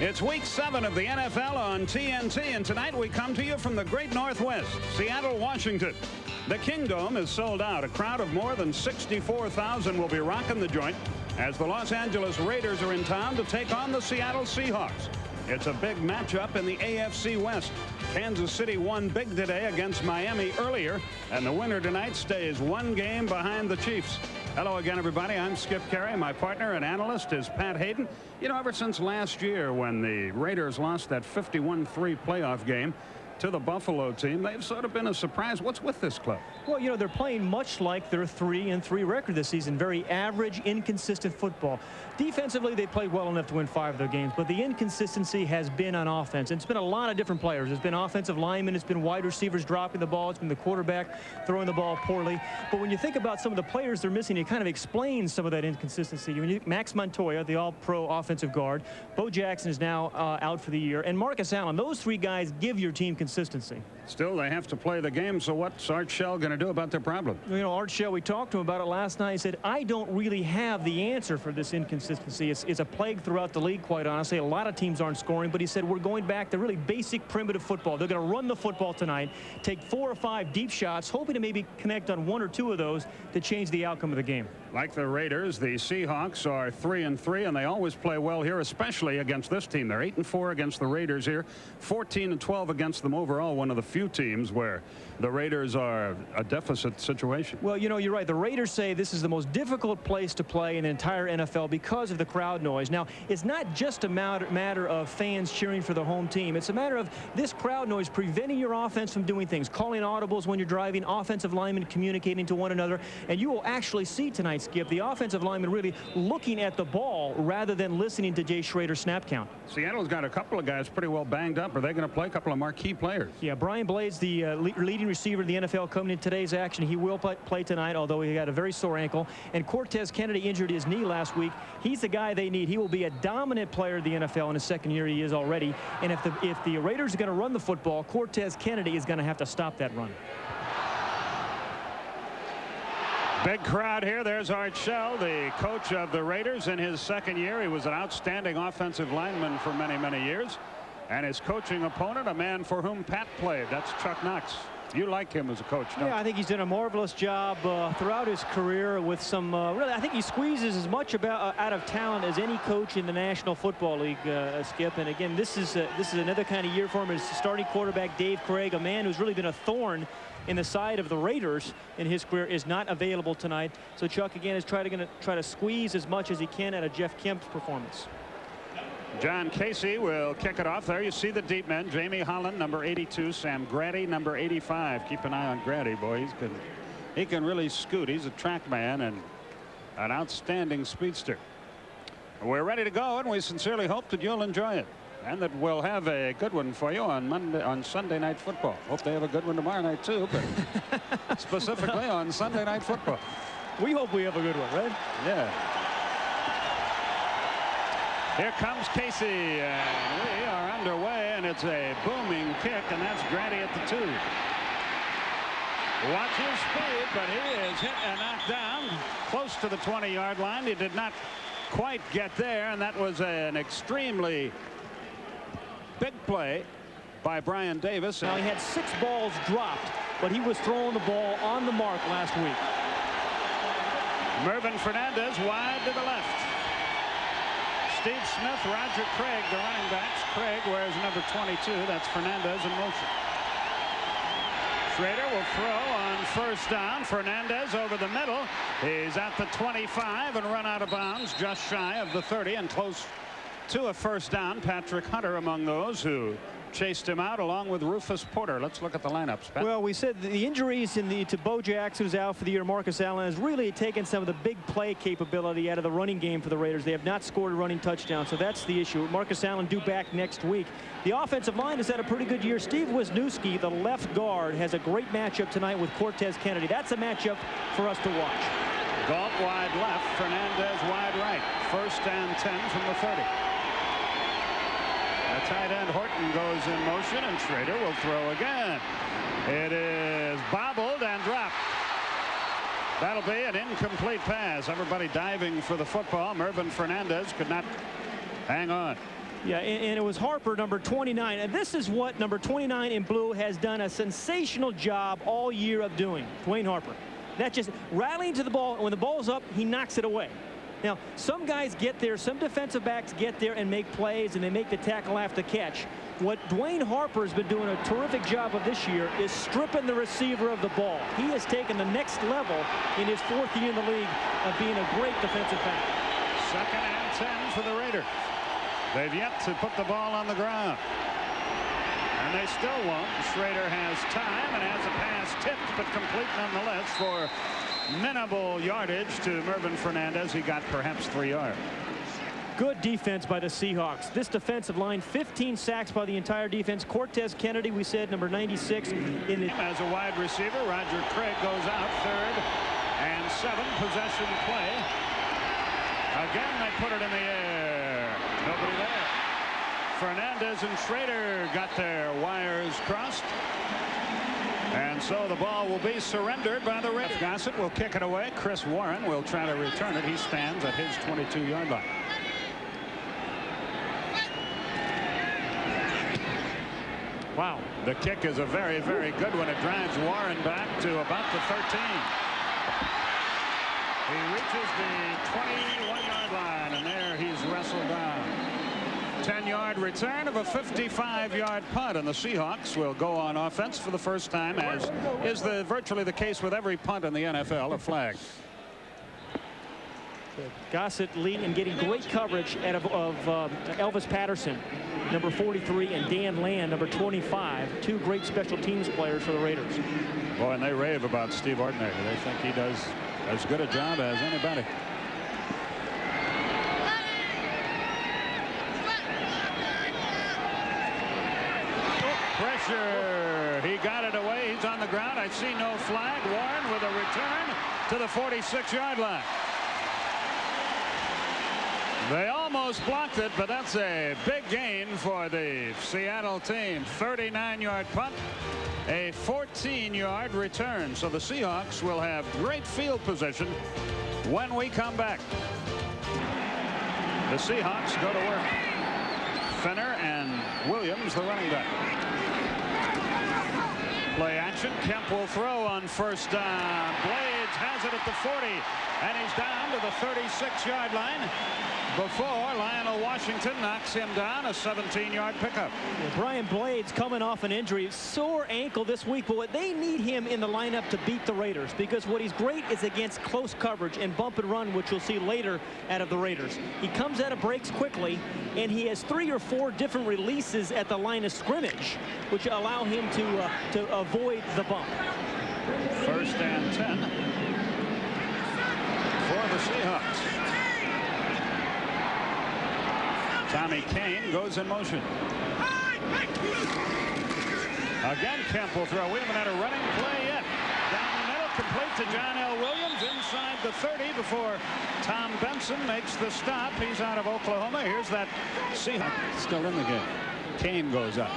It's week 7 of the NFL on TNT, and tonight we come to you from the great Northwest, Seattle, Washington. The Kingdome is sold out. A crowd of more than 64,000 will be rocking the joint as the Los Angeles Raiders are in town to take on the Seattle Seahawks. It's a big matchup in the AFC West. Kansas City won big today against Miami earlier, and the winner tonight stays one game behind the Chiefs. Hello again, everybody. I'm Skip Carey. My partner and analyst is Pat Hayden. You know, ever since last year when the Raiders lost that 51-3 playoff game to the Buffalo team, they've sort of been a surprise. What's with this club? Well, you know, they're playing much like their 3-3 record this season. Very average, inconsistent football. Defensively, they played well enough to win 5 of their games, but the inconsistency has been on offense. And it's been a lot of different players. It's been offensive linemen, it's been wide receivers dropping the ball, it's been the quarterback throwing the ball poorly. But when you think about some of the players they're missing, it kind of explains some of that inconsistency. Max Montoya, the all-pro offensive guard, Bo Jackson is now out for the year, and Marcus Allen. Those 3 guys give your team consistency. Still, they have to play the game, so what's Art Shell going to do about their problem? You know, Art Shell, we talked to him about it last night. He said, I don't really have the answer for this inconsistency. It's a plague throughout the league, quite honestly. A lot of teams aren't scoring, but he said we're going back to really basic primitive football. They're going to run the football tonight, take 4 or 5 deep shots, hoping to maybe connect on 1 or 2 of those to change the outcome of the game. Like the Raiders, the Seahawks are 3-3, and they always play well here, especially against this team. They're 8-4 against the Raiders here, 14-12 against them overall. One of the few teams where the Raiders are a deficit situation. Well, you know, you're right. The Raiders say this is the most difficult place to play in the entire NFL because of the crowd noise. Now, it's not just a matter of fans cheering for the home team. It's a matter of this crowd noise preventing your offense from doing things, calling audibles when you're driving, offensive linemen communicating to one another. And you will actually see tonight, Skip, the offensive lineman really looking at the ball rather than listening to Jay Schrader's snap count. Seattle's got a couple of guys pretty well banged up. Are they going to play a couple of marquee players? Yeah, Brian Blades, the leading receiver in the NFL coming in today's action. He will play tonight, although he got a very sore ankle. And Cortez Kennedy injured his knee last week. He's the guy they need. He will be a dominant player in the NFL in his second year. He is already. And if the Raiders are going to run the football, Cortez Kennedy is going to have to stop that run. Big crowd here. There's Art Shell, the coach of the Raiders in his second year. He was an outstanding offensive lineman for many, many years. And his coaching opponent, a man for whom Pat played. That's Chuck Knox. You like him as a coach, don't you? Yeah, I think he's done a marvelous job throughout his career with some really, I think he squeezes as much out of talent as any coach in the National Football League, Skip. And again, this is another kind of year for him as starting quarterback Dave Craig, a man who's really been a thorn in the side of the Raiders in his career, is not available tonight. So Chuck again is going to try to squeeze as much as he can out of Jeff Kemp's performance. John Casey will kick it off. There you see the deep men. Jamie Holland, number 82. Sam Grady, number 85. Keep an eye on Grady, boy. He can really scoot. He's a track man and an outstanding speedster. We're ready to go, and we sincerely hope that you'll enjoy it and that we'll have a good one for you on Sunday Night Football. Hope they have a good one tomorrow night too, but specifically on Sunday Night Football. We hope we have a good one, right? Yeah. Here comes Casey, and we are underway, and it's a booming kick, and that's Grady at the 2. Watch his speed, but he is hit and knocked down close to the 20-yard line. He did not quite get there, and that was an extremely big play by Brian Davis. Now, he had 6 balls dropped, but he was throwing the ball on the mark last week. Mervin Fernandez wide to the left. Steve Smith, Roger Craig, the running backs. Craig wears number 22. That's Fernandez in motion. Schrader will throw on first down. Fernandez over the middle. He's at the 25 and run out of bounds just shy of the 30 and close to a first down. Patrick Hunter among those who chased him out along with Rufus Porter. Let's look at the lineups, Pat. Well, we said the injuries to Bo Jackson, who's out for the year. Marcus Allen has really taken some of the big play capability out of the running game for the Raiders. They have not scored a running touchdown, so that's the issue. Marcus Allen due back next week. The offensive line has had a pretty good year. Steve Wisniewski, the left guard, has a great matchup tonight with Cortez Kennedy. That's a matchup for us to watch. Galt wide left, Fernandez wide right. 1st and 10 from the 30. The tight end Horton goes in motion, and Schrader will throw again. It is bobbled and dropped. That'll be an incomplete pass. Everybody diving for the football. Mervin Fernandez could not hang on. Yeah, and it was Harper, number 29. And this is what number 29 in blue has done a sensational job all year of doing. Dwayne Harper. That just rallying to the ball, and when the ball's up, he knocks it away. Now, some guys get there, some defensive backs get there and make plays, and they make the tackle after the catch. What Dwayne Harper has been doing a terrific job of this year is stripping the receiver of the ball. He has taken the next level in his 4th year in the league of being a great defensive back. 2nd and 10 for the Raiders. They've yet to put the ball on the ground. And they still won't. Schrader has time and has a pass tipped, but complete nonetheless for minimal yardage to Mervin Fernandez. He got perhaps 3 yards. Good defense by the Seahawks. This defensive line, 15 sacks by the entire defense. Cortez Kennedy, we said, number 96 in the as a wide receiver. Roger Craig goes out. 3rd and 7 possession play. Again, they put it in the air. Nobody there. Fernandez and Schrader got their wires crossed. And so the ball will be surrendered by the Raiders. Gossett will kick it away. Chris Warren will try to return it. He stands at his 22-yard line. Wow. The kick is a very, very good one. It drives Warren back to about the 13. He reaches the 21-yard line, and there he's wrestled down. 10-yard return of a 55-yard punt, and the Seahawks will go on offense for the first time, as is virtually the case with every punt in the NFL, a flag. Gossett leading and getting great coverage out of Elvis Patterson, number 43, and Dan Land, number 25. 2 great special teams players for the Raiders. Boy, and they rave about Steve Ordinator. They think he does as good a job as anybody. Pressure. He got it away. He's on the ground. I see no flag. Warren with a return to the 46-yard line. They almost blocked it, but that's a big gain for the Seattle team. 39-yard punt, a 14-yard return. So the Seahawks will have great field position when we come back. The Seahawks go to work. Fenner and Williams, the running back. Play action. Kemp will throw on 1st down. Blades has it at the 40, and he's down to the 36-yard line before Lionel Washington knocks him down. A 17-yard pickup. Well, Brian Blades coming off an injury, sore ankle this week, but they need him in the lineup to beat the Raiders, because what he's great is against close coverage and bump and run, which you'll see later out of the Raiders. He comes out of breaks quickly, and he has 3 or 4 different releases at the line of scrimmage, which allow him to avoid the bump. 1st and 10 for the Seahawks. Tommy Kane goes in motion. Again, Kemp will throw. We haven't had a running play yet. Down the middle, complete to John L. Williams inside the 30 before Tom Benson makes the stop. He's out of Oklahoma. Here's that Seahawk still in the game. Kane goes up.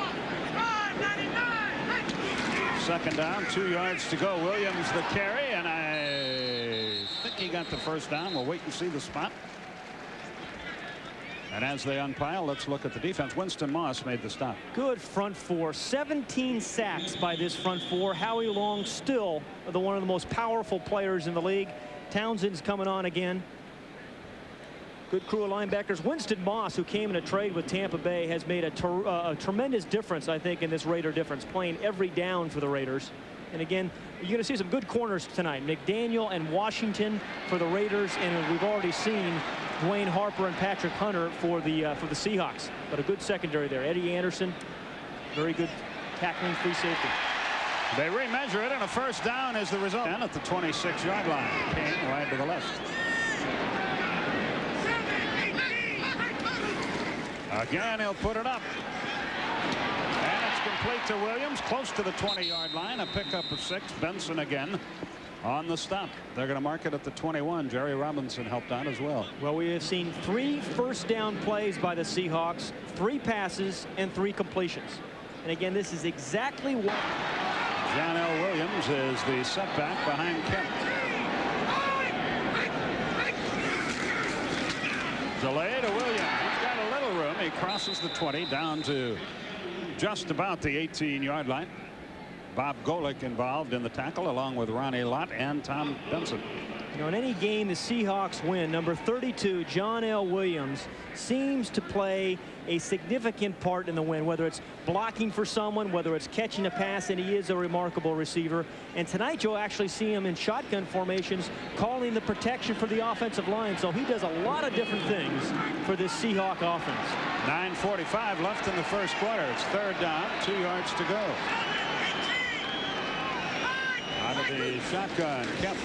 2nd down, 2 yards to go. Williams the carry, and I think he got the 1st down. We'll wait and see the spot. And as they unpile, let's look at the defense. Winston Moss made the stop. Good front 4. 17 sacks by this front 4. Howie Long still one of the most powerful players in the league. Townsend's coming on again. Good crew of linebackers. Winston Moss, who came in a trade with Tampa Bay, has made a tremendous difference, I think, in this Raider difference, playing every down for the Raiders. And again, you're going to see some good corners tonight. McDaniel and Washington for the Raiders, and we've already seen Dwayne Harper and Patrick Hunter for the Seahawks. But a good secondary there. Eddie Anderson, very good tackling free safety. They remeasure it, and a 1st down is the result. And at the 26-yard line, Kane wide to the left. Again, he'll put it up. And it's complete to Williams, close to the 20-yard line. A pickup of 6. Benson again on the stop. They're going to mark it at the 21. Jerry Robinson helped out as well. Well, we have seen 3 1st down plays by the Seahawks, 3 passes and 3 completions. And again, this is exactly what John L. Williams is the setback behind Kemp. Delay to Williams. He's got a little room. He crosses the 20 down to just about the 18-yard line. Bob Golick involved in the tackle along with Ronnie Lott and Tom Benson. You know, in any game the Seahawks win, number 32, John L. Williams, seems to play a significant part in the win, whether it's blocking for someone, whether it's catching a pass, and he is a remarkable receiver. And tonight you'll actually see him in shotgun formations calling the protection for the offensive line. So he does a lot of different things for this Seahawk offense. 9:45 left in the first quarter. It's third down, 2 yards to go. Out of the shotgun, Kemp.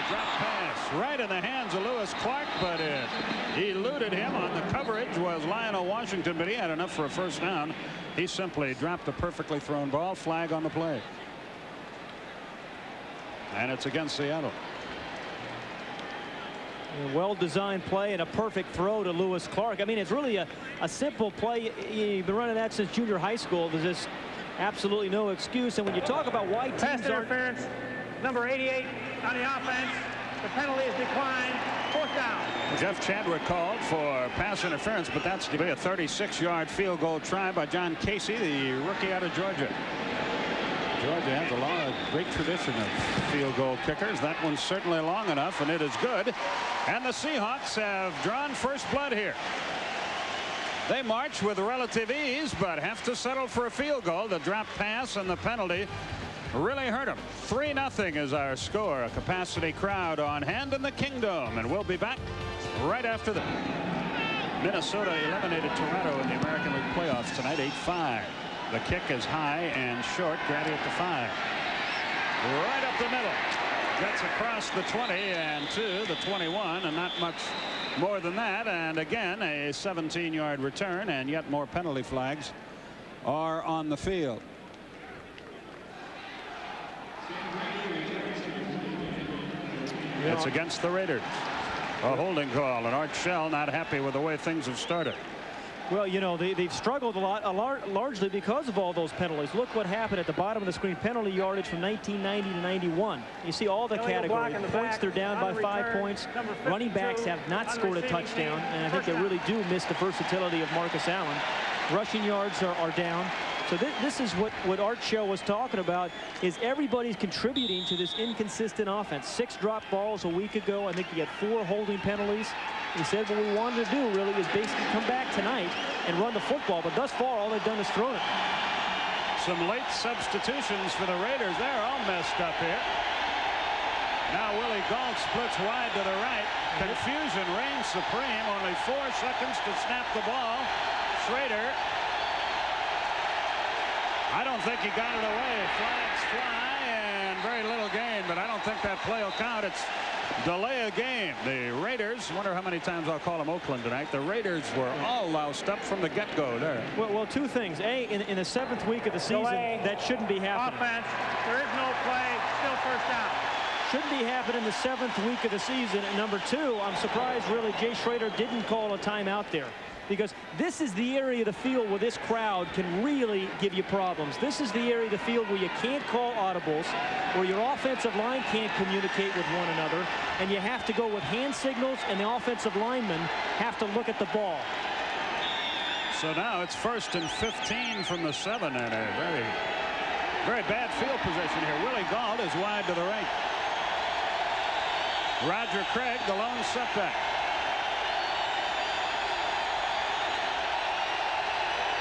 Drop pass right in the hands of Lewis Clark, but it eluded him. On the coverage was Lionel Washington, but he had enough for a first down. He simply dropped a perfectly thrown ball. Flag on the play. And it's against Seattle. A well-designed play and a perfect throw to Lewis Clark. I mean, it's really a simple play. You've been running that since junior high school. There's just absolutely no excuse. And when you talk about why teams pass interference, number 88 on the offense. The penalty is declined. Fourth down. Jeff Chadwick called for pass interference, but that's to be a 36-yard field goal try by John Casey, the rookie out of Georgia. Georgia has a great tradition of field goal kickers. That one's certainly long enough, and it is good. And the Seahawks have drawn first blood here. They march with relative ease, but have to settle for a field goal. The drop pass and the penalty really hurt him. 3-0 is our score. A capacity crowd on hand in the Kingdom, and we'll be back right after the Minnesota eliminated Toronto in the American League playoffs tonight, 8-5. The kick is high and short. Grady at the 5. Right up the middle. Gets across the 20 and to the 21, and not much more than that. And again, a 17-yard return, and yet more penalty flags are on the field. It's against the Raiders. A holding call, and Art Shell not happy with the way things have started. Well, you know, they've struggled a lot, largely because of all those penalties. Look what happened at the bottom of the screen. Penalty yardage from 1990 to 91. You see all the categories. Points, they're down by 5 points. Running backs have not scored a touchdown, and I think they really do miss the versatility of Marcus Allen. Rushing yards are down. So this is what Art Shell was talking about, is everybody's contributing to this inconsistent offense. 6 drop balls a week ago. I think he had 4 holding penalties. He said what we wanted to do really is basically come back tonight and run the football. But thus far, all they've done is thrown it. Some late substitutions for the Raiders. They're all messed up here. Now Willie Gault splits wide to the right. Confusion reigns supreme. Only 4 seconds to snap the ball. Schrader. I don't think he got it away. Flags fly and very little gain, but I don't think that play will count. It's delay a game. The Raiders, wonder how many times I'll call them Oakland tonight. The Raiders were all loused up from the get-go there. Well, 2 things. A, in the 7th week of the season, that shouldn't be happening. Offense. There is no play. Still first down. Shouldn't be happening in the 7th week of the season. And number 2, I'm surprised really Jay Schrader didn't call a timeout there, because this is the area of the field where this crowd can really give you problems. This is the area of the field where you can't call audibles, where your offensive line can't communicate with one another, and you have to go with hand signals, and the offensive linemen have to look at the ball. So now it's 1st and 15 from the 7, and a very, very bad field position here. Willie Gault is wide to the right. Roger Craig, the lone setback.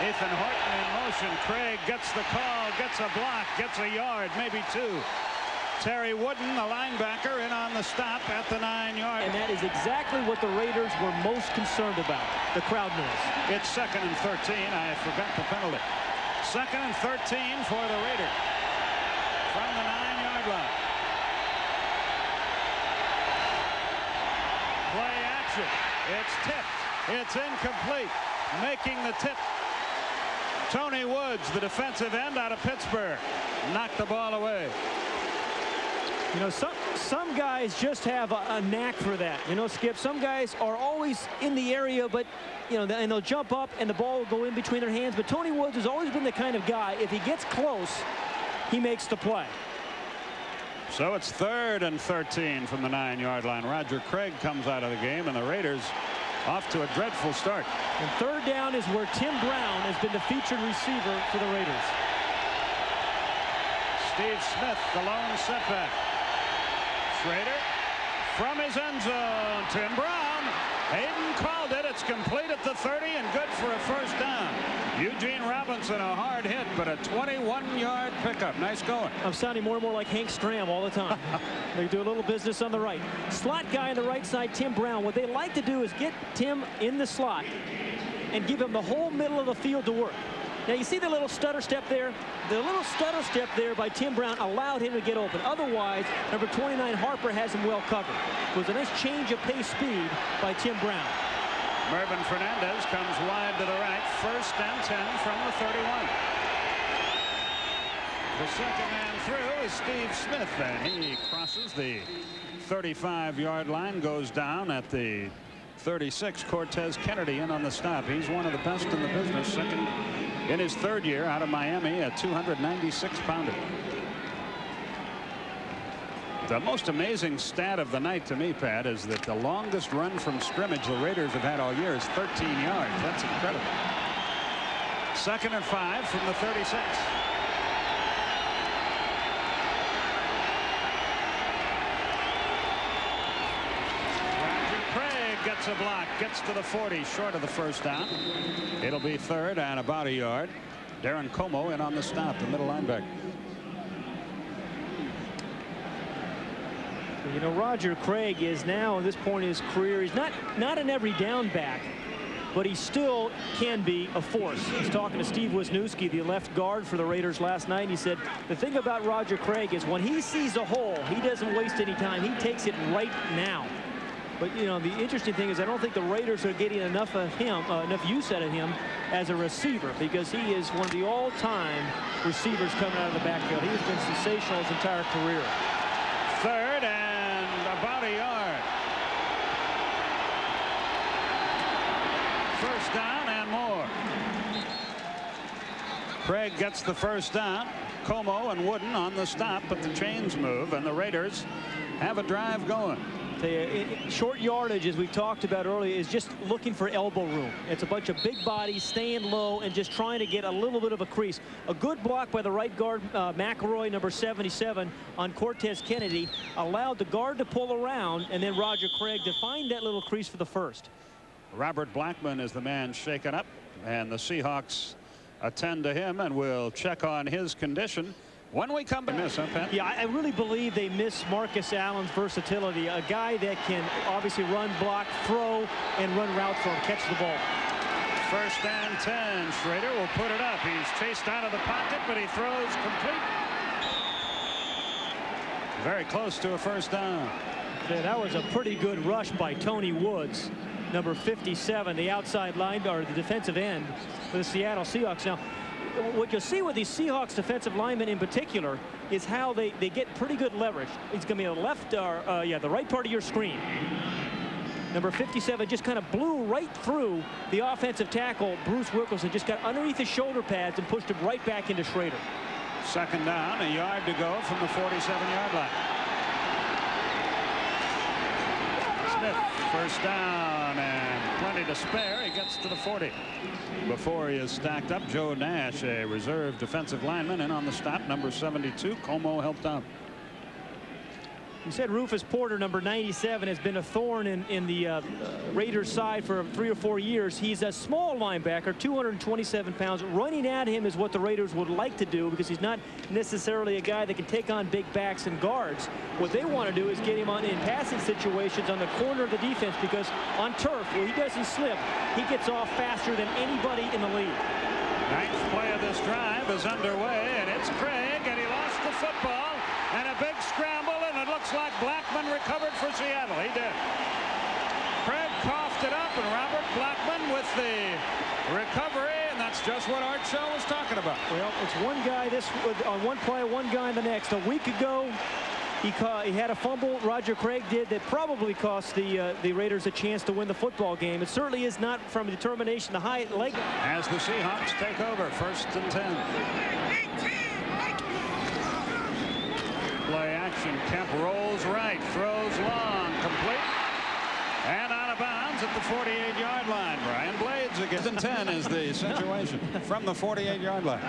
Ethan Horton in motion. Craig gets the call, gets a block, gets a yard, maybe 2. Terry Wooden, the linebacker, in on the stop at the 9-yard. And that is exactly what the Raiders were most concerned about, the crowd noise. It's 2nd and 13. I forgot the penalty. 2nd and 13 for the Raiders from the 9-yard line. Play action. It's tipped. It's incomplete. Making the tip, Tony Woods, the defensive end out of Pittsburgh, knocked the ball away. You know, some guys just have a knack for that. You know, Skip, some guys are always in the area, but, you know, and they'll jump up and the ball will go in between their hands. But Tony Woods has always been the kind of guy, if he gets close, he makes the play. So it's 3rd and 13 from the 9-yard line. Roger Craig comes out of the game, and the Raiders off to a dreadful start. And third down is where Tim Brown has been the featured receiver for the Raiders. Steve Smith, the lone setback. Schrader from his end zone. Tim Brown. Hayden called it. It's complete at the 30 and good for a first down. Eugene Robinson, a hard hit, but a 21-yard pickup. Nice going. I'm sounding more and more like Hank Stram all the time. They do a little business on the right. Slot guy on the right side, Tim Brown. What they like to do is get Tim in the slot and give him the whole middle of the field to work. Now, you see the little stutter step there? The little stutter step there by Tim Brown allowed him to get open. Otherwise, number 29, Harper, has him well covered. It was a nice change of pace speed by Tim Brown. Mervyn Fernandez comes wide to the right. First and 10 from the 31. The second man through is Steve Smith, and he crosses the 35-yard line, goes down at the 36. Cortez Kennedy in on the stop. He's one of the best in the business. Second in his third year out of Miami, a 296-pounder. The most amazing stat of the night to me, Pat, is that the longest run from scrimmage the Raiders have had all year is 13 yards. That's incredible. Second and 5 from the 36. Gets a block, gets to the 40, short of the first down. It'll be third and about a yard. Darren Como in on the stop, the middle linebacker. You know, Roger Craig is now at this point in his career, he's not an every down back, but he still can be a force. He's talking to Steve Wisniewski, the left guard for the Raiders, last night. And he said the thing about Roger Craig is when he sees a hole, he doesn't waste any time. He takes it right now. But, you know, the interesting thing is I don't think the Raiders are getting enough of him, enough use out of him as a receiver, because he is one of the all-time receivers coming out of the backfield. He has been sensational his entire career. Third and about a yard. First down and more. Craig gets the first down. Como and Wooden on the stop, but the chains move, and the Raiders have a drive going. Short yardage, as we talked about earlier, is just looking for elbow room. It's a bunch of big bodies staying low and just trying to get a little bit of a crease. A good block by the right guard, McElroy, number 77, on Cortez Kennedy, allowed the guard to pull around, and then Roger Craig to find that little crease for the first. Robert Blackman is the man shaken up, and the Seahawks attend to him, and we'll check on his condition when we come to miss, huh, Pat? Yeah, I really believe they miss Marcus Allen's versatility. A guy that can obviously run, block, throw, and run routes for him, catch the ball. First and 10. Schrader will put it up. He's chased out of the pocket, but he throws complete. Very close to a first down. Yeah, that was a pretty good rush by Tony Woods, number 57, the outside line, or the defensive end for the Seattle Seahawks. Now, what you'll see with these Seahawks defensive linemen in particular is how they get pretty good leverage. It's going to be the left, the right part of your screen. Number 57 just kind of blew right through the offensive tackle, Bruce Wilkinson, just got underneath his shoulder pads and pushed him right back into Schrader. Second down, a yard to go from the 47-yard line. Smith, first down, and plenty to spare. He gets to the 40. Before he is stacked up, Joe Nash, a reserve defensive lineman, in on the stop, number 72. Como helped out. You said Rufus Porter, number 97, has been a thorn in the Raiders side for 3 or 4 years. He's a small linebacker, 227 pounds. Running at him is what the Raiders would like to do, because he's not necessarily a guy that can take on big backs and guards. What they want to do is get him in passing situations on the corner of the defense, because on turf, where he doesn't slip, he gets off faster than anybody in the league. Ninth play of this drive is underway, and it's Craig, and he lost the football, and a big scramble, and it looks like Blackman recovered for Seattle. He did. Craig coughed it up, and Robert Blackman with the recovery, and that's just what Art Shell was talking about. Well, it's one guy on one play, one guy on the next. A week ago, he had a fumble, Roger Craig did, that probably cost the Raiders a chance to win the football game. It certainly is not from determination, the high leg. As the Seahawks take over, first and 10. Play action. Kemp rolls right, throws long, complete, and out of bounds downs at the 48-yard line. Brian Blades against 10 is the situation from the 48-yard line.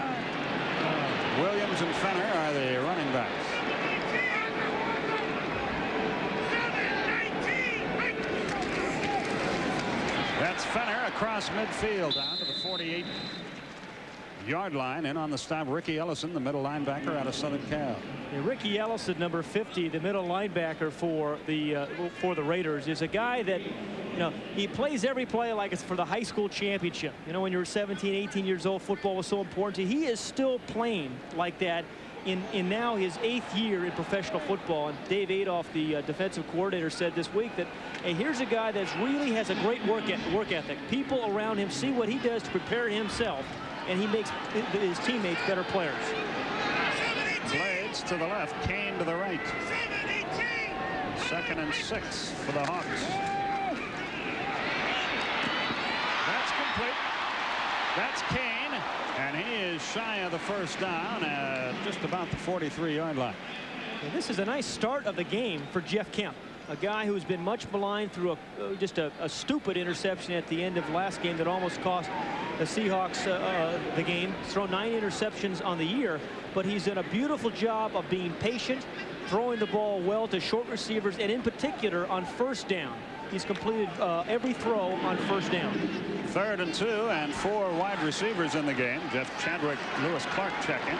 Williams and Fenner are the running backs. That's Fenner across midfield down to the 48-yard line. In on the stop, Ricky Ellison, the middle linebacker out of Southern Cal. Yeah, Ricky Ellison, number 50, the middle linebacker for the Raiders, is a guy that, you know, he plays every play like it's for the high school championship. You know, when you're 17, 18 years old, football was so important to you. He is still playing like that in now his 8th year in professional football. And Dave Adolph, the defensive coordinator, said this week that, hey, here's a guy that really has a great work ethic. People around him see what he does to prepare himself, and he makes his teammates better players. Blades to the left, Kane to the right. 2nd and 6 for the Hawks. That's complete. That's Kane, and he is shy of the first down at just about the 43-yard line. And this is a nice start of the game for Jeff Kemp, a guy who's been much maligned through just a stupid interception at the end of last game that almost cost the Seahawks the game. He's thrown 9 interceptions on the year, but he's done a beautiful job of being patient, throwing the ball well to short receivers, and in particular on first down. He's completed every throw on first down. 3rd and 2 and 4 wide receivers in the game. Jeff Chadwick, Lewis Clark checking.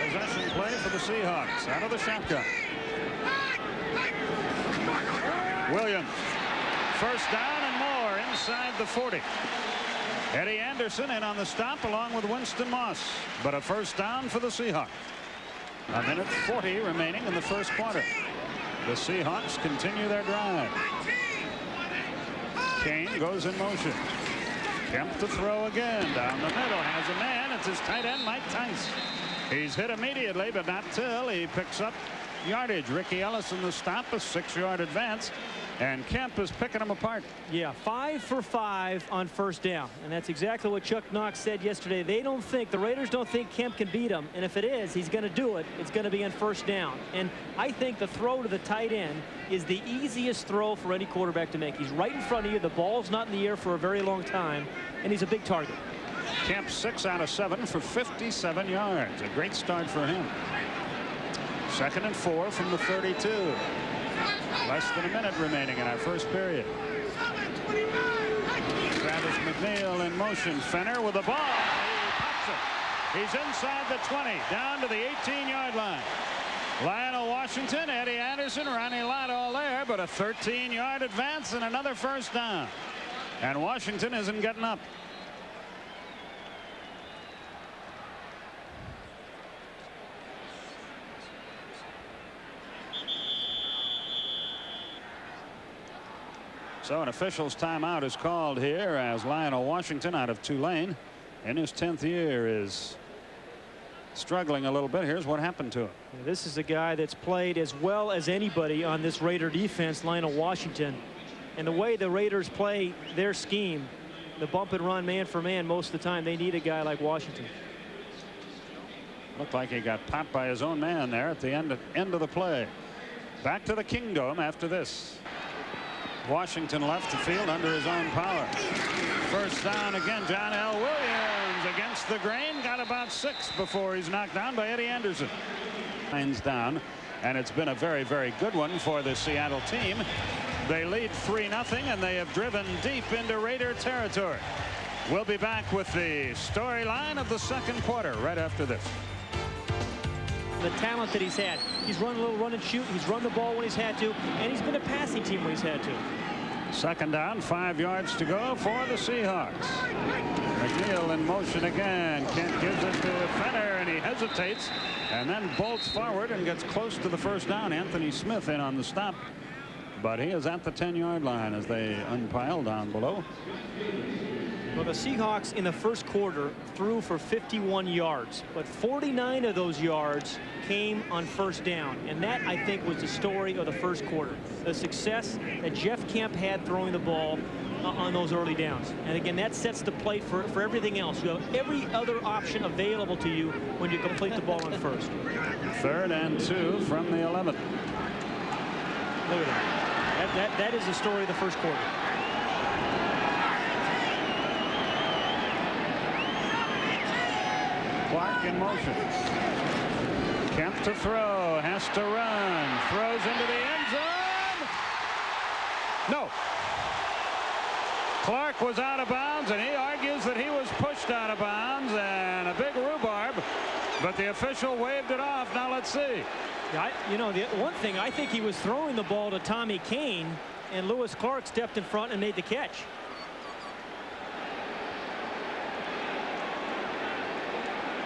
Possession play for the Seahawks out of the shotgun. Williams, first down and more inside the 40. Eddie Anderson in on the stop along with Winston Moss, but a first down for the Seahawks. 1:40 remaining in the first quarter. The Seahawks continue their drive. Kane goes in motion. Kemp to throw again. Down the middle, has a man. It's his tight end, Mike Tice. He's hit immediately, but not till he picks up yardage. Ricky Ellison the stop, a 6-yard advance, and Kemp is picking them apart. Yeah, 5 for 5 on first down, and that's exactly what Chuck Knox said yesterday. The Raiders don't think Kemp can beat him, and if it is, he's going to do it. It's going to be on first down, and I think the throw to the tight end is the easiest throw for any quarterback to make. He's right in front of you. The ball's not in the air for a very long time, and he's a big target. Kemp 6 out of 7 for 57 yards. A great start for him. 2nd and 4 from the 32. Less than a minute remaining in our first period. Travis McNeil in motion. Fenner with the ball. He pops it. He's inside the 20, down to the 18-yard line. Lionel Washington, Eddie Anderson, Ronnie Lott all there, but a 13-yard advance and another first down. And Washington isn't getting up. So an official's timeout is called here as Lionel Washington out of Tulane in his 10th year is struggling a little bit. Here's what happened to him. This is a guy that's played as well as anybody on this Raider defense, Lionel Washington. And the way the Raiders play their scheme, the bump and run man for man, most of the time they need a guy like Washington. Looked like he got popped by his own man there at the end of the play. Back to the Kingdom after this. Washington left the field under his own power. First down again. John L. Williams against the grain. Got about 6 before he's knocked down by Eddie Anderson. Lines down, and it's been a very, very good one for the Seattle team. They lead 3-0, and they have driven deep into Raider territory. We'll be back with the storyline of the second quarter right after this. The talent that he's had. He's run a little run and shoot. He's run the ball when he's had to, and he's been a passing team when he's had to. 2nd down, 5 yards to go for the Seahawks. McNeil in motion again. Kent gives it to Fenner, and he hesitates and then bolts forward and gets close to the first down. Anthony Smith in on the stop, but he is at the 10-yard line as they unpile down below. Well, the Seahawks in the first quarter threw for 51 yards, but 49 of those yards came on first down, and that, I think, was the story of the first quarter. The success that Jeff Kemp had throwing the ball on those early downs. And again, that sets the plate for everything else. You have every other option available to you when you complete the ball on first. 3rd and 2 from the 11. Look at that. That is the story of the first quarter. Clark in motion. Kemp to throw. Has to run. Throws into the end zone. No. Clark was out of bounds, and he argues that he was pushed out of bounds, and a big rhubarb, but the official waved it off. Now let's see. Yeah, you know, the one thing, I think he was throwing the ball to Tommy Kane, and Lewis Clark stepped in front and made the catch.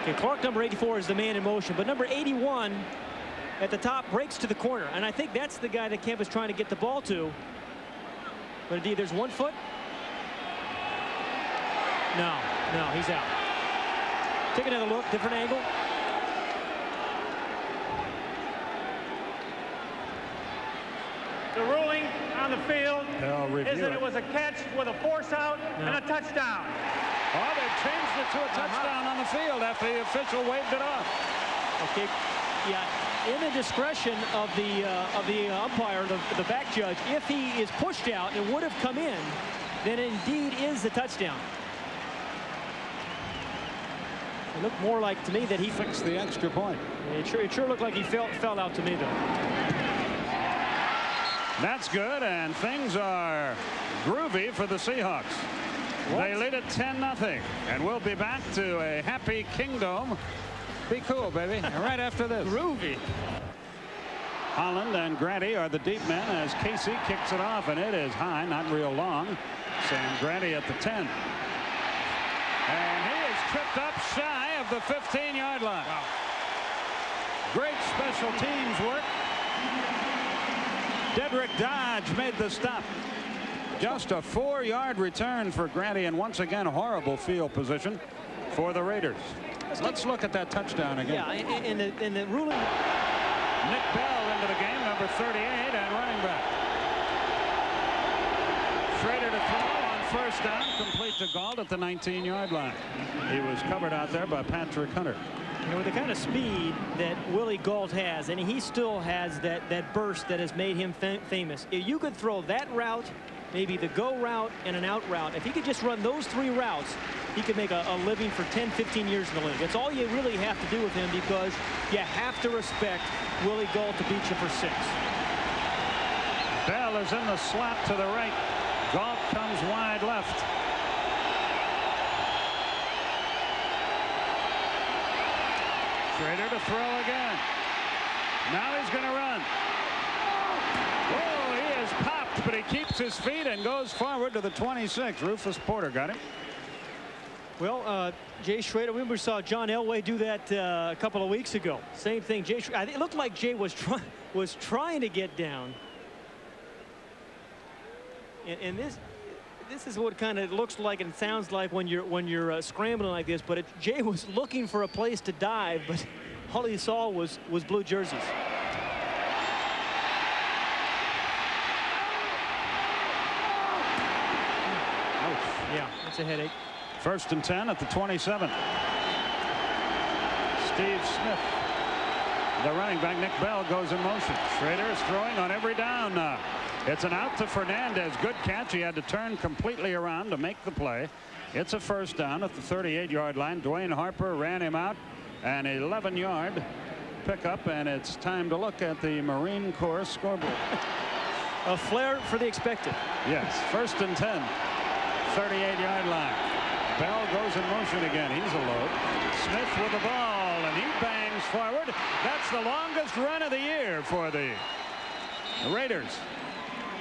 Okay, Clark, number 84, is the man in motion, but number 81 at the top breaks to the corner, and I think that's the guy that Kemp is trying to get the ball to. But indeed, there's 1 foot. No, he's out. Take another look, different angle. The ruling on the field is that it it was a catch with a force out and a touchdown. Oh, they've changed it to a touchdown on the field after the official waved it off. Okay, yeah, in the discretion of the umpire, the back judge, if he is pushed out and would have come in, then indeed is the touchdown. It looked more like to me that he fixed the extra point. It sure looked like he fell out to me, though. That's good, and things are groovy for the Seahawks. What? They lead it 10-0, and we'll be back to a happy Kingdom. Be cool, baby. Right after this. Groovy. Holland and Grady are the deep men as Casey kicks it off, and it is high, not real long. Sam Grady at the 10. And he is tripped up shy of the 15-yard line. Wow. Great special teams work. Dedrick Dodge made the stop. Just a 4-yard return for Grady, and once again horrible field position for the Raiders. Let's look at that touchdown again. Yeah, in the ruling. Nick Bell into the game, number 38 and running back. Schrader to throw on first down, complete to Gault at the 19-yard line. He was covered out there by Patrick Hunter. You know, with the kind of speed that Willie Gault has, and he still has that burst that has made him famous. If you could throw that route, maybe the go route and an out route, if he could just run those 3 routes, he could make a living for 10, 15 years in the league. That's all you really have to do with him, because you have to respect Willie Gault to beat you for 6. Bell is in the slot to the right. Gault comes wide left. Schrader to throw again. Now he's going to run. Oh, he is popped, but he keeps his feet and goes forward to the 26. Rufus Porter got him. Well, Jay Schrader, we saw John Elway do that a couple of weeks ago. Same thing. Jay, I think it looked like Jay was trying to get down. And this is what kind of looks like and sounds like when you're scrambling like this. But Jay was looking for a place to dive, but all he saw was blue jerseys. Yeah, that's a headache. 1st and 10 at the 27. Steve Smith, the running back. Nick Bell goes in motion. Schrader is throwing on every down now. It's an out to Fernandez. Good catch. He had to turn completely around to make the play. It's a first down at the 38-yard line. Dwayne Harper ran him out. An 11-yard pickup, and it's time to look at the Marine Corps scoreboard. A flare for the expected. Yes, 1st and 10. 38-yard line. Bell goes in motion again. He's alone. Smith with the ball, and he bangs forward. That's the longest run of the year for the Raiders.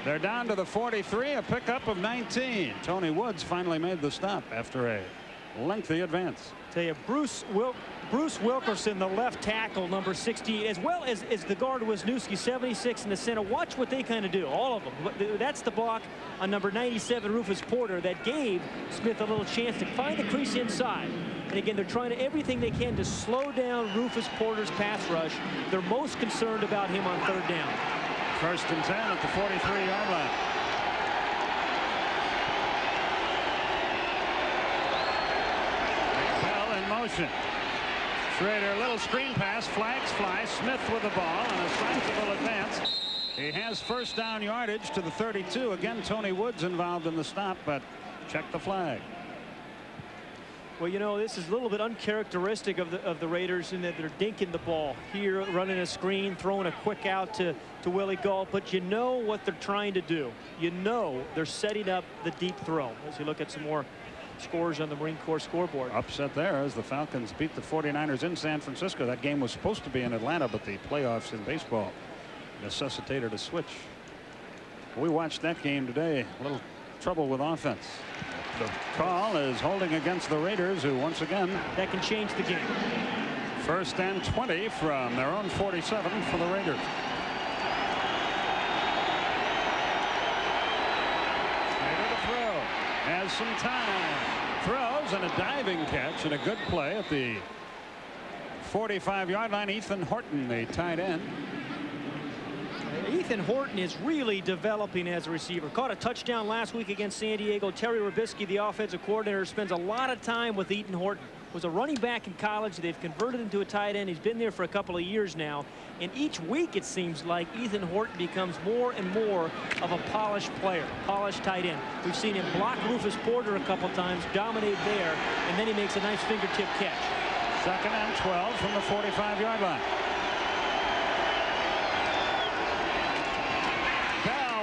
They're down to the 43, a pickup of 19. Tony Woods finally made the stop after a lengthy advance. Tell you, Bruce Wilkerson, the left tackle, number 60, as well as the guard Wisniewski, 76 in the center. Watch what they kind of do, all of them. That's the block on number 97, Rufus Porter, that gave Smith a little chance to find the crease inside. And again, they're trying everything they can to slow down Rufus Porter's pass rush. They're most concerned about him on 3rd down. 1st and 10 at the 43-yard line. Bell in motion. Schrader, a little screen pass, flags fly. Smith with the ball and a sizable advance. He has first down yardage to the 32. Again, Tony Woods involved in the stop, but check the flag. Well, you know, this is a little bit uncharacteristic of the Raiders in that they're dinking the ball here, running a screen, throwing a quick out to Willie Gall. But you know what they're trying to do. You know they're setting up the deep throw. As you look at some more scores on the Marine Corps scoreboard. Upset there as the Falcons beat the 49ers in San Francisco. That game was supposed to be in Atlanta, but the playoffs in baseball necessitated a switch. We watched that game today. A little trouble with offense. The call is holding against the Raiders, who once again, that can change the game. First and 20 from their own 47 for the Raiders. Raiders to throw. Has some time. Throws and a diving catch and a good play at the 45-yard line. Ethan Horton, the tight end. Ethan Horton is really developing as a receiver. Caught a touchdown last week against San Diego. Terry Robisky, the offensive coordinator, spends a lot of time with Ethan Horton. Was a running back in college. They've converted him to a tight end. He's been there for a couple of years now. And each week it seems like Ethan Horton becomes more and more of a polished player, polished tight end. We've seen him block Rufus Porter a couple times, dominate there, and then he makes a nice fingertip catch. Second and 12 from the 45-yard line.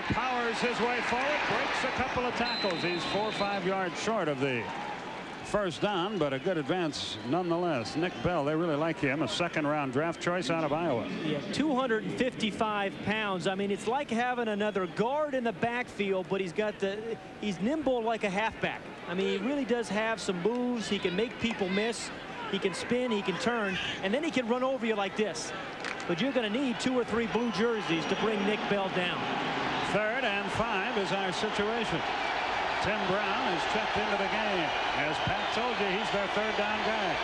Powers his way forward, breaks a couple of tackles. He's 4 or 5 yards short of the first down, but a good advance nonetheless. Nick Bell, they really like him, a second-round draft choice out of Iowa. Yeah, 255 pounds. I mean, it's like having another guard in the backfield, but he's nimble like a halfback. I mean, he really does have some moves. He can make people miss. He can spin, he can turn, and then he can run over you like this. But you're going to need 2 or 3 blue jerseys to bring Nick Bell down. 3rd and 5 is our situation. Tim Brown is checked into the game. As Pat told you, he's their 3rd down guy.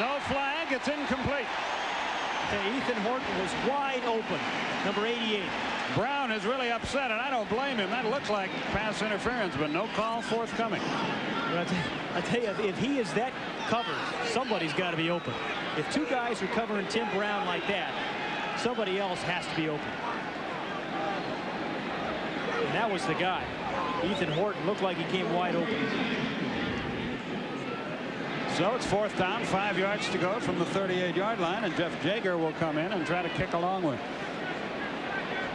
No flag. It's incomplete. Okay, Ethan Horton was wide open. Number 88. Brown is really upset, and I don't blame him. That looks like pass interference, but no call forthcoming. I tell you, if he is that covered, somebody's got to be open. If 2 guys are covering Tim Brown like that, somebody else has to be open. And that was the guy. Ethan Horton looked like he came wide open. So it's 4th down, 5 yards to go from the 38-yard line, and Jeff Jager will come in and try to kick a long one.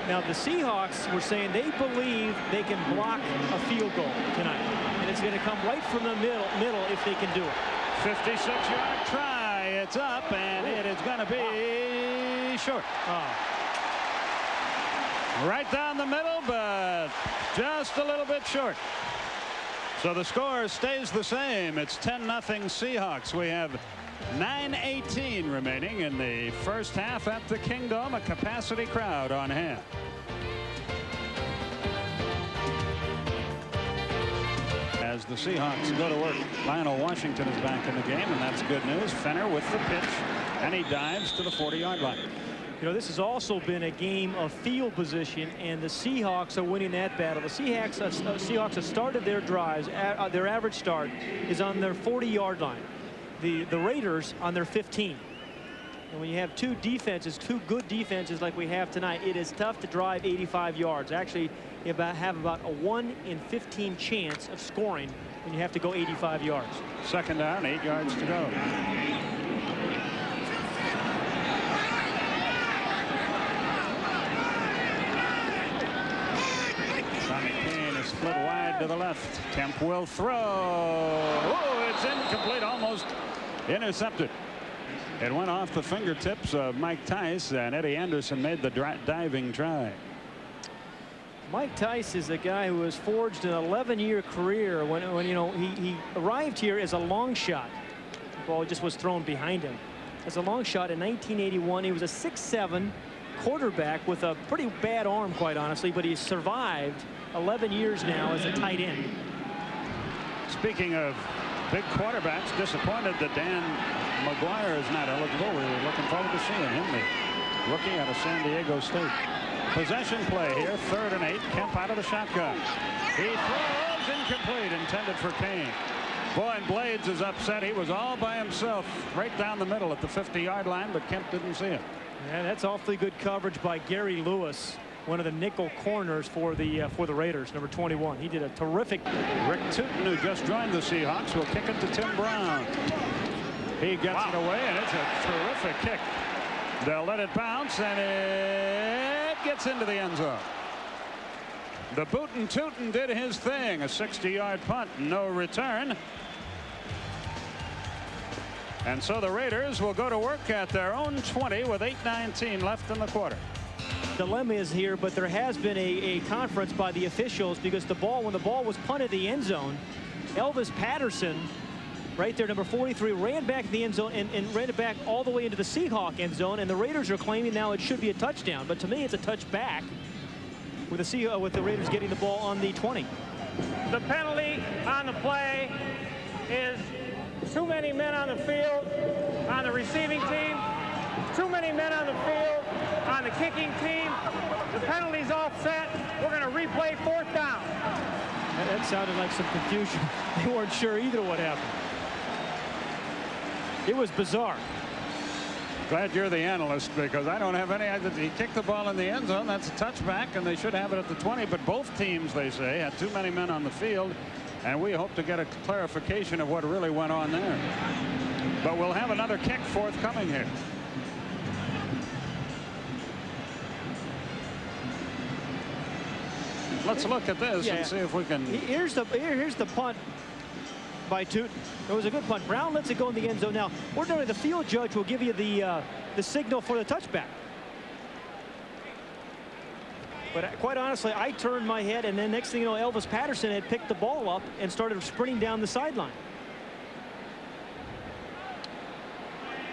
Now the Seahawks were saying they believe they can block a field goal tonight, and it's going to come right from the middle if they can do it. 56-yard try. It's up, and it is going to be short. Right down the middle, but just a little bit short. So the score stays the same. It's 10-0 Seahawks. We have 9:18 remaining in the first half at the Kingdom. A capacity crowd on hand. As the Seahawks go to work, Lionel Washington is back in the game, and that's good news. Fenner with the pitch, and he dives to the 40-yard line. You know, this has also been a game of field position, and the Seahawks are winning that battle. The Seahawks have started their drives. Their average start is on their 40-yard line. The Raiders on their 15. And when you have 2 good defenses like we have tonight, it is tough to drive 85 yards. Actually, you have about a 1 in 15 chance of scoring when you have to go 85 yards. Second down, 8 yards to go. Sonny Payne is split wide to the left. Kemp will throw. Oh, it's incomplete, almost intercepted. It went off the fingertips of Mike Tice, and Eddie Anderson made the diving try. Mike Tice is a guy who has forged an 11-year career. When you know he arrived here as a long shot. The ball just was thrown behind him. As a long shot in 1981, he was a 6'7" quarterback with a pretty bad arm, quite honestly, but he's survived 11 years now as a tight end. Speaking of big quarterbacks, disappointed that Dan McGuire is not eligible. We were looking forward to seeing him, the rookie out of San Diego State. Possession play here, 3rd and 8. Kemp out of the shotgun. He throws incomplete, intended for Payne. Boy, and Blades is upset. He was all by himself right down the middle at the 50-yard line, but Kemp didn't see it. Yeah, that's awfully good coverage by Gary Lewis, one of the nickel corners for the Raiders, number 21. He did a terrific. Rick Tootin, who just joined the Seahawks, will kick it to Tim Brown. He gets it away, and it's a terrific kick. They'll let it bounce, and it gets into the end zone. The Bootin' Tootin' did his thing. A 60-yard punt, no return. And so the Raiders will go to work at their own 20 with 8:19 left in the quarter. Dilemma is here, but there has been a conference by the officials because when the ball was punted the end zone, Elvis Patterson, right there, number 43, ran back in the end zone and ran it back all the way into the Seahawk end zone, and the Raiders are claiming now it should be a touchdown, but to me it's a touchback with the Raiders getting the ball on the 20. The penalty on the play is too many men on the field on the receiving team, too many men on the field on the kicking team. The penalty's offset. We're going to replay 4th down. That sounded like some confusion. They weren't sure either what happened. It was bizarre. Glad you're the analyst, because I don't have any idea. He kicked the ball in the end zone. That's a touchback, and they should have it at the 20. But both teams, they say, had too many men on the field, and we hope to get a clarification of what really went on there. But we'll have another kick forthcoming here. Let's look at this and see if we can. Here's the punt by Tootin. It was a good punt. Brown lets it go in the end zone. Now, ordinarily, the field judge will give you the signal for the touchback. But quite honestly, I turned my head, and then next thing you know, Elvis Patterson had picked the ball up and started sprinting down the sideline.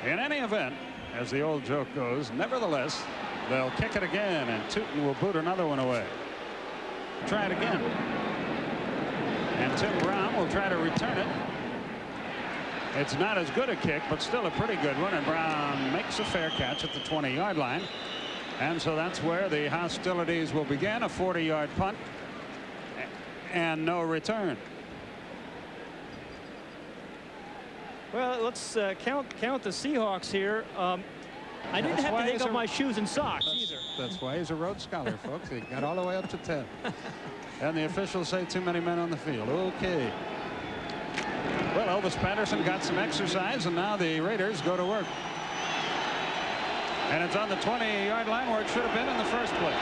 In any event, as the old joke goes, nevertheless, they'll kick it again, and Tootin will boot another one away. Try it again. And Tim Brown will try to return it. It's not as good a kick, but still a pretty good one. And Brown makes a fair catch at the 20-yard line. And so that's where the hostilities will begin. A 40-yard punt and no return. Well, let's count the Seahawks here. I didn't have to take off my shoes and socks either. That's why he's a Rhodes Scholar, folks. He got all the way up to 10. And the officials say too many men on the field. Okay. Well, Elvis Patterson got some exercise, and now the Raiders go to work. And it's on the 20-yard line where it should have been in the first place.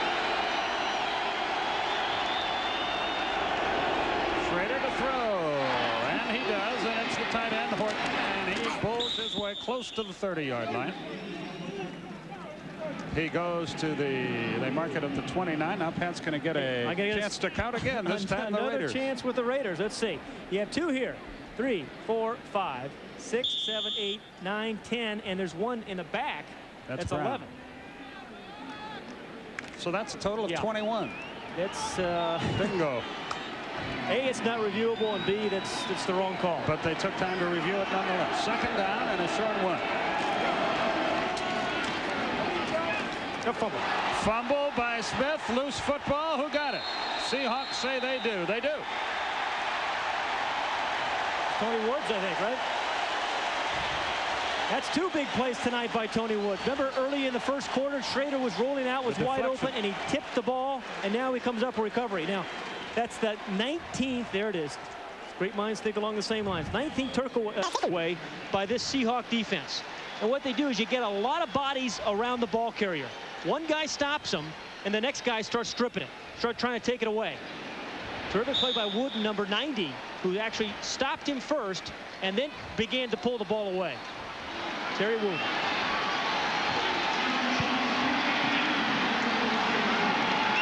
Schrader to throw. And he does, and it's the tight end, Horton. And he pulls his way close to the 30-yard line. He goes to they mark it at the 29. Now Pat's going to get a chance to count again. This time the Raiders. Another chance with the Raiders. Let's see. You have 2 here. 3, 4, 5, 6, 7, 8, 9, 10, and there's one in the back. That's 11. So that's a total of 21. It's bingo. A, it's not reviewable, and B, that's the wrong call. But they took time to review it nonetheless. 2nd down and a short one. A fumble. Fumble by Smith. Loose football. Who got it? Seahawks say they do. They do. Tony Woods, I think, right? That's 2 big plays tonight by Tony Woods. Remember early in the first quarter, Schrader was rolling out, was wide open, and he tipped the ball, and now he comes up for recovery. Now, that's the 19th. There it is. Great minds think along the same lines. 19th takeaway by this Seahawk defense. And what they do is you get a lot of bodies around the ball carrier. One guy stops him, and the next guy starts stripping it, start trying to take it away. Terrific play by Wooden, number 90, who actually stopped him first and then began to pull the ball away. Terry Wooden.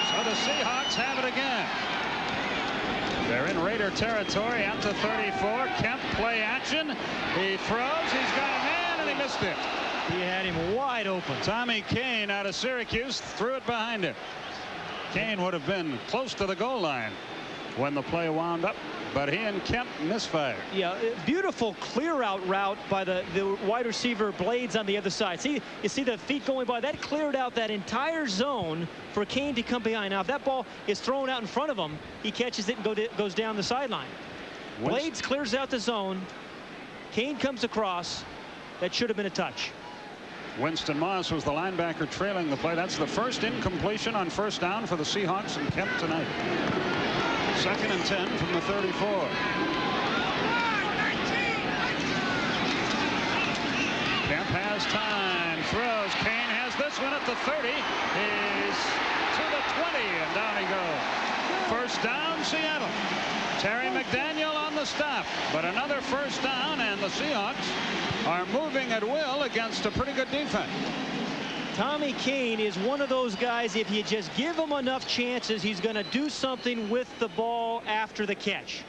So the Seahawks have it again. They're in Raider territory at the 34. Kemp play action. He throws. He's got a man, and he missed it. He had him wide open. Tommy Kane out of Syracuse threw it behind him. Kane would have been close to the goal line when the play wound up, but he and Kemp misfired. Yeah, beautiful clear out route by the wide receiver Blades on the other side. See, you see the feet going by. That cleared out that entire zone for Kane to come behind. Now, if that ball is thrown out in front of him, he catches it and goes down the sideline. Blades clears out the zone. Kane comes across. That should have been a touch. Winston Moss was the linebacker trailing the play. That's the first incompletion on first down for the Seahawks and Kemp tonight. 2nd and 10 from the 34. Kemp has time, throws. Kane has this one at the 30. He's to the 20, and down he goes. First down, Seattle. Terry McDaniel on the stop, but another first down, and the Seahawks are moving at will against a pretty good defense. Tommy Kane is one of those guys, if you just give him enough chances, he's going to do something with the ball after the catch.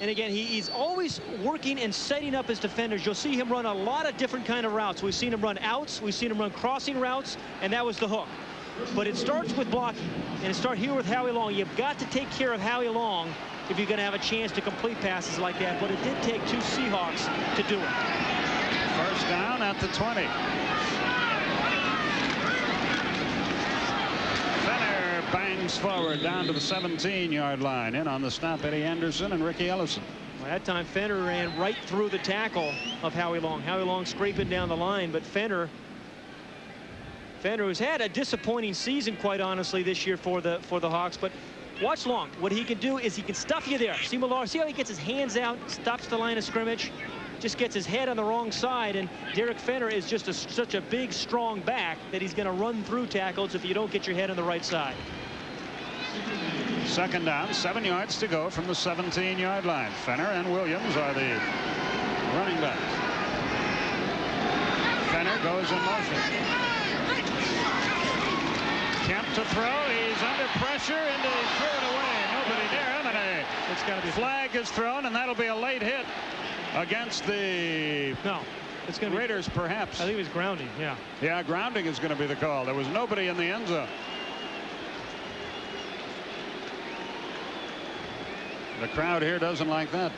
And again, he's always working and setting up his defenders. You'll see him run a lot of different kind of routes. We've seen him run outs, we've seen him run crossing routes, and that was the hook. But it starts with blocking, and it starts here with Howie Long. You've got to take care of Howie Long if you're going to have a chance to complete passes like that. But it did take 2 Seahawks to do it. First down at the 20. Fenner bangs forward down to the 17-yard line. In on the stop, Eddie Anderson and Ricky Ellison. Well, that time Fenner ran right through the tackle of Howie Long. Howie Long scraping down the line, but Fenner, who's had a disappointing season, quite honestly, this year for the Hawks. But watch Long. What he can do is he can stuff you there. See Millar, see how he gets his hands out, stops the line of scrimmage, just gets his head on the wrong side. And Derek Fenner is just such a big, strong back that he's going to run through tackles if you don't get your head on the right side. 2nd down, 7 yards to go from the 17-yard line. Fenner and Williams are the running backs. Fenner goes in motion. Kemp to throw. He's under pressure, and he threw it away. Nobody near him, and It's got to be a flag is thrown, and that'll be a late hit against the it's going to be Raiders, perhaps. I think it was grounding. Yeah. Yeah, grounding is going to be the call. There was nobody in the end zone. The crowd here doesn't like that.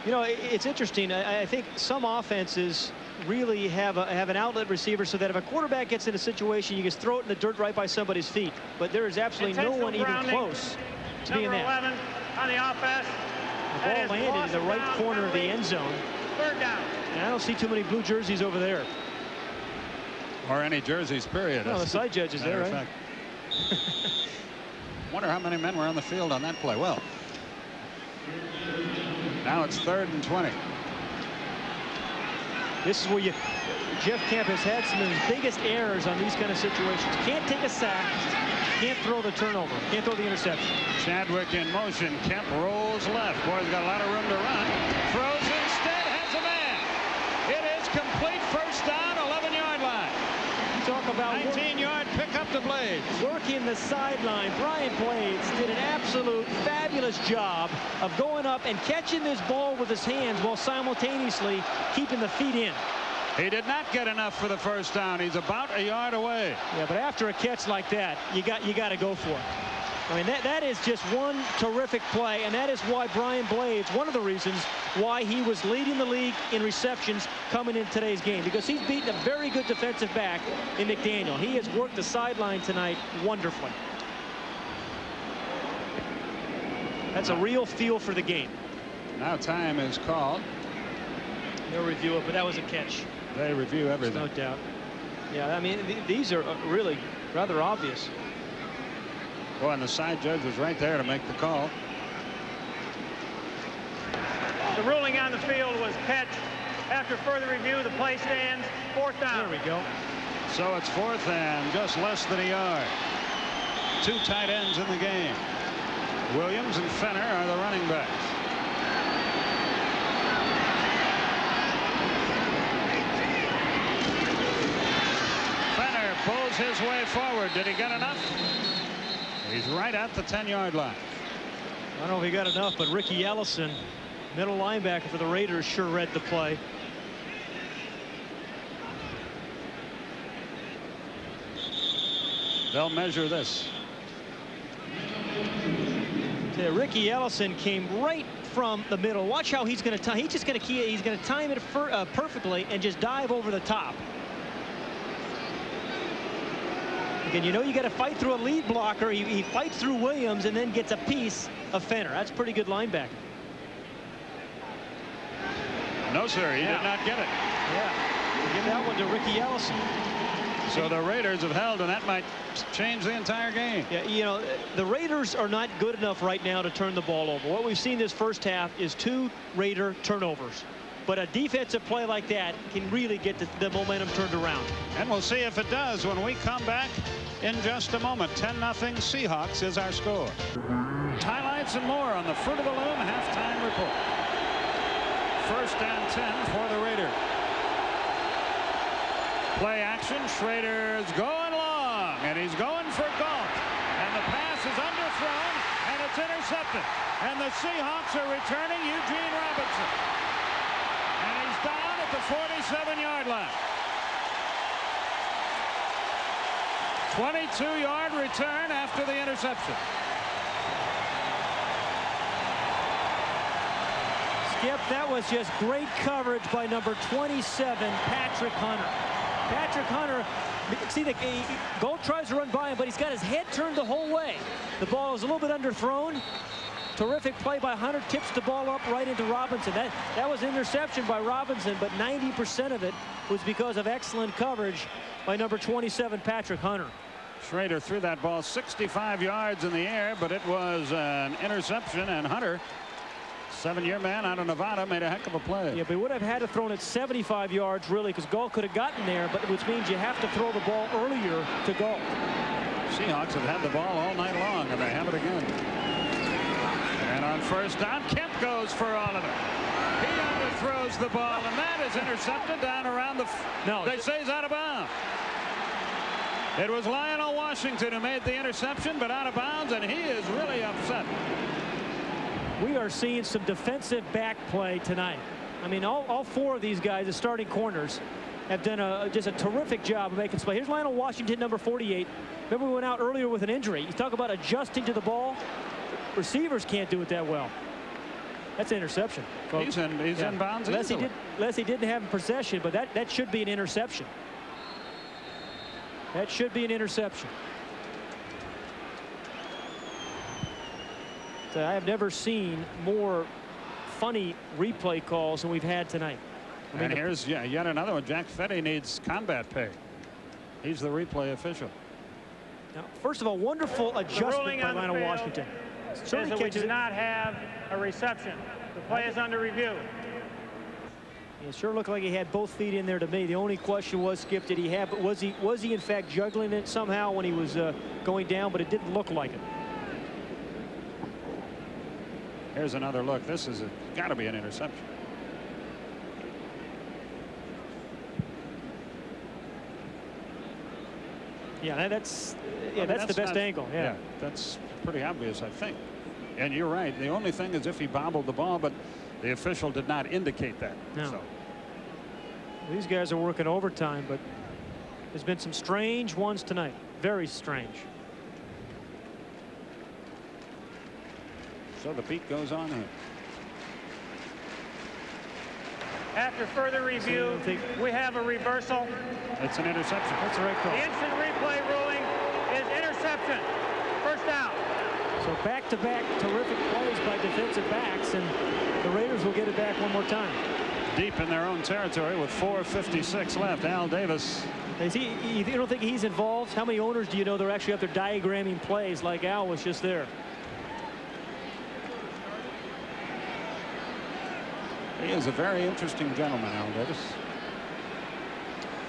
You know, it's interesting. I think some offenses really have an outlet receiver so that if a quarterback gets in a situation, you just throw it in the dirt right by somebody's feet. But there is absolutely no one even close to being that. Number 11 on the offense. The ball landed in the right corner of the end zone. 3rd down. And I don't see too many blue jerseys over there. Or any jerseys, period. No, the side judge is there, right? Wonder how many men were on the field on that play. Well, now it's 3rd and 20. This is where Jeff Kemp has had some of his biggest errors on these kind of situations. Can't take a sack, can't throw the turnover, can't throw the interception. Chadwick in motion. Kemp rolls left. Boy's got a lot of room to run. Throws instead, has a man. It is complete. First down, 11-yard line. You talk about 19-yard pickup to Blades. Working the sideline. Brian Blades did an absolute fabulous job of going up and catching this ball with his hands while simultaneously keeping the feet in. He did not get enough for the first down. He's about a yard away. Yeah, but after a catch like that, you got to go for it. I mean, that is just one terrific play, and that is why Brian Blades, one of the reasons why he was leading the league in receptions coming in today's game, because he's beaten a very good defensive back in McDaniel. He has worked the sideline tonight wonderfully. That's a real feel for the game. Now time is called. They'll review it, but that was a catch. They review everything. There's no doubt. Yeah, I mean, these are really rather obvious. Well, and the side judge was right there to make the call. The ruling on the field was catch. After further review, the play stands. 4th down. There we go. So it's 4th and just less than a yard. 2 tight ends in the game. Williams and Fenner are the running backs. Fenner pulls his way forward. Did he get enough? He's right at the 10-yard line. I don't know if he got enough, but Ricky Ellison, middle linebacker for the Raiders, sure read the play. They'll measure this. Ricky Ellison came right from the middle. Watch how he's going to time. He's going to time it perfectly and just dive over the top. Again, you know you got to fight through a lead blocker. He fights through Williams and then gets a piece of Fenner. That's pretty good linebacker. No, sir, he did not get it. Yeah, give that one to Ricky Ellison. So the Raiders have held, and that might change the entire game. Yeah, you know, the Raiders are not good enough right now to turn the ball over. What we've seen this first half is 2 Raider turnovers. But a defensive play like that can really get the momentum turned around. And we'll see if it does when we come back in just a moment. 10-0 Seahawks is our score. Highlights and more on the Fruit of the Loom halftime report. 1st and 10 for the Raiders. Play action. Schrader's going long, and he's going for Galt. And the pass is underthrown, and it's intercepted. And the Seahawks are returning Eugene Robinson. And he's down at the 47-yard line. 22-yard return after the interception. Skip, that was just great coverage by number 27, Patrick Hunter. Patrick Hunter, see, Galt tries to run by him, but he's got his head turned the whole way. The ball is a little bit underthrown. Terrific play by Hunter, tips the ball up right into Robinson. That was an interception by Robinson, but 90% of it was because of excellent coverage by number 27, Patrick Hunter. Schrader threw that ball 65 yards in the air, but it was an interception, and Hunter, 7-year man out of Nevada, made a heck of a play. Yeah, but he would have had to throw it 75 yards, really, because Galt could have gotten there, but which means you have to throw the ball earlier to Galt. Seahawks have had the ball all night long, and they have it again. And on 1st down, Kemp goes for all of it. He underthrows the ball, and that is intercepted down around the... No, they say he's out of bounds. It was Lionel Washington who made the interception, but out of bounds, and he is really upset. We are seeing some defensive back play tonight. I mean, all 4 of these guys, the starting corners, have done just a terrific job of making play. Here's Lionel Washington, number 48. Remember, we went out earlier with an injury. You talk about adjusting to the ball. Receivers can't do it that well. That's an interception. He's in bounds easily. Unless he didn't have possession, but that should be an interception. That should be an interception. So I have never seen more funny replay calls than we've had tonight. And here's yet another one. Jack Fetty needs combat pay. He's the replay official. Now, first of all, wonderful adjustment by Lionel Washington. Certainly we do not have a reception. The play is under review. It sure looked like he had both feet in there to me. The only question was, Skip, did he have? But was he in fact juggling it somehow when he was going down? But it didn't look like it. Here's another look. This is got to be an interception. Yeah, that's the best angle. Yeah, that's pretty obvious, I think. And you're right. The only thing is if he bobbled the ball, but the official did not indicate that. No. So. These guys are working overtime, but there's been some strange ones tonight. Very strange. So the beat goes on here. After further review, we have a reversal. It's an interception. That's the right call. The instant replay ruling is interception. 1st down. So back-to-back terrific plays by defensive backs, and the Raiders will get it back one more time. Deep in their own territory with 4:56 left. Al Davis. You don't think he's involved? How many owners do you know they're actually up there diagramming plays like Al was just there? He is a very interesting gentleman, Al Davis.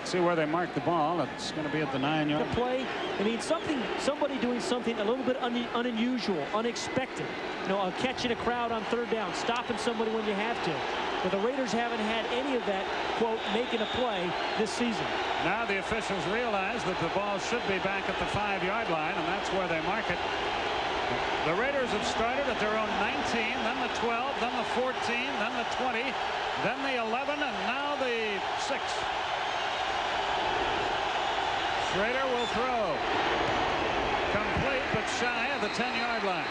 See where they mark the ball. It's going to be at the 9-yard. The play, I mean, somebody doing something a little bit unusual, unexpected. You know, catching a crowd on 3rd down, stopping somebody when you have to. But the Raiders haven't had any of that, quote, making a play this season. Now the officials realize that the ball should be back at the 5-yard line, and that's where they mark it. The Raiders have started at their own 19, then the 12, then the 14, then the 20, then the 11, and now the 6. Schrader will throw. Complete, but shy of the 10-yard line.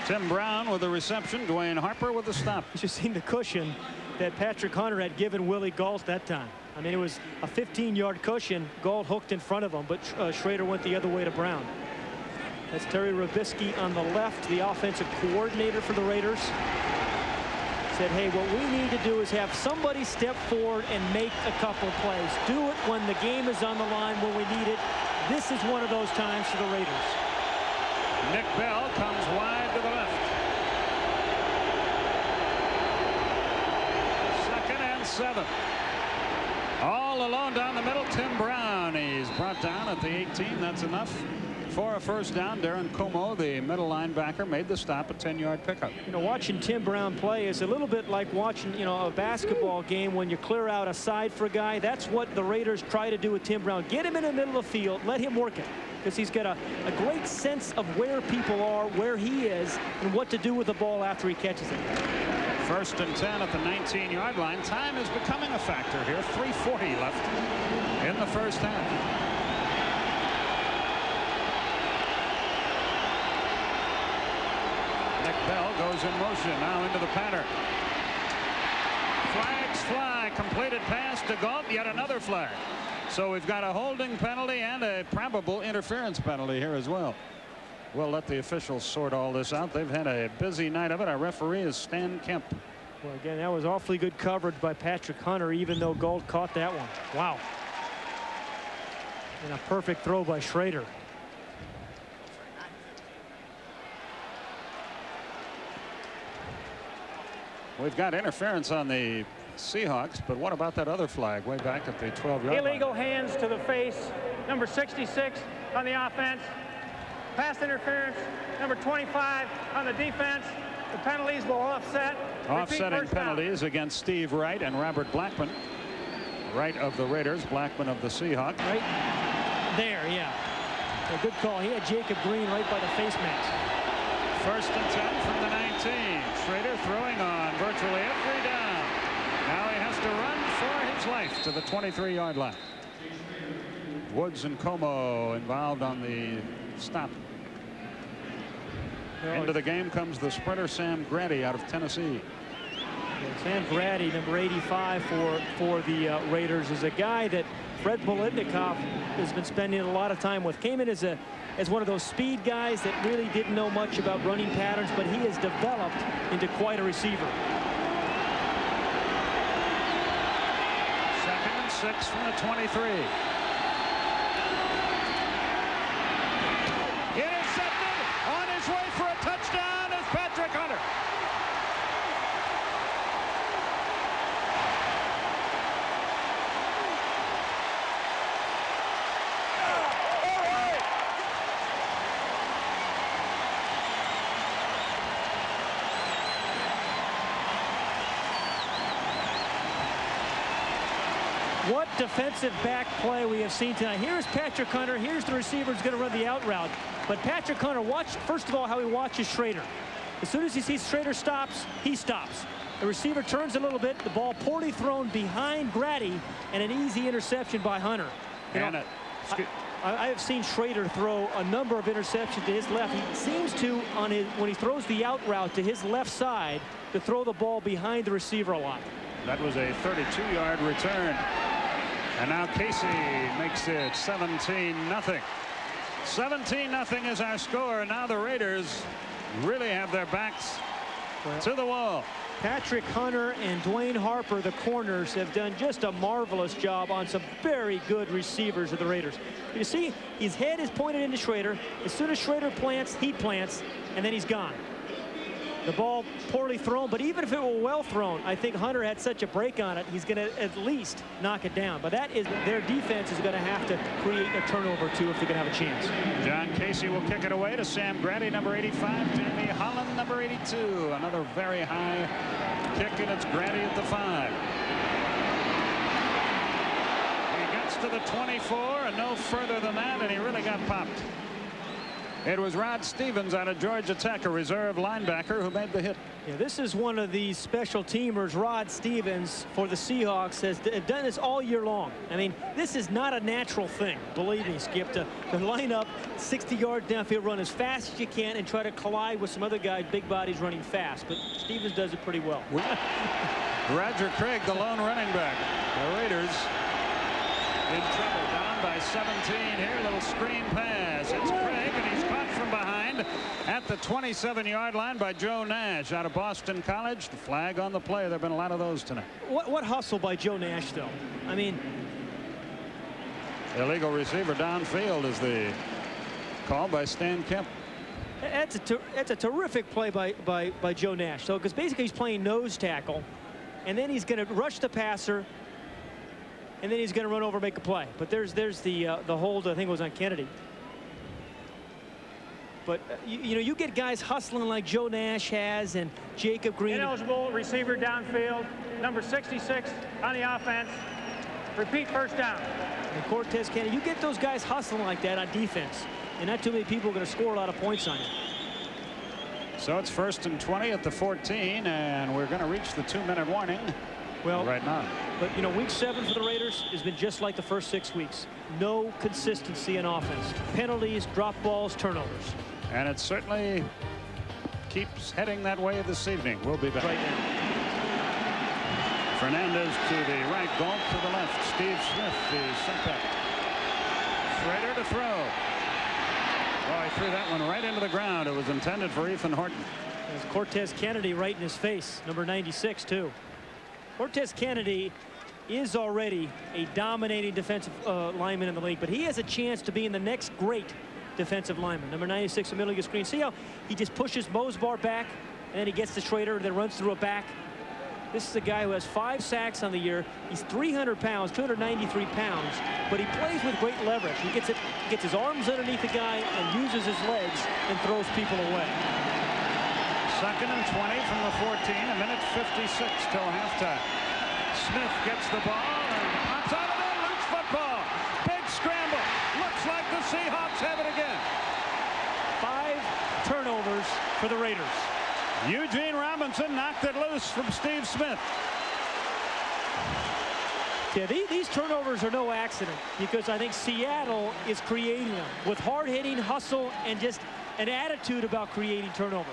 Tim Brown with the reception. Dwayne Harper with the stop. You should have seen the cushion that Patrick Hunter had given Willie Galt that time. I mean, it was a 15-yard cushion. Gault hooked in front of him, but Schrader went the other way to Brown. That's Terry Robisky on the left, the offensive coordinator for the Raiders. Said, hey, what we need to do is have somebody step forward and make a couple plays. Do it when the game is on the line, when we need it. This is one of those times for the Raiders. Nick Bell comes wide to the left. 2nd and 7. All alone down the middle. Tim Brown. He's brought down at the 18. That's enough for a first down. Darren Como, the middle linebacker, made the stop. A 10-yard pickup. You know, watching Tim Brown play is a little bit like watching, you know, a basketball game when you clear out a side for a guy. That's what the Raiders try to do with Tim Brown. Get him in the middle of the field. Let him work it. Because he's got a great sense of where people are, where he is, and what to do with the ball after he catches it. 1st and 10 at the 19-yard line. Time is becoming a factor here. 3:40 left in the first half. Nick Bell goes in motion now into the pattern. Flags fly. Completed pass to Gault. Yet another flag. So we've got a holding penalty and a probable interference penalty here as well. We'll let the officials sort all this out. They've had a busy night of it. Our referee is Stan Kemp. Well, again, that was awfully good coverage by Patrick Hunter, even though Gault caught that one. Wow. And a perfect throw by Schrader. We've got interference on the Seahawks, but what about that other flag way back at the 12-yard line? Illegal hands to the face. Number 66 on the offense. Pass interference. Number 25 on the defense. The penalties will offset. Offsetting penalties against Steve Wright and Robert Blackman. Wright of the Raiders, Blackman of the Seahawks. Right there, yeah. A good call. He had Jacob Green right by the face mask. 1st and 10 from the 19. Schrader throwing on virtually every down. Now he has to run for his life to the 23-yard line. Woods and Como involved on the stop. Into the game comes the sprinter Sam Grady out of Tennessee. Sam Grady, number 85 for the Raiders, is a guy that Fred Biletnikoff has been spending a lot of time with. Came in as one of those speed guys that really didn't know much about running patterns, but he has developed into quite a receiver. 2nd and 6 from the 23. Intercepted on his way for a touchdown is Patrick Hunter. What defensive back play we have seen tonight. Here's Patrick Hunter. Here's the receiver who's going to run the out route. But Patrick Hunter, watch first of all how he watches Schrader. As soon as he sees Schrader stops, he stops. The receiver turns a little bit. The ball poorly thrown behind Grady, and an easy interception by Hunter. You know, I have seen Schrader throw a number of interceptions to his left. He seems to, when he throws the out route to his left side, to throw the ball behind the receiver a lot. That was a 32-yard return. And now Casey makes it 17-0. 17-0 is our score. Now the Raiders really have their backs to the wall. Patrick Hunter and Dwayne Harper, the corners, have done just a marvelous job on some very good receivers of the Raiders. You see, his head is pointed into Schrader. As soon as Schrader plants, he plants, and then he's gone. The ball poorly thrown, but even if it were well thrown, I think Hunter had such a break on it, he's going to at least knock it down. But that is, their defense is going to have to create a turnover too if they're going to have a chance. John Casey will kick it away to Sam Grady, number 85, Jamie Holland, number 82. Another very high kick, and it's Grady at the 5. He gets to the 24 and no further than that, and he really got popped. It was Rod Stevens out of Georgia Tech, a reserve linebacker, who made the hit. Yeah, this is one of the special teamers, Rod Stevens, for the Seahawks, has done this all year long. I mean, this is not a natural thing, believe me, Skip, to line up 60 yards downfield, run as fast as you can, and try to collide with some other guys, big bodies running fast. But Stevens does it pretty well. Roger Craig, the lone running back. The Raiders in trouble, down by 17 here. Little screen pass. It's Craig, and he's caught from behind at the 27-yard line by Joe Nash out of Boston College. The flag on the play. There have been a lot of those tonight. What hustle by Joe Nash, though? I mean, illegal receiver downfield is the call by Stan Kemp. that's a terrific play by Joe Nash. So because basically he's playing nose tackle, and then he's going to rush the passer, and then he's going to run over and make a play. But there's the hold, I think it was on Kennedy. But you know, you get guys hustling like Joe Nash has and Jacob Green. Ineligible receiver downfield, number 66 on the offense. Repeat, first down. And Cortez Kennedy, you get those guys hustling like that on defense, and not too many people are going to score a lot of points on you. So it's 1st and 20 at the 14, and we're going to reach the 2-minute warning. Well, right now. But you know, week 7 for the Raiders has been just like the first 6 weeks. No consistency in offense. Penalties, drop balls, turnovers. And it certainly keeps heading that way this evening. We'll be back. Right now. Fernandez to the right, Galt to the left. Steve Smith, the center. Schrader to throw. Oh, he threw that one right into the ground. It was intended for Ethan Horton. There's Cortez Kennedy right in his face, number 96 too. Cortez Kennedy is already a dominating defensive lineman in the league, but he has a chance to be in the next great defensive lineman. Number 96, the middle of the screen. See how he just pushes Mosbar back, and then he gets to Schrader, then runs through a back. This is a guy who has 5 sacks on the year. He's 300 pounds, 293 pounds, but he plays with great leverage. He gets his arms underneath the guy and uses his legs and throws people away. 2nd and 20 from the 14, a minute 56 till halftime. Smith gets the ball and pops out of there, loose football. Big scramble. Looks like the Seahawks have it again. 5 turnovers for the Raiders. Eugene Robinson knocked it loose from Steve Smith. Yeah, these turnovers are no accident, because I think Seattle is creating them with hard-hitting hustle and just an attitude about creating turnovers.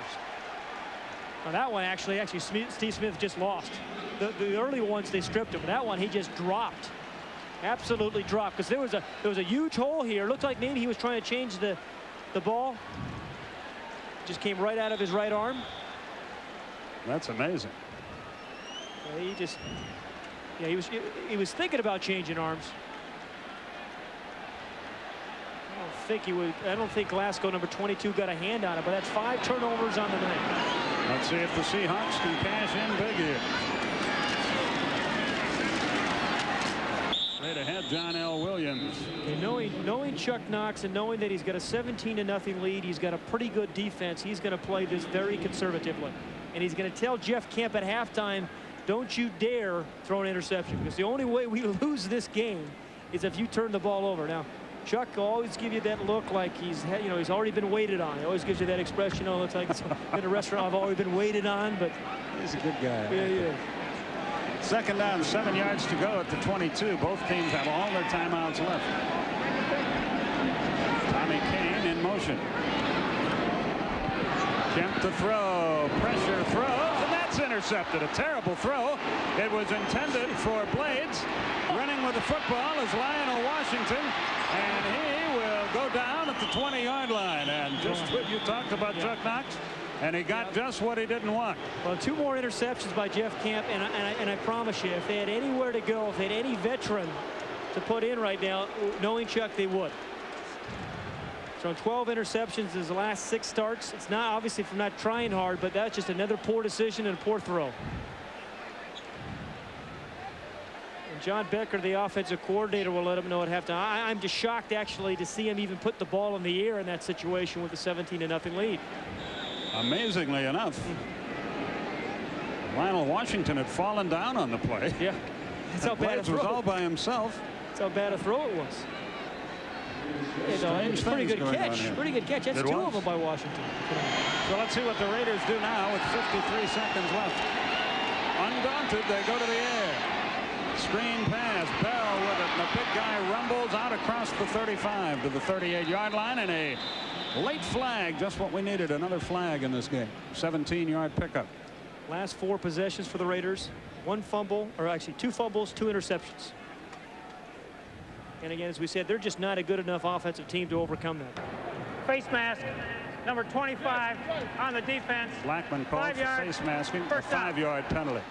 Now that one actually Steve Smith just lost. The early ones they stripped him. That one he just dropped, absolutely dropped, because there was a huge hole here. Looked like maybe he was trying to change the ball. Just came right out of his right arm. That's amazing. Yeah, he was thinking about changing arms. I don't think Glasgow, number 22, got a hand on it, but that's 5 turnovers on the night. Let's see if the Seahawks can cash in big here. Straight ahead, John L. Williams. And knowing Chuck Knox and knowing that he's got a 17-0 lead, he's got a pretty good defense. He's going to play this very conservatively, and he's going to tell Jeff Kemp at halftime, "Don't you dare throw an interception, because the only way we lose this game is if you turn the ball over." Now, Chuck will always give you that look like he's already been waited on. He always gives you that expression, "Oh, looks like it's in a restaurant I've already been waited on." But he's a good guy. Yeah, he is. 2nd down, 7 yards to go at the 22. Both teams have all their timeouts left. Tommy Kane in motion. Kemp to throw. Pressure throws, and that's intercepted. A terrible throw. It was intended for Blades. Running with the football is Lionel Washington, and he will go down at the 20-yard line. And just what you talked about, Chuck Knox, and he got just what he didn't want. Well, 2 more interceptions by Jeff Kemp, and I promise you, if they had anywhere to go, if they had any veteran to put in right now, knowing Chuck, they would. So 12 interceptions his last 6 starts. It's not obviously from not trying hard, but that's just another poor decision and a poor throw. And John Becker, the offensive coordinator, will let him know at halftime. I'm just shocked actually to see him even put the ball in the air in that situation with a 17-0 lead. Amazingly enough, Lionel Washington had fallen down on the play. Yeah, that's how bad a throw. Was all by himself. That's how bad a throw it was. It's a pretty good catch. Pretty good catch. That's 2 of them by Washington. So let's see what the Raiders do now with 53 seconds left. Undaunted, they go to the air. Screen pass. Bell with it. And the big guy rumbles out across the 35 to the 38-yard line, and a late flag. Just what we needed. Another flag in this game. 17-yard pickup. Last 4 possessions for the Raiders. 1 fumble, or actually 2 fumbles, 2 interceptions. And again, as we said, they're just not a good enough offensive team to overcome that. Face mask, number 25 on the defense. Blackman called for face masking, a 5-yard penalty.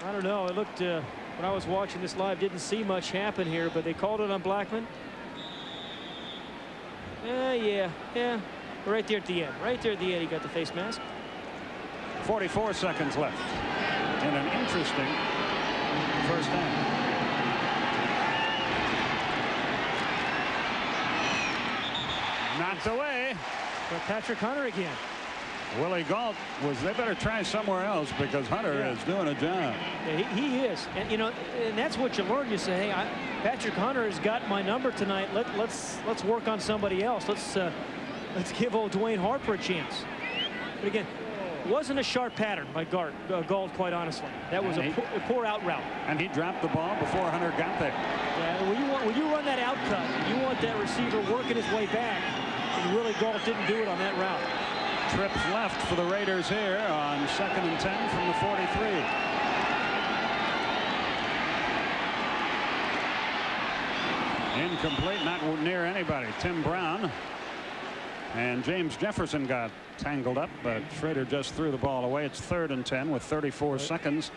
I don't know. It looked, when I was watching this live, didn't see much happen here, but they called it on Blackman. Yeah. Right there at the end. Right there at the end, he got the face mask. 44 seconds left in an interesting first half. Knocked away. But Patrick Hunter again. Willie Gault they better try somewhere else because Hunter is doing a job. Yeah, he is. And, you know, and that's what you learn. You say, hey, Patrick Hunter has got my number tonight. Let's work on somebody else. Let's give old Dwayne Harper a chance. But again, wasn't a sharp pattern by Gault, quite honestly. That was a poor out route. And he dropped the ball before Hunter got there. Yeah, when you run that out cut, you want that receiver working his way back. And Willie Gault didn't do it on that route. Trips left for the Raiders here on 2nd and 10 from the 43. Incomplete, not near anybody. Tim Brown and James Jefferson got tangled up, but Schrader just threw the ball away. It's 3rd and 10 with 34 seconds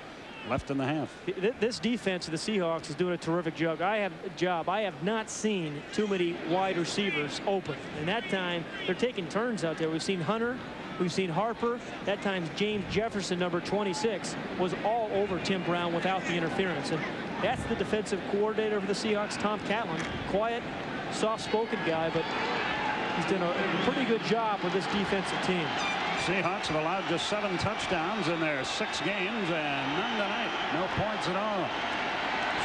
left in the half. This defense of the Seahawks is doing a terrific job. I have not seen too many wide receivers open. And that time, they're taking turns out there. We've seen Hunter. We've seen Harper. That time, James Jefferson, number 26, was all over Tim Brown without the interference. And that's the defensive coordinator for the Seahawks, Tom Catlin. Quiet, soft-spoken guy, but he's done a pretty good job with this defensive team. Seahawks have allowed just 7 touchdowns in their 6 games, and none tonight. No points at all.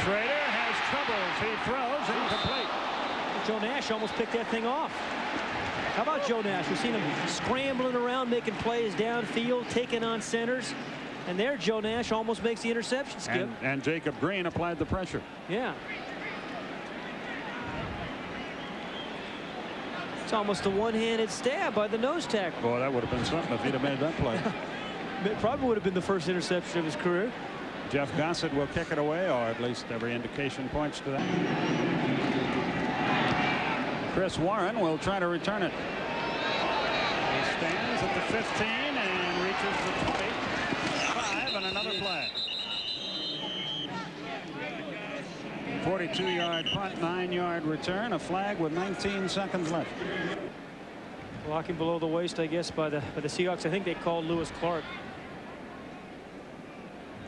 Schrader has troubles. He throws incomplete. Joe Nash almost picked that thing off. How about Joe Nash? We've seen him scrambling around, making plays downfield, taking on centers. And there, Joe Nash almost makes the interception, Skip. And Jacob Green applied the pressure. Yeah. It's almost a one-handed stab by the nose tackle. Boy, that would have been something if he'd have made that play. It probably would have been the first interception of his career. Jeff Gossett will kick it away, or at least every indication points to that. Chris Warren will try to return it. He stands at the 15 and reaches the 25 and another flag. 42-yard punt, 9-yard return, a flag with 19 seconds left. Blocking below the waist, I guess, by the Seahawks. I think they called Lewis Clark.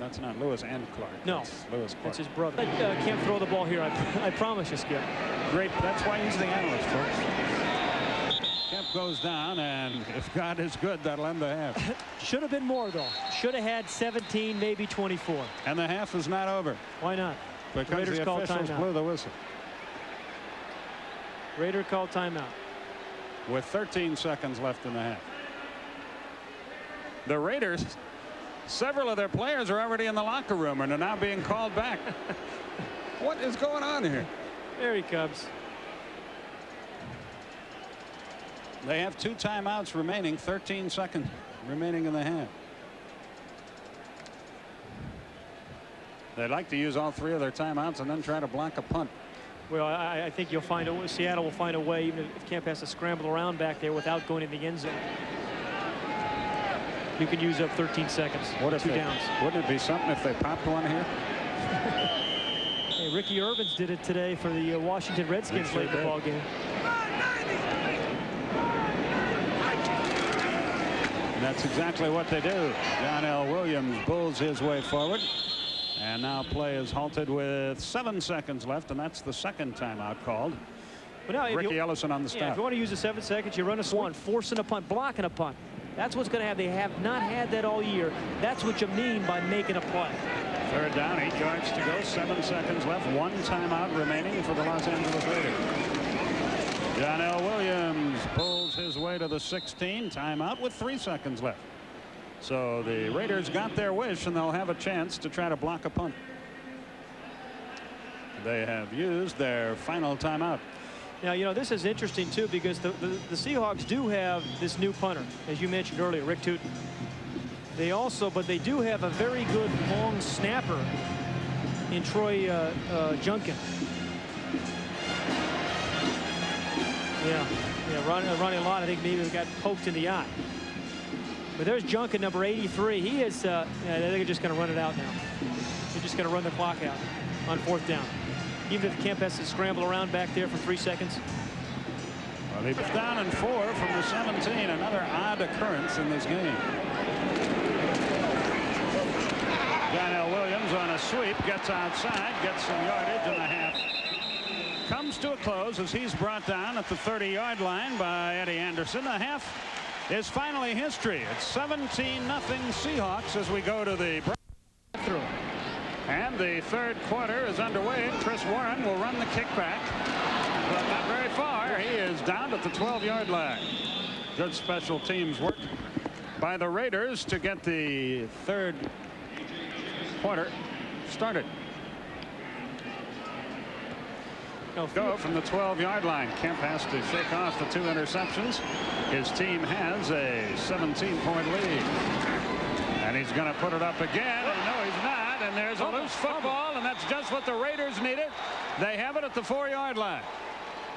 That's not Lewis and Clark. No, that's Lewis Clark. That's his brother. Can't throw the ball here. I promise you, Skip. Great. That's why he's the analyst, folks. Kemp goes down, and if God is good, that'll end the half. Should have been more, though. Should have had 17, maybe 24. And the half is not over. Why not? Because Raiders the officials blew the whistle. Raider called timeout. With 13 seconds left in the half. The Raiders, several of their players are already in the locker room and are now being called back. What is going on here? There he comes. They have 2 timeouts remaining, 13 seconds remaining in the half. They'd like to use all 3 of their timeouts and then try to block a punt. Well, I think you'll find Seattle will find a way, even if Kemp has to scramble around back there without going in the end zone. You can use up 13 seconds. What if 2 downs? Wouldn't it be something if they popped one here? Hey, Ricky Irvins did it today for the Washington Redskins late in the ball game. And that's exactly what they do. John L. Williams bulls his way forward. And now play is halted with 7 seconds left, and that's the 2nd timeout called. But now, Ricky Ellison on the stop. If you want to use the 7 seconds, you run a swan, forcing a punt, blocking a punt. That's what's going to have. They have not had that all year. That's what you mean by making a play. 3rd down, 8 yards to go, 7 seconds left, 1 timeout remaining for the Los Angeles Raiders. John L. Williams pulls his way to the 16, timeout with 3 seconds left. So the Raiders got their wish, and they'll have a chance to try to block a punt. They have used their final timeout. Now, you know, this is interesting, too, because the Seahawks do have this new punter, as you mentioned earlier, Rick Tootin. But they do have a very good long snapper in Troy Junkin. Running a lot. I think maybe we got poked in the eye. But there's Junkin, number 83. He is. They're just going to run it out now. They're just going to run the clock out on 4th down. Even if Kemp has to scramble around back there for 3 seconds. Well, he was down and 4 from the 17. Another odd occurrence in this game. John Williams on a sweep, gets outside, gets some yardage, and a half comes to a close as he's brought down at the 30-yard line by Eddie Anderson. The half is finally history. It's 17-0 Seahawks as we go to the breakthrough. And the 3rd quarter is underway. Chris Warren will run the kickback, but not very far. He is down at the 12-yard line. Good special teams work by the Raiders to get the 3rd quarter started. Go from the 12-yard line. Kemp has to shake off the 2 interceptions. His team has a 17-point lead. And he's going to put it up again. And no, he's not. And there's a loose football, and that's just what the Raiders needed. They have it at the 4-yard line.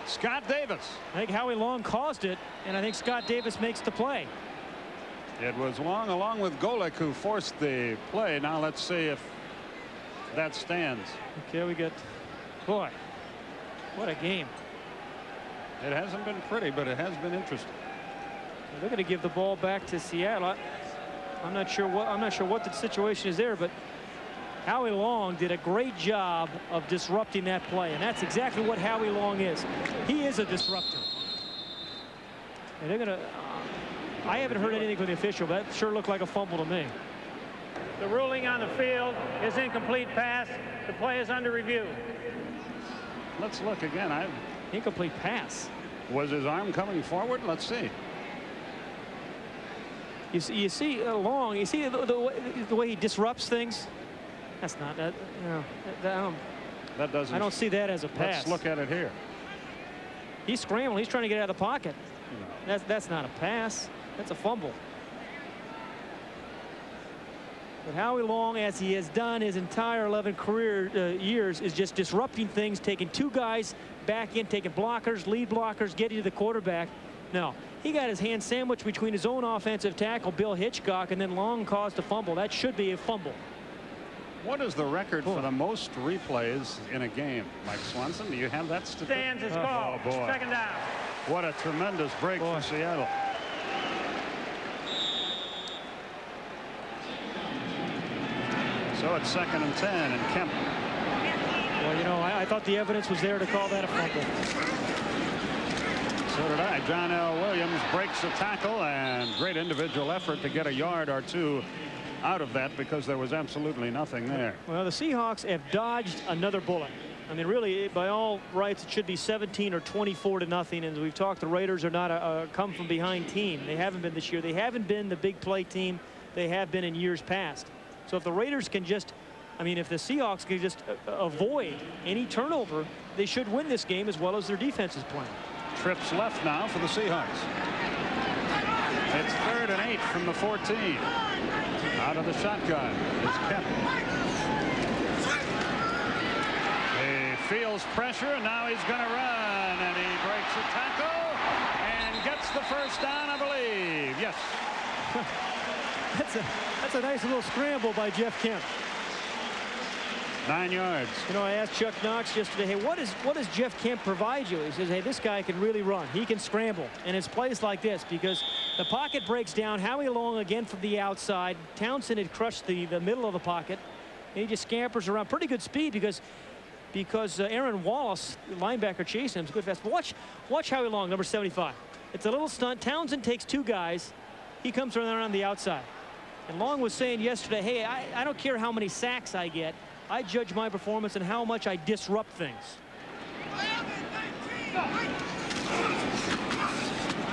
Scott Davis. I think Howie Long caused it, and I think Scott Davis makes the play. It was Long along with Golick who forced the play. Now let's see if that stands. Okay, we get, boy, what a game. It hasn't been pretty, but it has been interesting. They're going to give the ball back to Seattle. I'm not sure what the situation is there, but Howie Long did a great job of disrupting that play, and that's exactly what Howie Long is. He is a disruptor. And they're going to. I haven't heard anything from the official, but that sure looked like a fumble to me. The ruling on the field is incomplete pass. The play is under review. Let's look again. Incomplete pass. Was his arm coming forward? Let's see. You see Long. You see the way he disrupts things. That's not that. That doesn't. I don't see that as a pass. Let's look at it here. He's scrambling. He's trying to get out of the pocket. No. That's not a pass. That's a fumble. But Howie Long, as he has done his entire 11 career years, is just disrupting things, taking 2 guys back in, taking blockers, lead blockers, getting to the quarterback. No, he got his hand sandwiched between his own offensive tackle, Bill Hitchcock, and then Long caused a fumble. That should be a fumble. What is the record for the most replays in a game? Mike Swanson, do you have that statistic? Stands is called. Oh, boy. 2nd down. What a tremendous break for Seattle. So it's 2nd and 10, and Kemp. Well, you know, I thought the evidence was there to call that a fumble. So did I. John L. Williams breaks the tackle, and great individual effort to get a yard or 2 out of that because there was absolutely nothing there. Well, the Seahawks have dodged another bullet. I mean, really, by all rights, it should be 17 or 24 to nothing. And as we've talked, the Raiders are not a come from behind team. They haven't been this year. They haven't been the big play team they have been in years past. So if the Raiders can just, I mean, if the Seahawks can just avoid any turnover, they should win this game as well as their defense is playing. Trips left now for the Seahawks. It's 3rd and 8 from the 14. Out of the shotgun is Kemp. He feels pressure, and now he's going to run, and he breaks a tackle and gets the 1st down, I believe. Yes. That's a nice little scramble by Jeff Kemp. 9 yards. You know, I asked Chuck Knox yesterday, hey, what does Jeff Kemp provide you? He says, hey, this guy can really run. He can scramble. And it's plays like this because the pocket breaks down. Howie Long again from the outside. Townsend had crushed the middle of the pocket. And he just scampers around. Pretty good speed because Aaron Wallace, the linebacker, chasing him. It's good fast. But watch Howie Long, number 75. It's a little stunt. Townsend takes 2 guys. He comes around the outside. And Long was saying yesterday, hey, I don't care how many sacks I get. I judge my performance and how much I disrupt things.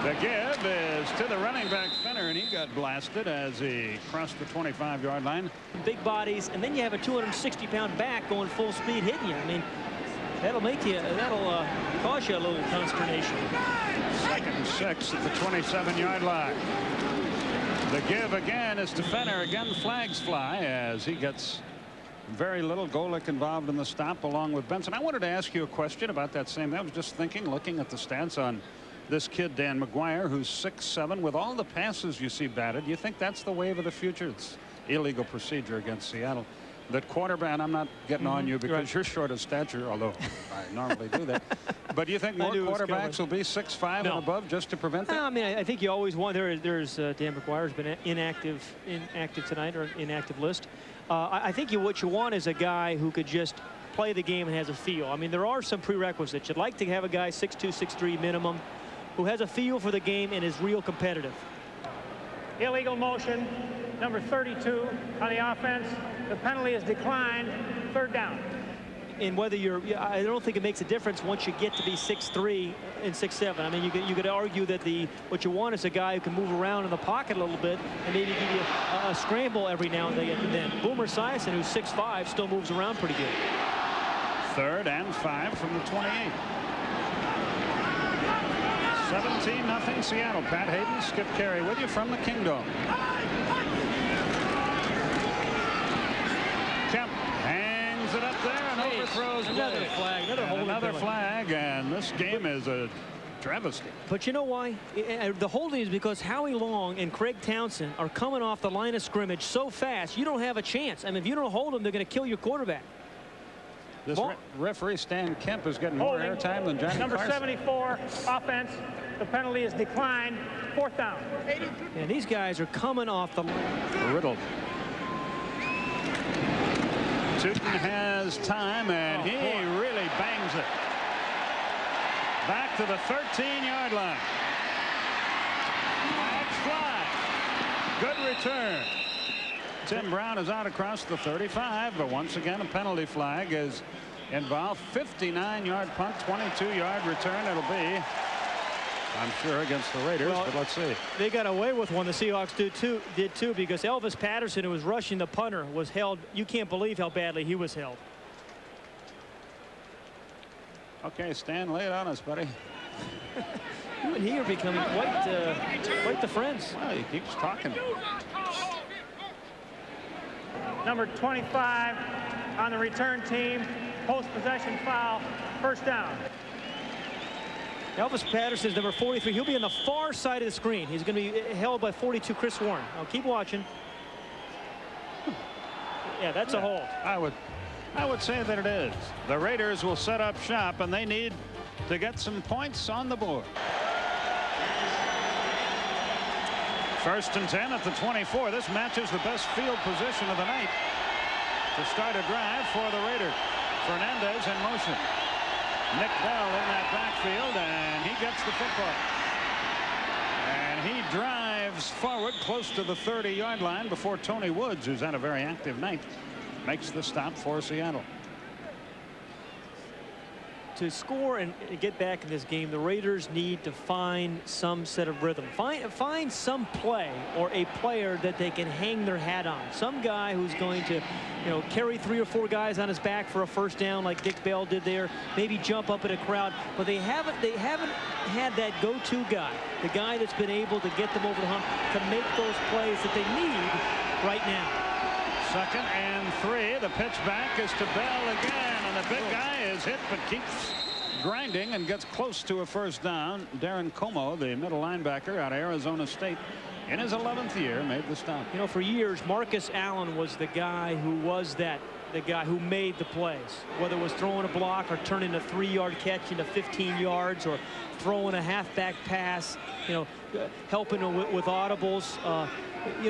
The give is to the running back Fenner, and he got blasted as he crossed the 25-yard line. Big bodies, and then you have a 260-pound back going full speed hitting you. I mean, that'll cause you a little consternation. 2nd and 6 at the 27-yard line. The give again is to Fenner. Again, flags fly as he gets very little. Golick involved in the stop along with Benson. I wanted to ask you a question about that same. I was just thinking, looking at the stats on This kid, Dan McGuire, who's 6'7", with all the passes you see batted, you think that's the wave of the future? It's illegal procedure against Seattle. That quarterback, and I'm not getting on you because you're short of stature, although I normally do that. But do you think more quarterbacks will be 6'5" and above just to prevent that? I mean, I think you always want. There's Dan McGuire's been inactive tonight, or inactive list. I think what you want is a guy who could just play the game and has a feel. I mean, there are some prerequisites. You'd like to have a guy 6'2", 6'3" minimum, who has a feel for the game and is real competitive. Illegal motion, number 32 on the offense. The penalty is declined. 3rd down. And whether I don't think it makes a difference once you get to be 6'3" and 6'7". I mean, you could argue that what you want is a guy who can move around in the pocket a little bit and maybe give you a scramble every now and then. Boomer Esiason, who's 6'5", still moves around pretty good. 3rd and 5 from the 28. 17-0 Seattle. Pat Hayden, Skip Carey with you from the Kingdom. Kemp hangs it up there and overthrows another flag, another flag, and this game is a travesty. But you know why? The holding is because Howie Long and Craig Townsend are coming off the line of scrimmage so fast you don't have a chance. I mean, if you don't hold them, they're going to kill your quarterback. This referee Stan Kemp is getting more airtime than Johnny Number Carson. 74 offense. The penalty is declined. 4th down. And these guys are coming off the line. Riddled. Tootin has time, and he really bangs it back to the 13-yard line. Flag. Good return. Tim Brown is out across the 35, but once again a penalty flag is involved. 59-yard punt, 22-yard return it'll be, I'm sure, against the Raiders, but let's see. They got away with one. The Seahawks did too, because Elvis Patterson, who was rushing the punter, was held. You can't believe how badly he was held. Okay, Stan, lay it on us, buddy. You and he are becoming quite the friends. Well, he keeps talking. Number 25 on the return team. Post-possession foul. 1st down. Elvis Patterson is number 43. He'll be on the far side of the screen. He's going to be held by 42, Chris Warren. Now keep watching. Yeah, that's a hold. I would say that it is. The Raiders will set up shop, and they need to get some points on the board. 1st and 10 at the 24. This matches the best field position of the night to start a drive for the Raiders. Fernandez in motion. Nick Bell in that backfield, and he gets the football. And he drives forward close to the 30-yard line before Tony Woods, who's had a very active night, makes the stop for Seattle. To score and get back in this game, the Raiders need to find some set of rhythm. Find some play or a player that they can hang their hat on. Some guy who's going to, carry 3 or 4 guys on his back for a 1st down like Dick Bell did there. Maybe jump up in a crowd, but they haven't had that go-to guy, the guy that's been able to get them over the hump to make those plays that they need right now. 2nd and 3. The pitch back is to Bell again, and the big guy is hit but keeps grinding and gets close to a 1st down. Darren Como, the middle linebacker out of Arizona State, in his 11th year, made the stop. For years, Marcus Allen was the guy who made the plays, whether it was throwing a block or turning a 3-yard catch into 15 yards or throwing a halfback pass, helping with audibles.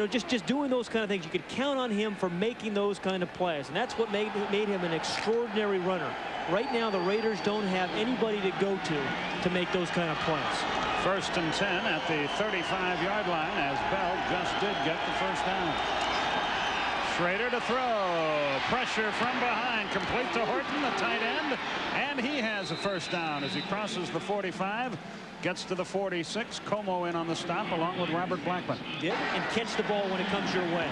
Just doing those kind of things. You could count on him for making those kind of plays, and that's what made him an extraordinary runner. Right now, the Raiders don't have anybody to go to make those kind of plays. 1st and 10 at the 35-yard line, as Bell just did get the 1st down. Schrader to throw. Pressure from behind. Complete to Horton, the tight end, and he has a 1st down as he crosses the 45. Gets to the 46. Como in on the stop along with Robert Blackman. And catch the ball when it comes your way.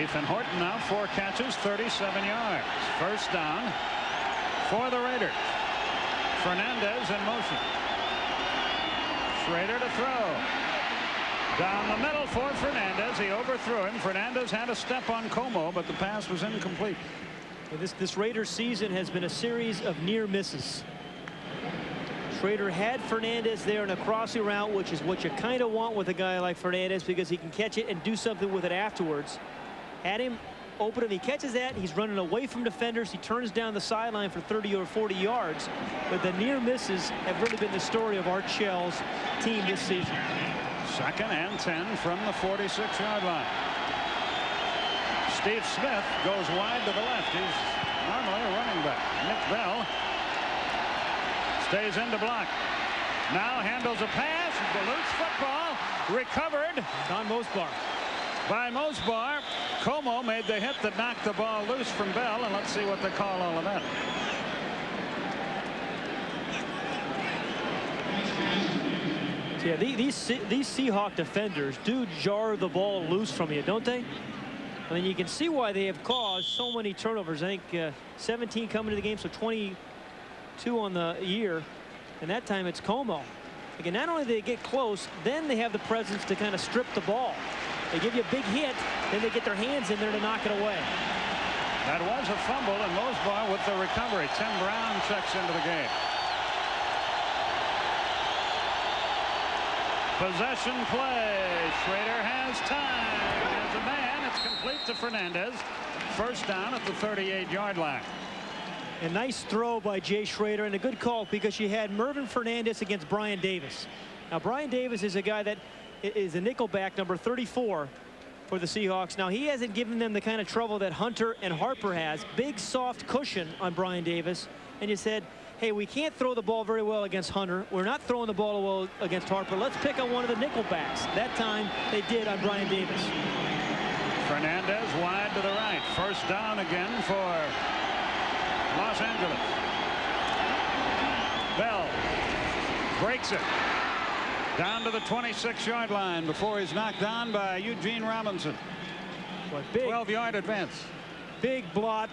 Ethan Horton now 4 catches, 37 yards. 1st down for the Raiders. Fernandez in motion. Schrader to throw. Down the middle for Fernandez. He overthrew him. Fernandez had a step on Como, but the pass was incomplete. This Raiders season has been a series of near misses. Schrader had Fernandez there in a crossing route, which is what you kind of want with a guy like Fernandez, because he can catch it and do something with it afterwards. Had him open, and he catches that. He's running away from defenders. He turns down the sideline for 30 or 40 yards. But the near misses have really been the story of Art Shell's team this season. 2nd and 10 from the 46-yard line. Steve Smith goes wide to the left. He's normally a running back. Nick Bell stays in to block. Now handles a pass. The loose football recovered. Don Mosbar. By Mosbar. Como made the hit that knocked the ball loose from Bell, and let's see what they call all of that. Yeah, these Seahawk defenders do jar the ball loose from you, don't they? I mean, you can see why they have caused so many turnovers. I think 17 coming to the game, so 22 on the year. And that time it's Como. Again, not only do they get close, then they have the presence to kind of strip the ball. They give you a big hit, then they get their hands in there to knock it away. That was a fumble, and Mosbar with the recovery. Tim Brown checks into the game. Possession play. Schrader has time. There's a man. It's complete to Fernandez. First down at the 38-yard line. A nice throw by Jay Schrader, and a good call, because you had Mervyn Fernandez against Brian Davis. Now, Brian Davis is a guy that is a nickelback, number 34 for the Seahawks. Now, he hasn't given them the kind of trouble that Hunter and Harper has. Big, soft cushion on Brian Davis. And you said, hey, we can't throw the ball very well against Hunter. We're not throwing the ball well against Harper. Let's pick on one of the nickelbacks. That time they did on Brian Davis. Fernandez wide to the right. First down again for Los Angeles. Bell breaks it down to the 26-yard line before he's knocked down by Eugene Robinson. 12-yard advance. Big block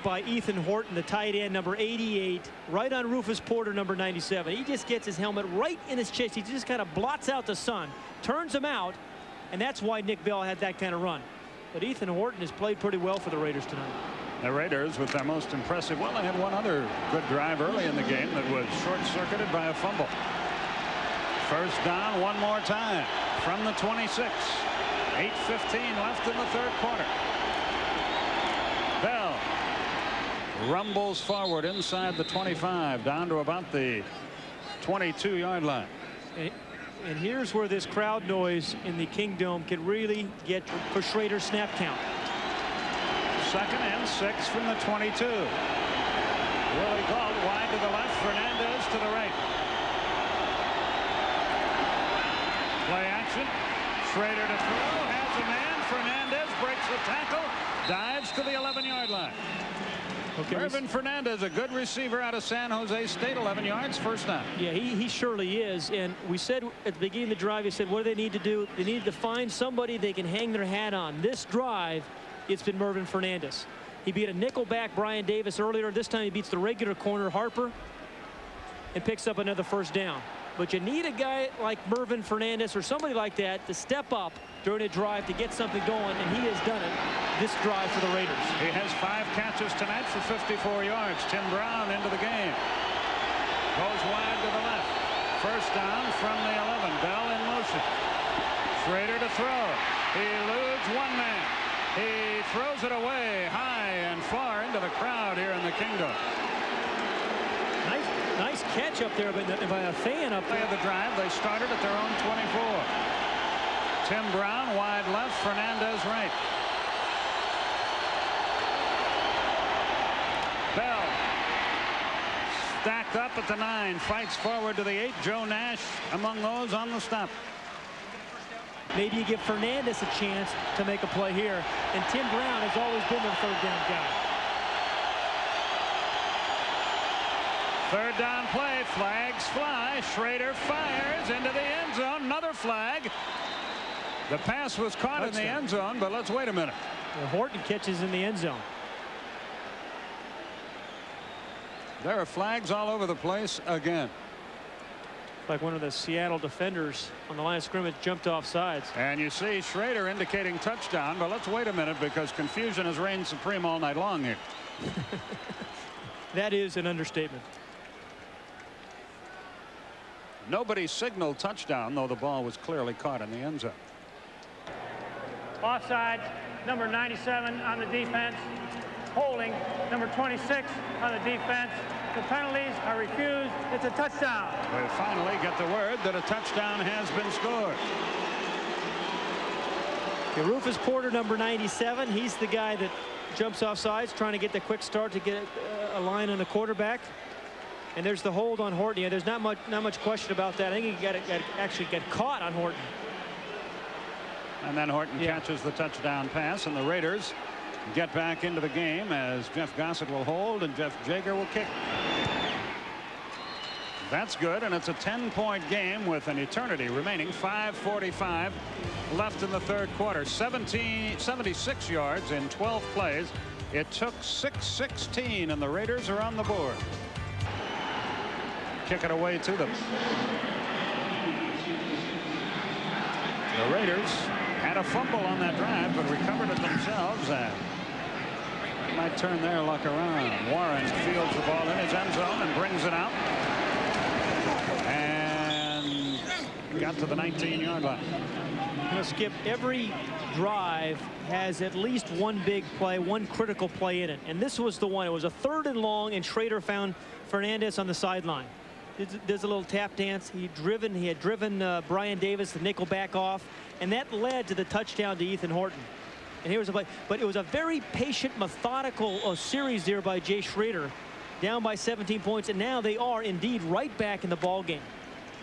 by Ethan Horton, the tight end, number 88, right on Rufus Porter, number 97. He just gets his helmet right in his chest. He just kind of blots out the sun, turns him out, and that's why Nick Bell had that kind of run. But Ethan Horton has played pretty well for the Raiders tonight. The Raiders with their most impressive, well, they had one other good drive early in the game that was short-circuited by a fumble. First down one more time from the 26. 8:15 left in the third quarter. Bell rumbles forward inside the 25, down to about the 22-yard line. And here's where this crowd noise in the Kingdome can really get for Schrader's snap count. 2nd and 6 from the 22. Willie Gault wide to the left, Fernandez to the right. Play action. Schrader to throw, has a man. Fernandez breaks the tackle, dives to the 11-yard line. Okay, Mervyn Fernandez, a good receiver out of San Jose State, 11 yards, first down. Yeah, he surely is. And we said at the beginning of the drive, he said, what do they need to do? They need to find somebody they can hang their hat on. This drive, it's been Mervyn Fernandez. He beat a nickelback Brian Davis earlier. This time he beats the regular corner Harper and picks up another first down. But you need a guy like Mervyn Fernandez or somebody like that to step up during a drive to get something going, and he has done it this drive for the Raiders. He has 5 catches tonight for 54 yards. Tim Brown into the game. Goes wide to the left. First down from the 11. Bell in motion. Schrader to throw. He eludes one man. He throws it away high and far into the crowd here in the Kingdome. Nice catch up there by a fan up there. The drive, they started at their own 24. Tim Brown wide left, Fernandez right. Bell stacked up at the 9, fights forward to the 8. Joe Nash among those on the stop. Maybe you give Fernandez a chance to make a play here, and Tim Brown has always been their third down guy. Third down play, flags fly. Schrader fires into the end zone. Another flag. The pass was caught in the end zone, but let's wait a minute. Well, Horton catches in the end zone. There are flags all over the place again. Like one of the Seattle defenders on the line of scrimmage jumped off sides. And you see Schrader indicating touchdown, but let's wait a minute because confusion has reigned supreme all night long here. That is an understatement. Nobody signaled touchdown, though the ball was clearly caught in the end zone. Offside, number 97 on the defense. Holding, number 26 on the defense. The penalties are refused. It's a touchdown. We finally get the word that a touchdown has been scored. Rufus Porter, number 97. He's the guy that jumps off sides, trying to get the quick start to get a line on the quarterback. And there's the hold on Horton. Yeah, there's not much question about that. I think he actually got caught on Horton. And then Horton catches the touchdown pass, and the Raiders get back into the game as Jeff Gossett will hold and Jeff Jager will kick. That's good, and it's a 10-point game with an eternity remaining. 5:45 left in the third quarter. 76 yards in 12 plays. It took 6:16, and the Raiders are on the board. Kick it away to them. The Raiders had a fumble on that drive, but recovered it themselves, and might turn their luck around. Warren fields the ball in his end zone and brings it out. And got to the 19-yard line. Skip, every drive has at least one big play, one critical play in it. And this was the one. It was a 3rd and long, and Schrader found Fernandez on the sideline. There's a little tap dance. He had driven Brian Davis, the nickel, back off, and that led to the touchdown to Ethan Horton. And here was a play, but it was a very patient, methodical series there by Jay Schrader, down by 17 points, and now they are indeed right back in the ball game,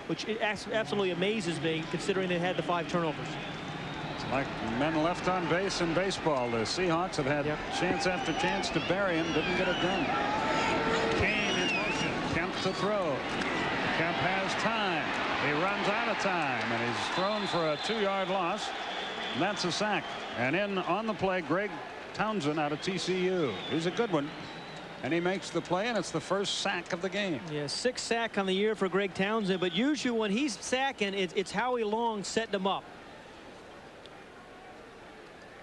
which absolutely amazes me considering they had the 5 turnovers. It's like men left on base in baseball. The Seahawks have had chance after chance to bury him, didn't get it done. Kane in motion, Kemp to throw. Kemp has time. He runs out of time, and he's thrown for a 2-yard loss. And that's a sack. And in on the play, Greg Townsend out of TCU. He's a good one. And he makes the play, and it's the first sack of the game. Yeah, 6th sack on the year for Greg Townsend. But usually when he's sacking, it's Howie Long setting him up.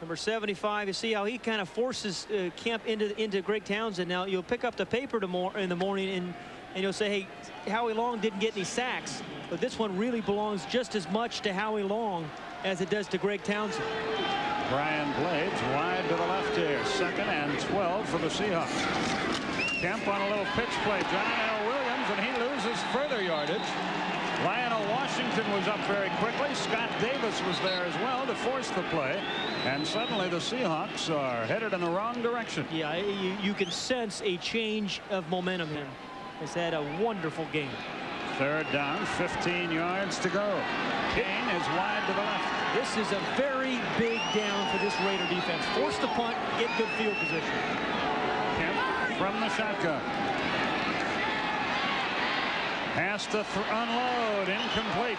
Number 75, you see how he kind of forces Kemp into Greg Townsend. Now, you'll pick up the paper in the morning, and you'll say, hey, Howie Long didn't get any sacks. But this one really belongs just as much to Howie Long as it does to Greg Townsend. Brian Blades wide to the left here. 2nd and 12 for the Seahawks. Kemp on a little pitch play. John L. Williams, and he loses further yardage. Lionel Washington was up very quickly. Scott Davis was there as well to force the play. And suddenly the Seahawks are headed in the wrong direction. Yeah, you can sense a change of momentum here. He's had a wonderful game. 3rd down, 15 yards to go. Kane is wide to the left. This is a very big down for this Raider defense. Force the punt, get good field position. Kemp from the shotgun. Has to unload, incomplete.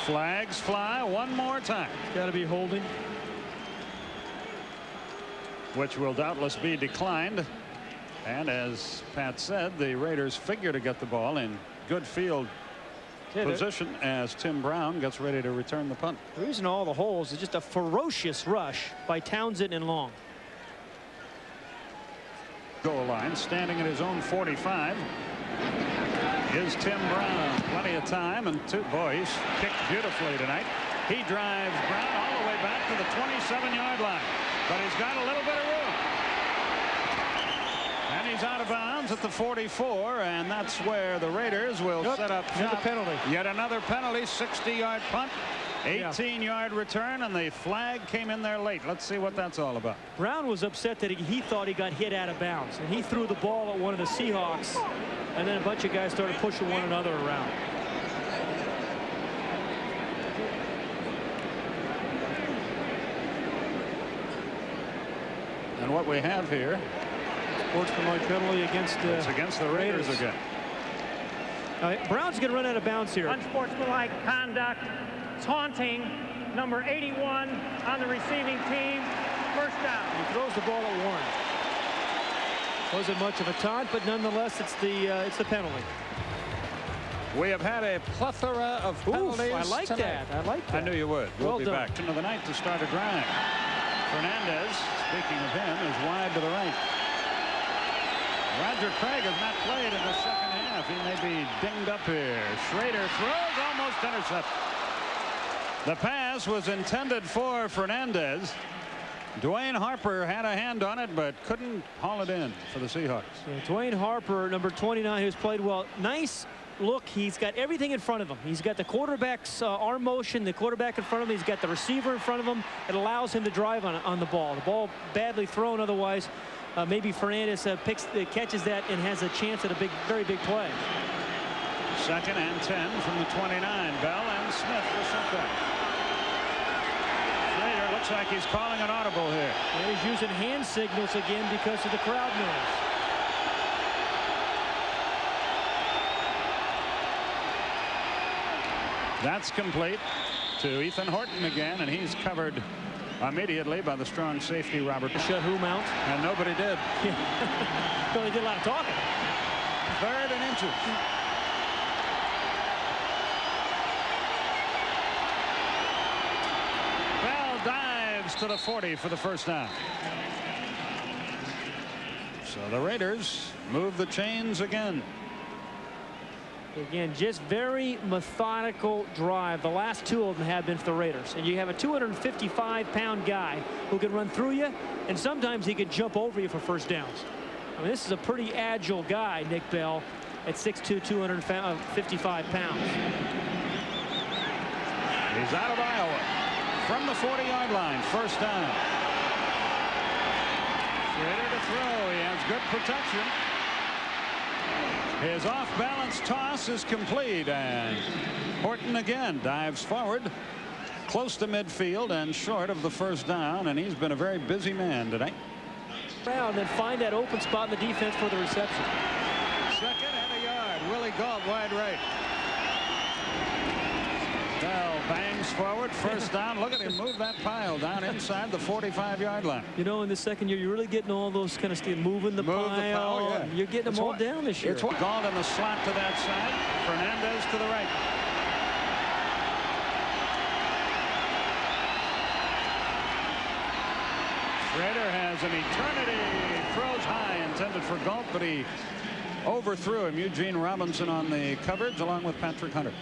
Flags fly one more time. Got to be holding. Which will doubtless be declined. And as Pat said, the Raiders figure to get the ball in good field position as Tim Brown gets ready to return the punt. The reason all the holes is just a ferocious rush by Townsend and Long. Goal line, standing at his own 45 is Tim Brown. Plenty of time, and boy, he's kicked beautifully tonight. He drives Brown all the way back to the 27-yard line, but he's got a little bit of room. And he's out of bounds at the 44, and that's where the Raiders will set up shop. Another penalty. Yet another penalty, 60-yard punt, 18-yard return, and the flag came in there late. Let's see what that's all about. Brown was upset that he thought he got hit out of bounds, and he threw the ball at one of the Seahawks, and then a bunch of guys started pushing one another around. And what we have here, sportsmanlike penalty against the Raiders again. Brown's going to run out of bounds here. Unsportsmanlike conduct, taunting, number 81 on the receiving team. First down. He throws the ball at Warren. Wasn't much of a taunt, but nonetheless, it's the penalty. We have had a plethora of penalties. I like tonight. that. I like that. I knew you would. We'll be done. back into the night to start a drive. Fernandez, speaking of him, is wide to the right. Roger Craig has not played in the second half. He may be dinged up here. Schrader throws, almost intercepted. The pass was intended for Fernandez. Dwayne Harper had a hand on it, but couldn't haul it in for the Seahawks. Yeah, Dwayne Harper, number 29, who's played well. Nice look. He's got everything in front of him. He's got the quarterback's arm motion, the quarterback in front of him. He's got the receiver in front of him. It allows him to drive on the ball. The ball badly thrown otherwise. Maybe Fernandez catches that and has a chance at a very big play. 2nd and 10 from the 29. Bell and Smith were sent back. Schrader looks like he's calling an audible here. And he's using hand signals again because of the crowd noise. That's complete to Ethan Horton again, and he's covered immediately by the strong safety Robert. Shut whom out? And nobody did. Well, he did a lot of talking. 3rd and inches. Bell dives to the 40 for the first down. So the Raiders move the chains again. Again, just very methodical drive. The last 2 of them have been for the Raiders. And you have a 255-pound guy who can run through you, and sometimes he can jump over you for first downs. I mean, this is a pretty agile guy, Nick Bell, at 6'2", 255 pounds. He's out of Iowa from the 40-yard line. First down. Schrader to throw. He has good protection. His off-balance toss is complete, and Horton again dives forward close to midfield and short of the first down, and he's been a very busy man today. And then find that open spot in the defense for the reception. 2nd and a yard. Willie Gault wide right. Bell bangs forward. First down. Look at him move that pile down inside the 45-yard line. You know, in the second year, you're really getting all those kind of moving the pile. Yeah. You're getting them all down this year. It's Gault in the slot to that side. Fernandez to the right. Schrader has an eternity. Throws high, intended for Gault, but he overthrew him. Eugene Robinson on the coverage along with Patrick Hunter.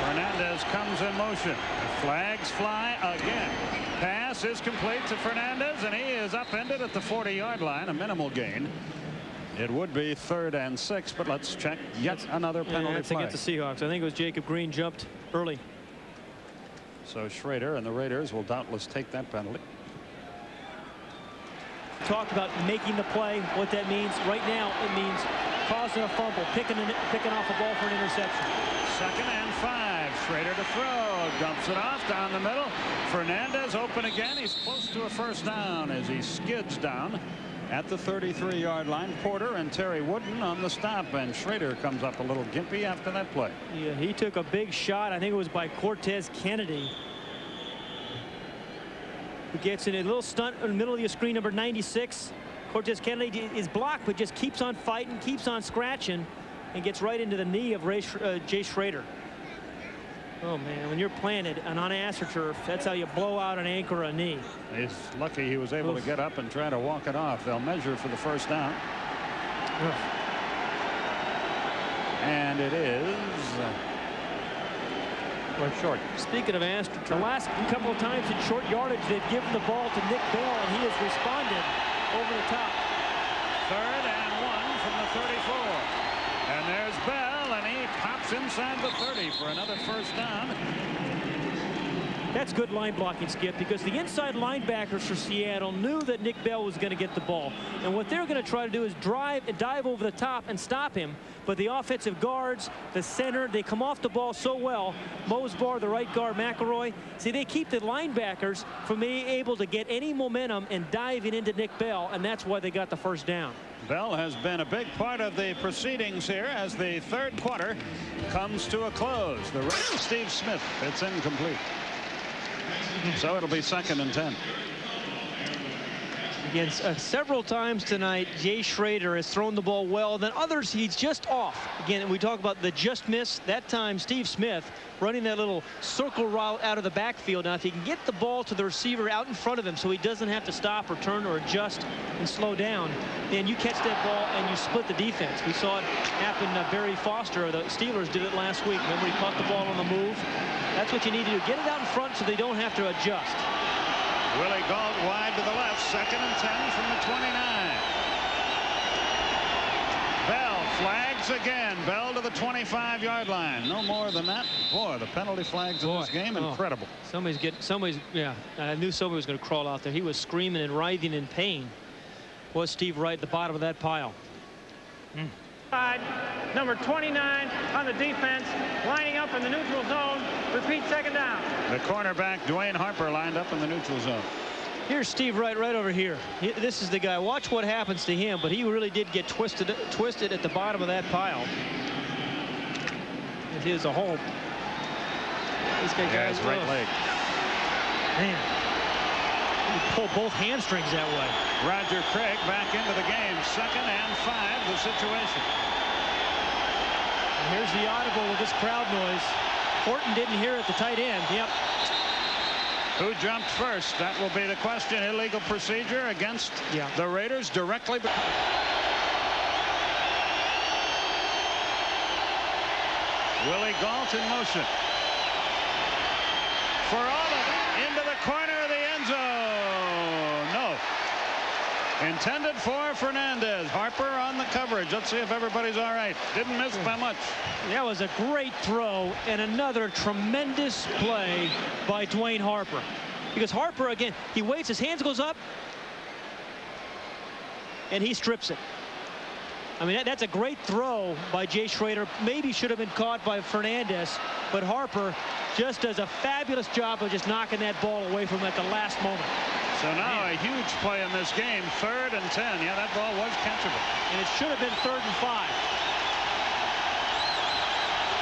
Fernandez comes in motion. Flags fly again. Pass is complete to Fernandez, and he is upended at the 40-yard line. A minimal gain. It would be 3rd and 6, but let's check yet another penalty that's flag. against the Seahawks. I think it was Jacob Green jumped early. So Schrader and the Raiders will doubtless take that penalty. Talk about making the play. What that means right now, it means causing a fumble, picking off a ball for an interception. 2nd and 5. Schrader to throw. Dumps it off down the middle. Fernandez open again. He's close to a first down as he skids down at the 33-yard line. Porter and Terry Wooden on the stop, and Schrader comes up a little gimpy after that play. Yeah, he took a big shot. I think it was by Cortez Kennedy. Who gets in a little stunt in the middle of your screen, number 96. Cortez Kennedy is blocked, but just keeps on fighting, keeps on scratching, and gets right into the knee of Jay Schrader. Oh, man, when you're planted on AstroTurf, that's how you blow out an ankle or a knee. He's lucky he was able to get up and try to walk it off. They'll measure for the first down. And it is short. Speaking of AstroTurf, the last couple of times in short yardage, they've given the ball to Nick Bell, and he has responded over the top. 3rd and 1 from the 34. And there's Bell, and he pops inside the 30 for another first down. That's good line blocking, Skip, because the inside linebackers for Seattle knew that Nick Bell was going to get the ball. And what they're going to try to do is dive over the top and stop him. But the offensive guards, the center, they come off the ball so well. Mosbar, the right guard, McElroy. See, they keep the linebackers from being able to get any momentum and diving into Nick Bell, and that's why they got the first down. Bell has been a big part of the proceedings here as the 3rd quarter comes to a close. The Raiders, Steve Smith, it's incomplete. So it'll be 2nd and 10. Again, several times tonight, Jay Schroeder has thrown the ball well. Then others, he's just off. Again, we talk about the just miss. That time, Steve Smith running that little circle route out of the backfield. Now, if he can get the ball to the receiver out in front of him so he doesn't have to stop or turn or adjust and slow down, then you catch that ball and you split the defense. We saw it happen. Barry Foster, the Steelers, did it last week. Remember, he caught the ball on the move. That's what you need to do. Get it out in front so they don't have to adjust. Willie Gault wide to the left. 2nd and 10 from the 29. Bell flags again. Bell to the 25-yard line. No more than that. Boy, the penalty flags in this game, incredible. Yeah, I knew somebody was going to crawl out there. He was screaming and writhing in pain. Was Steve Wright at the bottom of that pile? Number 29 on the defense, lining up in the neutral zone. Repeat, 2nd down. The cornerback, Dwayne Harper, lined up in the neutral zone. Here's Steve Wright right over here. This is the guy. Watch what happens to him, but he really did get twisted at the bottom of that pile. It is a hole. This guy his right leg. Man, he pulled both hamstrings that way. Roger Craig back into the game. 2nd and 5, the situation. And here's the audible with this crowd noise. Horton didn't hear it, the tight end. Yep. Who jumped first? That will be the question. Illegal procedure against the Raiders directly. Willie Gault in motion. For all of it. Into the corner of the end zone. No. Intended for Fernandez. Harper on the coverage. Let's see if everybody's all right. Didn't miss by much. That was a great throw and another tremendous play by Dwayne Harper. Because Harper, again, he waits, his hands goes up, and he strips it. I mean, that's a great throw by Jay Schroeder. Maybe should have been caught by Fernandez, but Harper just does a fabulous job of just knocking that ball away from him at the last moment. So now a huge play in this game. 3rd and 10. Yeah, that ball was catchable. And it should have been 3rd and 5.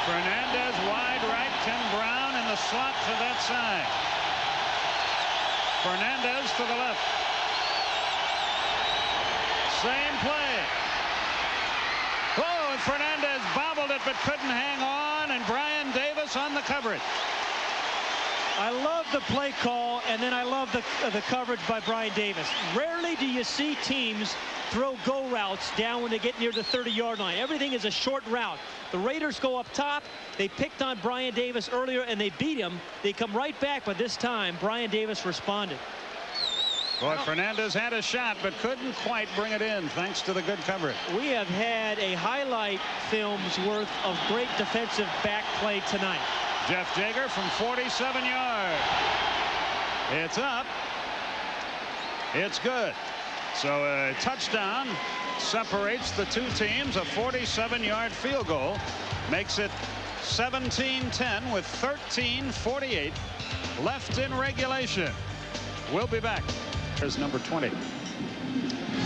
Fernandez wide right. Tim Brown in the slot to that side. Fernandez to the left. Same play. Oh, and Fernandez bobbled it but couldn't hang on, and Brian Davis on the coverage. I love the play call, and then I love the coverage by Brian Davis. Rarely do you see teams throw go routes down when they get near the 30-yard line. Everything is a short route. The Raiders go up top. They picked on Brian Davis earlier, and they beat him. They come right back, but this time, Brian Davis responded. Boy, Fernandez had a shot, but couldn't quite bring it in, thanks to the good coverage. We have had a highlight film's worth of great defensive back play tonight. Jeff Jager from 47 yards. It's up. It's good. So a touchdown separates the two teams. A 47-yard field goal makes it 17-10 with 13:48 left in regulation. We'll be back. Here's number 20.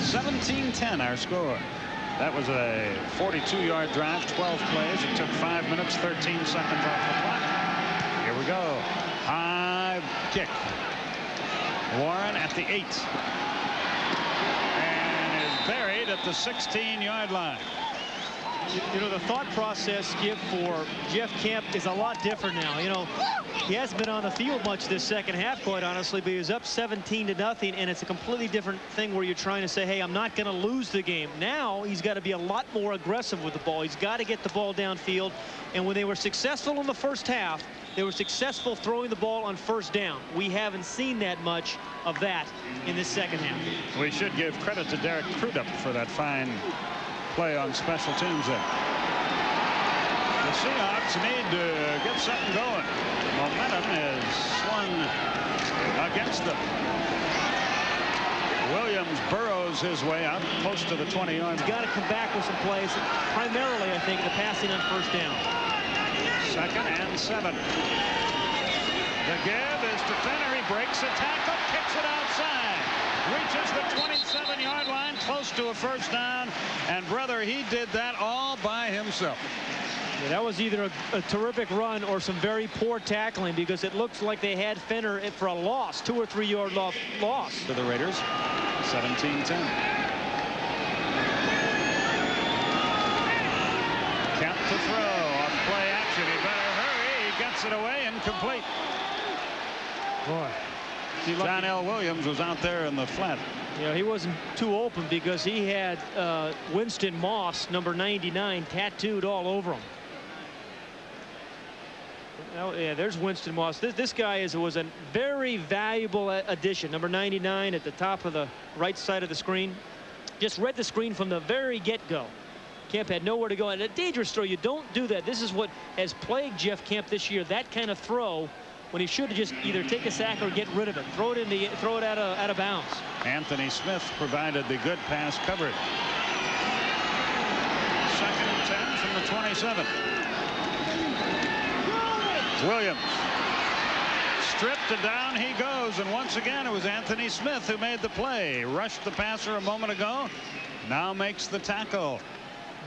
17-10 our score. That was a 42-yard drive, 12 plays. It took 5 minutes, 13 seconds off the clock. Here we go. High kick. Warren at the 8. And is buried at the 16-yard line. You know, the thought process, Skip, for Jeff Kemp is a lot different now. You know, he hasn't been on the field much this second half, quite honestly, but he was up 17-0, and it's a completely different thing where you're trying to say, hey, I'm not going to lose the game. Now he's got to be a lot more aggressive with the ball. He's got to get the ball downfield, and when they were successful in the first half, they were successful throwing the ball on first down. We haven't seen that much of that in this second half. We should give credit to Derek Crudup for that fine play on special teams there. The Seahawks need to get something going. Momentum is swung against them. Williams burrows his way out close to the 20-yard line. He's got to come back with some plays, primarily, I think, the passing on first down. 2nd and 7. The give is to Fenner. He breaks a tackle, kicks it outside. Reaches the 27-yard line, close to a first down. And, brother, he did that all by himself. Yeah, that was either a terrific run or some very poor tackling, because it looks like they had Fenner for a loss, 2 or 3 yard loss. For the Raiders, 17-10. Kemp to throw on play action. He better hurry. He gets it away, incomplete. Boy. John L. Williams was out there in the flat. Yeah, he wasn't too open because he had Winston Moss, number 99, tattooed all over him. Oh, yeah, there's Winston Moss. This guy was a very valuable addition. Number 99 at the top of the right side of the screen. Just read the screen from the very get-go. Kemp had nowhere to go. And a dangerous throw. You don't do that. This is what has plagued Jeff Kemp this year. That kind of throw when he should have just either take a sack or get rid of it. Throw it out of bounds. Anthony Smith provided the good pass coverage. 2nd and 10 from the 27. Williams stripped and down he goes, and once again it was Anthony Smith who made the play. Rushed the passer a moment ago, now makes the tackle.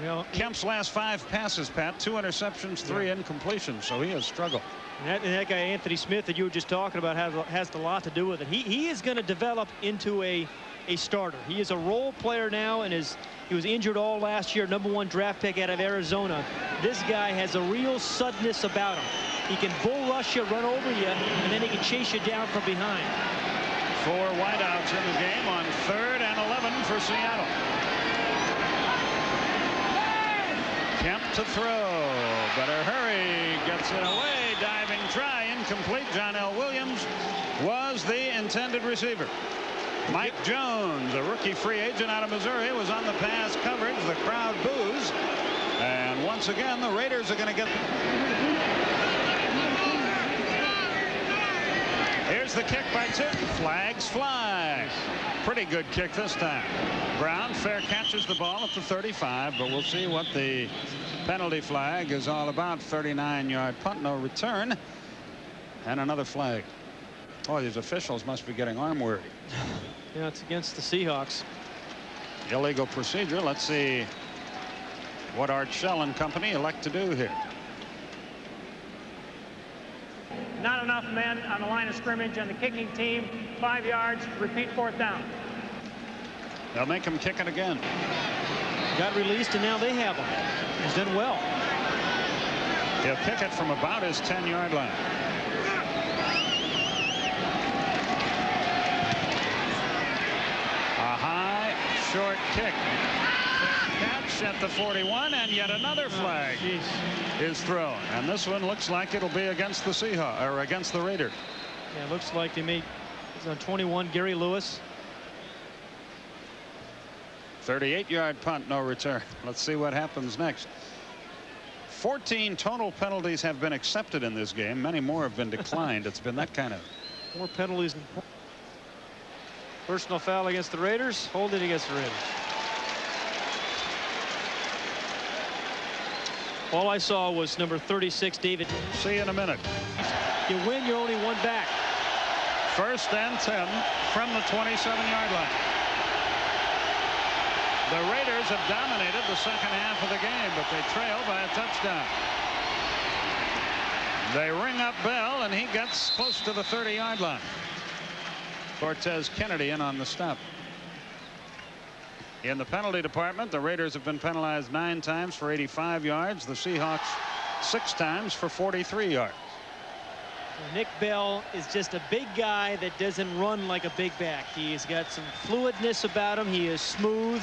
Well, Kemp's last 5 passes, Pat, 2 interceptions, 3 incompletions, so he has struggled. And that guy Anthony Smith that you were just talking about has a lot to do with it. He is going to develop into a starter. He is a role player now, and he was injured all last year, #1 draft pick out of Arizona. This guy has a real suddenness about him. He can bull rush you, run over you, and then he can chase you down from behind. 4 wideouts in the game on 3rd and 11 for Seattle. Kemp to throw. Better hurry. Gets it away. Diving try. Incomplete. John L. Williams was the intended receiver. Mike Jones, a rookie free agent out of Missouri, was on the pass coverage. The crowd boos. And once again, the Raiders are going to get... Here's the kick by Tipton. Flags fly. Pretty good kick this time. Brown fair catches the ball at the 35, but we'll see what the penalty flag is all about. 39-yard punt, no return, and another flag. Oh, these officials must be getting arm weary. Yeah, it's against the Seahawks. Illegal procedure. Let's see what Art Shell and company elect to do here. Not enough men on the line of scrimmage on the kicking team. 5 yards. Repeat 4th down. They'll make him kick it again. Got released, and now they have him. He's done well. He'll kick it from about his 10-yard line. A high, short kick. Catch at the 41, and yet another flag is thrown. And this one looks like it'll be against the Seahawks, or against the Raiders. Yeah, it looks like they made. It's on 21, Gary Lewis. 38-yard punt, no return. Let's see what happens next. 14 total penalties have been accepted in this game. Many more have been declined. It's been that kind of. More penalties. Personal foul against the Raiders. Holding against the Raiders. All I saw was number 36, David. See you in a minute. You win, you're only 1 back. 1st and 10 from the 27-yard line. The Raiders have dominated the 2nd half of the game, but they trail by a touchdown. They ring up Bell, and he gets close to the 30-yard line. Cortez Kennedy in on the stop. In the penalty department, the Raiders have been penalized 9 times for 85 yards. The Seahawks 6 times for 43 yards. Nick Bell is just a big guy that doesn't run like a big back. He's got some fluidness about him. He is smooth.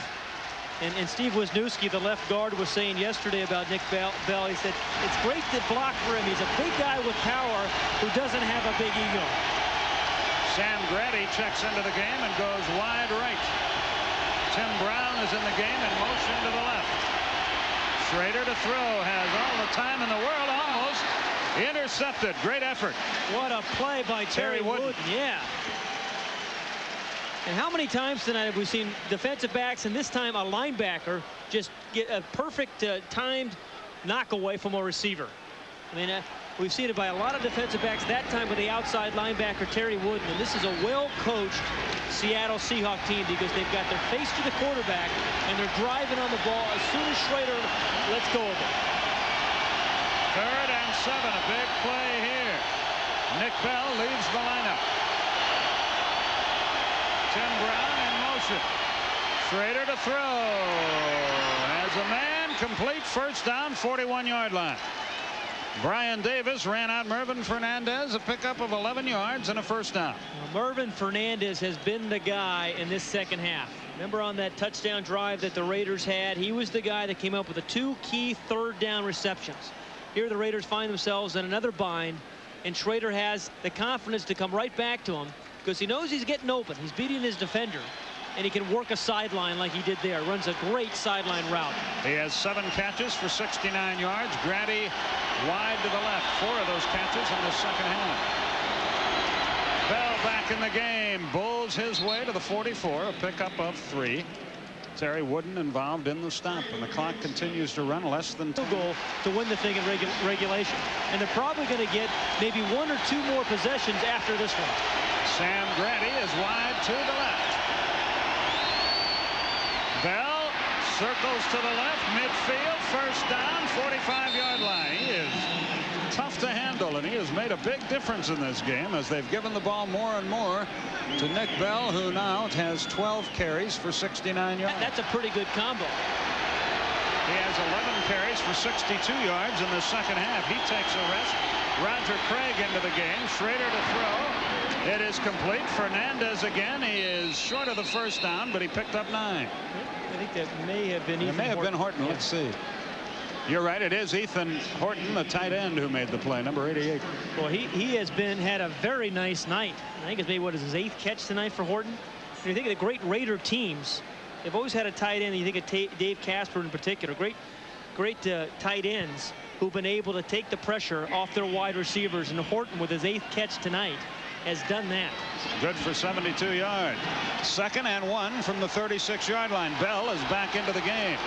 And Steve Wisniewski, the left guard, was saying yesterday about Nick Bell. He said it's great to block for him. He's a big guy with power who doesn't have a big ego. Sam Grady checks into the game and goes wide right. Tim Brown is in the game and motion to the left. Schrader to throw, has all the time in the world, almost intercepted. Great effort. What a play by Terry Wooden. Yeah. And how many times tonight have we seen defensive backs, and this time a linebacker, just get a perfect timed knock away from a receiver? I mean, we've seen it by a lot of defensive backs, that time with the outside linebacker Terry Wooden. And this is a well-coached Seattle Seahawk team because they've got their face to the quarterback and they're driving on the ball as soon as Schrader lets go of it. 7. A big play here. Nick Bell leaves the lineup. Tim Brown in motion. Schrader to throw. Has a man, complete, first down, 41-yard line. Brian Davis ran out Mervin Fernandez, a pickup of 11 yards and a first down. Well, Mervin Fernandez has been the guy in this second half. Remember on that touchdown drive that the Raiders had, he was the guy that came up with the 2 key third down receptions. Here the Raiders find themselves in another bind, and Schrader has the confidence to come right back to him because he knows he's getting open. He's beating his defender, and he can work a sideline like he did there. Runs a great sideline route. He has 7 catches for 69 yards. Grady wide to the left. 4 of those catches in the second half. Bell back in the game. Bulls his way to the 44. A pickup of 3. Terry Wooden involved in the stop, and the clock continues to run. Less than 2 goal to win the thing in regulation, and they're probably going to get maybe 1 or 2 more possessions after this one. Sam Grady is wide to the left. Bell circles to the left, midfield, first down, 45-yard line. He is tough to handle, and he has made a big difference in this game as they've given the ball more and more to Nick Bell, who now has 12 carries for 69 yards. That's a pretty good combo. He has 11 carries for 62 yards in the second half. He takes a rest. Roger Craig into the game. Schrader to throw. It is complete. Fernandez again. He is short of the first down, but he picked up 9. I think that may have been Ethan Horton. Yeah. Let's see. You're right. It is Ethan Horton, the tight end, who made the play, number 88. Well, he has had a very nice night. I think it's maybe his 8th catch tonight for Horton. When you think of the great Raider teams, they've always had a tight end. You think of Dave Casper in particular. Great tight ends who've been able to take the pressure off their wide receivers. And Horton, with his 8th catch tonight, has done that. Good for 72 yards. 2nd and 1 from the 36-yard line. Bell is back into the game.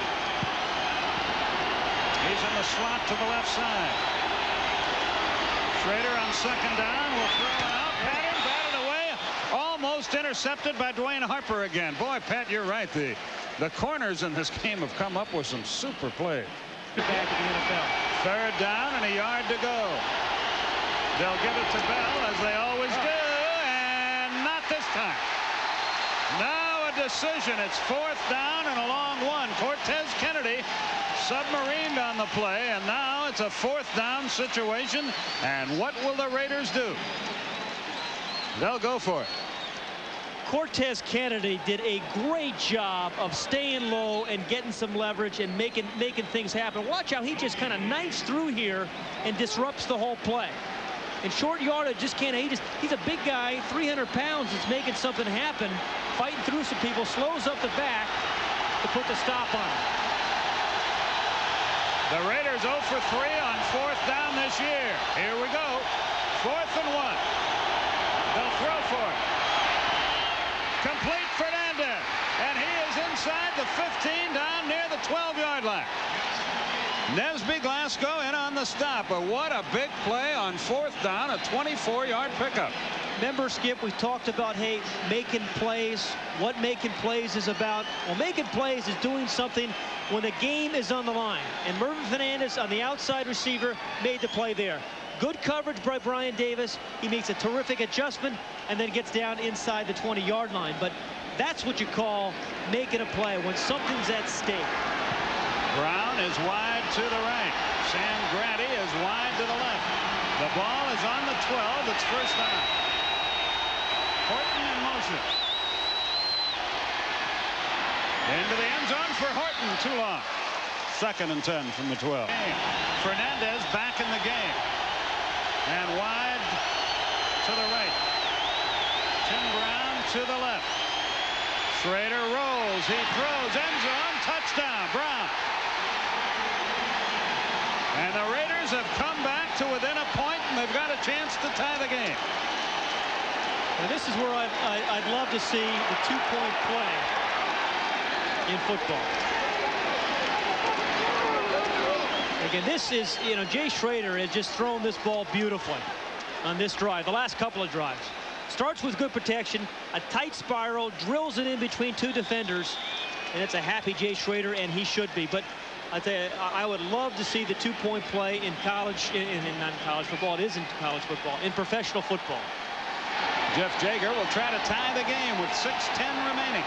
He's in the slot to the left side. Schrader on 2nd down will throw it out. Pattern batted away. Almost intercepted by Dwayne Harper again. Boy, Pat, you're right. The corners in this game have come up with some super plays. Back at the NFL. 3rd down and a yard to go. They'll give it to Bell, as they always do, and not this time. Now a decision. It's 4th down and a long one. Cortez Kennedy submarined on the play, and now it's a 4th down situation. And what will the Raiders do? They'll go for it. Cortez Kennedy did a great job of staying low and getting some leverage and making things happen. Watch how he just kind of knifes through here and disrupts the whole play. In short yardage, he's a big guy, 300 pounds, that's making something happen, fighting through some people, slows up the back to put the stop on him. The Raiders 0 for 3 on 4th down this year. Here we go. 4th and 1. They'll throw for it. Complete Fernandez. And he is inside the 15 down near the 12-yard line. Nesby Glasgow in on the stop, but what a big play on 4th down, a 24-yard pickup. Remember, Skip, we talked about, hey, making plays, what making plays is about. Well, making plays is doing something when the game is on the line. And Mervin Fernandez on the outside receiver made the play there. Good coverage by Brian Davis. He makes a terrific adjustment and then gets down inside the 20-yard line. But that's what you call making a play, when something's at stake. Brown is wide to the right. Sam Grady is wide to the left. The ball is on the 12. It's first down. Horton in motion. Into the end zone for Horton. Too long. 2nd and 10 from the 12. Fernandez back in the game. And wide to the right. Tim Brown to the left. Schrader rolls. He throws. End zone. Touchdown. Brown. And the Raiders have come back to within a point, and they've got a chance to tie the game. And this is where I'd love to see the 2-point play in football. Again, this is, Jay Schrader has just thrown this ball beautifully on this drive, the last couple of drives. Starts with good protection, a tight spiral, drills it in between 2 defenders, and it's a happy Jay Schrader, and he should be. But I tell you, I would love to see the two-point play in college, not in college football. It isn't college football, in professional football. Jeff Jager will try to tie the game with 6:10 remaining.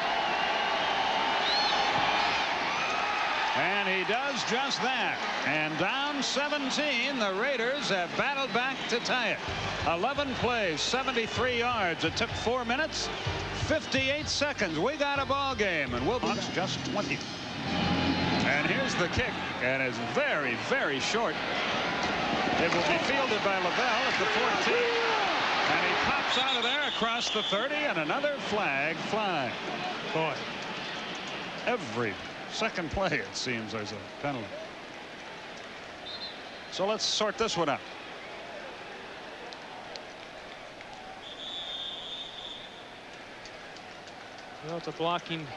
And he does just that. And down 17, the Raiders have battled back to tie it. 11 plays, 73 yards. It took 4 minutes, 58 seconds. We got a ball game, and we'll be just 20. And here's the kick, and it's very, very short. It will be fielded by Lavelle at the 14. And he pops out of there across the 30, and another flag flying. Boy, every second play, it seems there's a penalty. So let's sort this one out. Well, it's a blocking.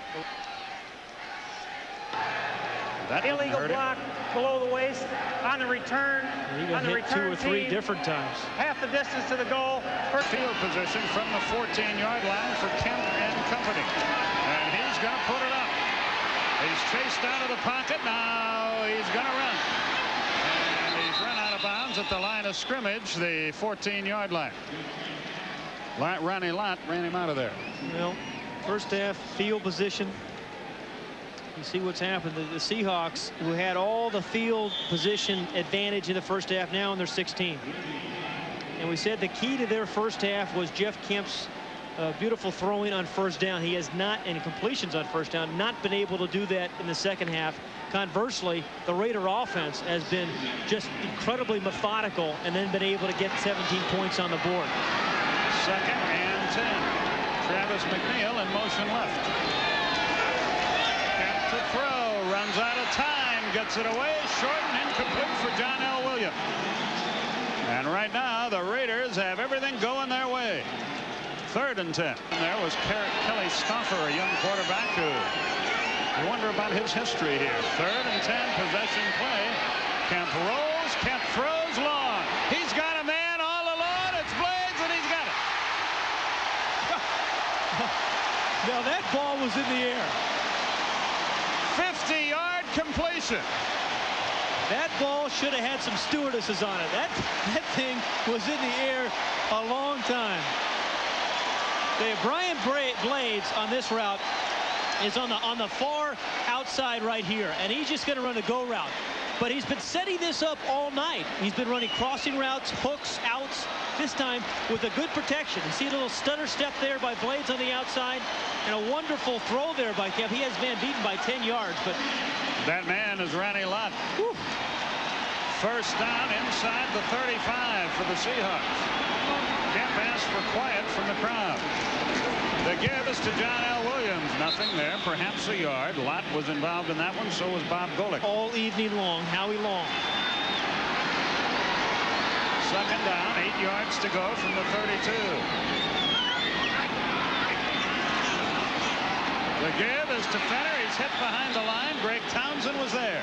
That illegal block below the waist on the return. He got hit 2 or 3 different times. Half the distance to the goal. Field position from the 14-yard line for Kemp and company. And he's going to put it up. He's chased out of the pocket. Now he's going to run. And he's run out of bounds at the line of scrimmage, the 14-yard line. Ronnie Lott ran him out of there. Well, first half field position. You see what's happened. The Seahawks, who had all the field position advantage in the first half, now in their 16. And we said the key to their first half was Jeff Kemp's beautiful throwing on first down. He has not, and completions on first down, not been able to do that in the second half. Conversely, the Raider offense has been just incredibly methodical and then been able to get 17 points on the board. 2nd and 10. Travis McNeil in motion left. Kemp to throw, runs out of time, gets it away, short and incomplete for John L. Williams. And right now, the Raiders have everything going their way. 3rd and 10. And there was Kelly Stoffer, a young quarterback who you wonder about his history here. 3rd and 10, possession play. Kemp rolls, Kemp throws long. He's got a man all alone. It's Blades, and he's got it. Now that ball was in the air. 50-yard completion. That ball should have had some stewardesses on it. That thing was in the air a long time. Brian Blades on this route is on the far outside right here, and he's just going to run a go route. But he's been setting this up all night. He's been running crossing routes, hooks, outs, this time with a good protection. You see a little stutter step there by Blades on the outside, and a wonderful throw there by Kemp. He has man beaten by 10 yards, but that man is Ronnie Lott. Whew. First down inside the 35 for the Seahawks. Kemp asked for quiet from the crowd. The give is to John L. Williams. Nothing there, perhaps a yard. Lott was involved in that one, so was Bob Golick. All evening long, Howie Long. 2nd down, 8 yards to go from the 32. The give is to Fenner. He's hit behind the line. Greg Townsend was there.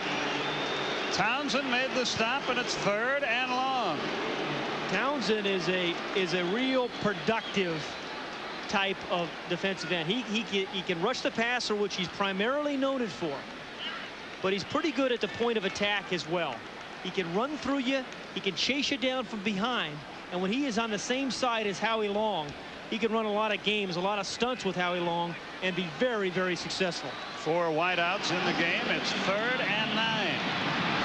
Townsend made the stop, and it's 3rd and long. Townsend is a real productive type of defensive end. He can rush the passer, which he's primarily noted for, but he's pretty good at the point of attack as well. He can run through you, he can chase you down from behind, and when he is on the same side as Howie Long, he can run a lot of games, a lot of stunts with Howie Long, and be very, very successful. 4 wideouts in the game. It's 3rd and 9.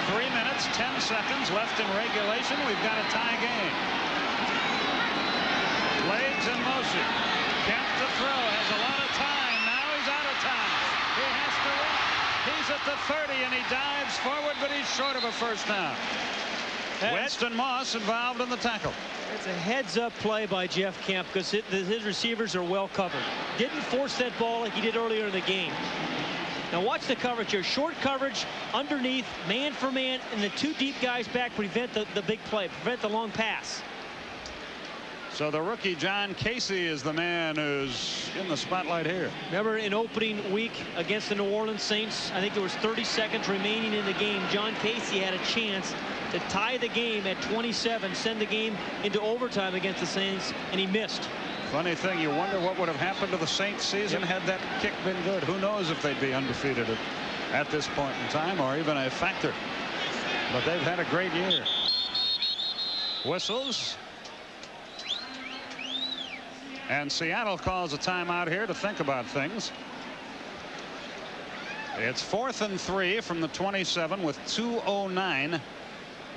3 minutes, 10 seconds left in regulation. We've got a tie game. Blades in motion. Kemp to throw, has a lot of time. Now he's out of time. He has to run. He's at the 30, and he dives forward, but he's short of a first down. Winston Moss involved in the tackle. It's a heads-up play by Jeff Kemp because his receivers are well covered. Didn't force that ball like he did earlier in the game. Now watch the coverage here. Short coverage underneath, man for man, and the 2 deep guys back prevent the big play, prevent the long pass. So the rookie John Casey is the man who's in the spotlight here. Remember in opening week against the New Orleans Saints, I think there was 30 seconds remaining in the game. John Casey had a chance to tie the game at 27, send the game into overtime against the Saints, and he missed. Funny thing, you wonder what would have happened to the Saints season had that kick been good. Who knows if they'd be undefeated at this point in time, or even a factor. But they've had a great year. Whistles. And Seattle calls a timeout here to think about things. It's 4th and 3 from the 27 with 2:09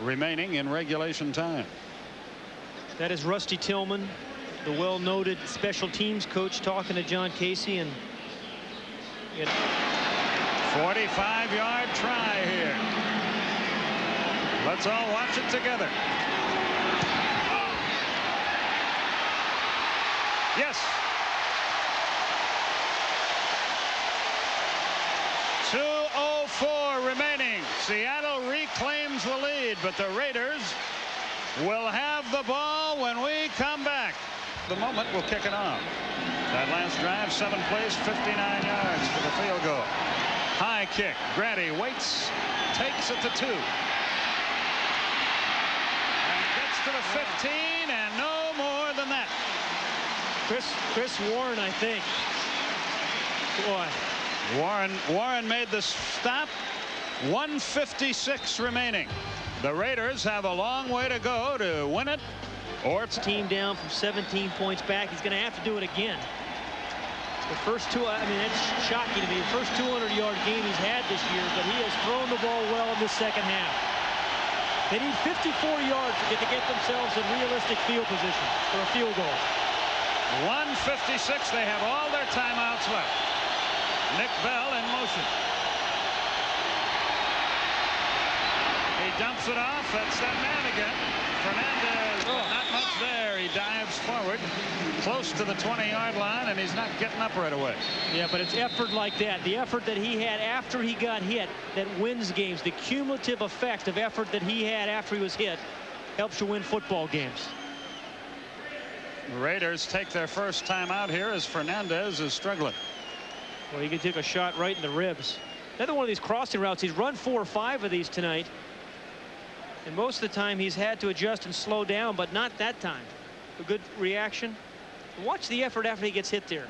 remaining in regulation time. That is Rusty Tillman, the well-noted special teams coach, talking to John Casey. And 45-yard try here. Let's all watch it together. Yes. 2:04 remaining. Seattle reclaims the lead, but the Raiders will have the ball when we come back. The moment we'll kick it off. That last drive, 7 plays, 59 yards for the field goal. High kick. Grady waits, takes it to 2. And gets to the 15, and no more than that. Chris Warren, I think. Boy. Warren made the stop. 1:56 remaining. The Raiders have a long way to go to win it. Or it's team down from 17 points back. He's going to have to do it again. The first two, I mean, it's shocking to me. The first 200-yard game he's had this year, but he has thrown the ball well in the second half. They need 54 yards to get themselves in realistic field position for a field goal. 1:56. They have all their timeouts left. Nick Bell in motion. He dumps it off. That's that man again. Fernandez. Not much there. He dives forward close to the 20-yard line, and he's not getting up right away. Yeah, but it's effort like that. The effort that he had after he got hit that wins games. The cumulative effect of effort that he had after he was hit helps you win football games. The Raiders take their first time out here as Fernandez is struggling. Well, he can take a shot right in the ribs. Another one of these crossing routes. He's run 4 or 5 of these tonight. And most of the time he's had to adjust and slow down, but not that time. A good reaction. Watch the effort after he gets hit there.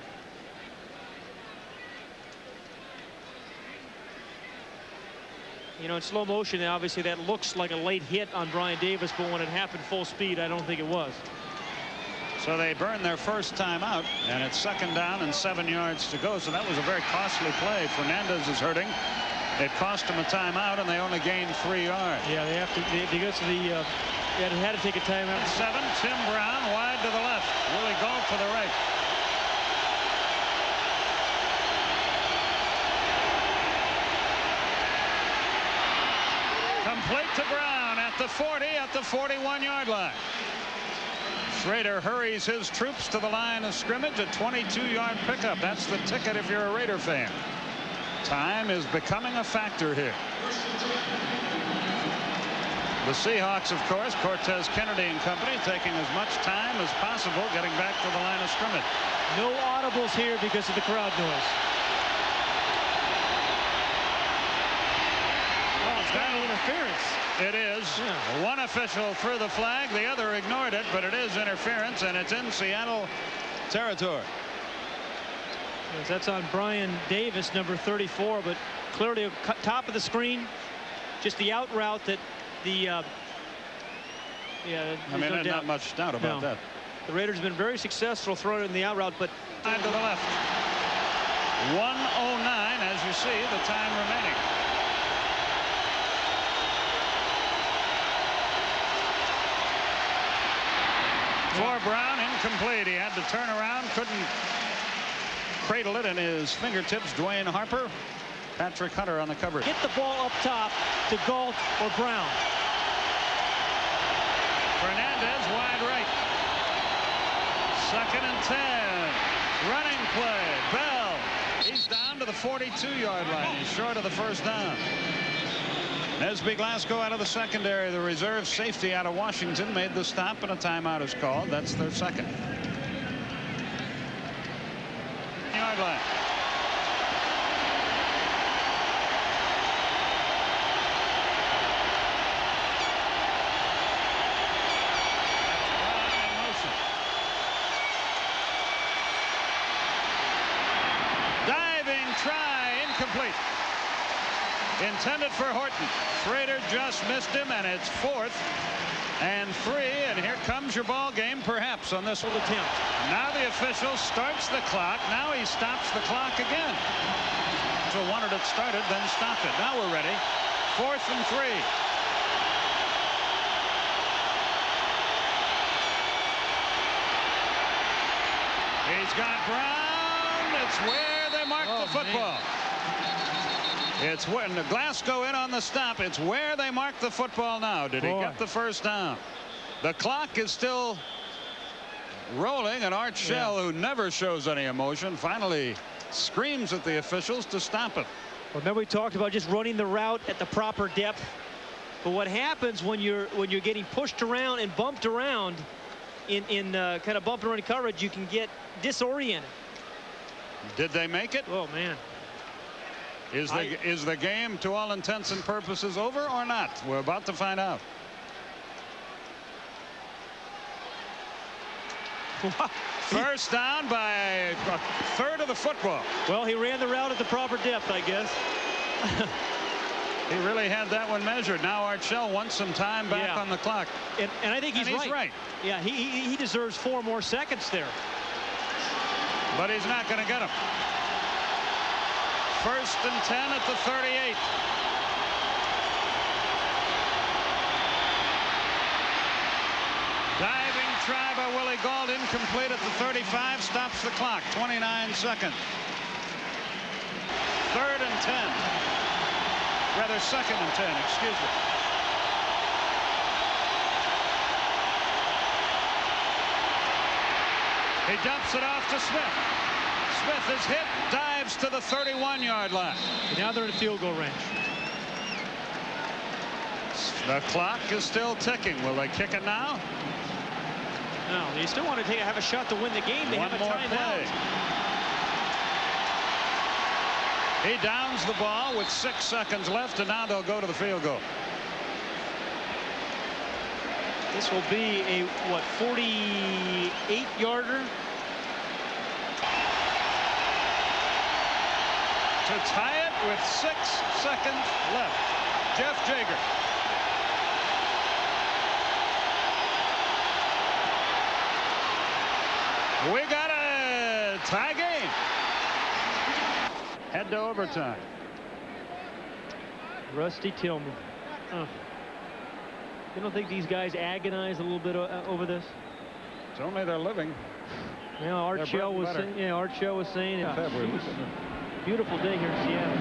You know, in slow motion, obviously that looks like a late hit on Brian Davis, but when it happened full speed, I don't think it was. So they burn their first time out, and it's 2nd down and 7 yards to go. So that was a very costly play. Fernandez is hurting. It cost them a timeout, and they only gained 3 yards. Yeah, they have to. They go to the. They had to take a timeout. 7. Tim Brown wide to the left. Willie Gault to the right. Complete to Brown at the 40, at the 41-yard line. Schrader hurries his troops to the line of scrimmage. A 22-yard pickup. That's the ticket if you're a Raider fan. Time is becoming a factor here. The Seahawks, of course, Cortez Kennedy and company, taking as much time as possible getting back to the line of scrimmage. No audibles here because of the crowd noise. Oh, it's got interference. It is. Yeah. One official threw the flag, the other ignored it, but it is interference, and it's in Seattle territory. Yes, that's on Brian Davis, number 34, but clearly top of the screen, just the out route that the yeah, I mean, not much doubt about that. The Raiders have been very successful throwing it in the out route, but to the left. 1:09 as you see the time remaining. For Brown, incomplete. He had to turn around, couldn't cradle it in his fingertips. Dwayne Harper, Patrick Hunter on the coverage. Get the ball up top to Gault or Brown. Fernandez wide right. 2nd and 10. Running play. Bell. He's down to the 42-yard line. He's short of the first down. Nesby Glasgow out of the secondary. The reserve safety out of Washington made the stop, and a timeout is called. That's their 2nd. Yard line. Diving try, incomplete. Intended for Horton. Schrader just missed him, and it's 4th and 3, and here comes your ball game, perhaps, on this attempt. Now the official starts the clock. Now he stops the clock again. So wanted it started, then stopped it. Now we're ready. 4th and 3. He's got Brown. It's where they mark the football. Man. It's when the Glasgow in on the stop. It's where they mark the football now. Did he get the first down? The clock is still rolling, and Art Shell, who never shows any emotion, finally screams at the officials to stop it. Remember, we talked about just running the route at the proper depth. But what happens when you're getting pushed around and bumped around in kind of bump and run coverage, you can get disoriented. Did they make it? Oh man. Is the game, to all intents and purposes, over or not? We're about to find out. First down by a third of the football. Well, he ran the route at the proper depth, I guess. He really had that one measured. Now Art Shell wants some time back on the clock. And I think he's right. Yeah, he deserves 4 more seconds there. But he's not going to get him. 1st and 10 at the 38. Diving try by Willie Gauld, incomplete at the 35, stops the clock. 29 seconds. 3rd and 10. Rather 2nd and 10, excuse me. He dumps it off to Smith. Smith is hit, dives to the 31-yard line. Now they're in field goal range. The clock is still ticking. Will they kick it now? No, they still want to have a shot to win the game. They have a timeout. He downs the ball with 6 seconds left, and now they'll go to the field goal. This will be a, what, 48-yarder? To tie it with 6 seconds left. Jeff Jager. We got a tie game. Head to overtime. Rusty Tillman. You don't think these guys agonize a little bit over this? It's only their living. You know, Art Shell was saying, beautiful day here in Seattle.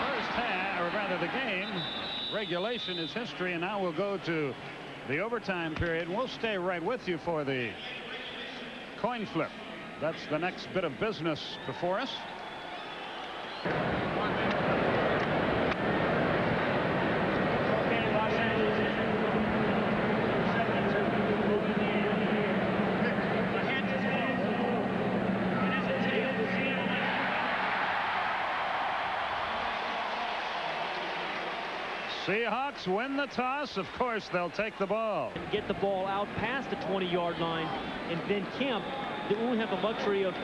First half, or rather the game, regulation is history, and now we'll go to the overtime period. We'll stay right with you for the coin flip. That's the next bit of business before us. Seahawks win the toss. Of course, they'll take the ball. Get the ball out past the 20-yard line, and then Kemp won't have the luxury of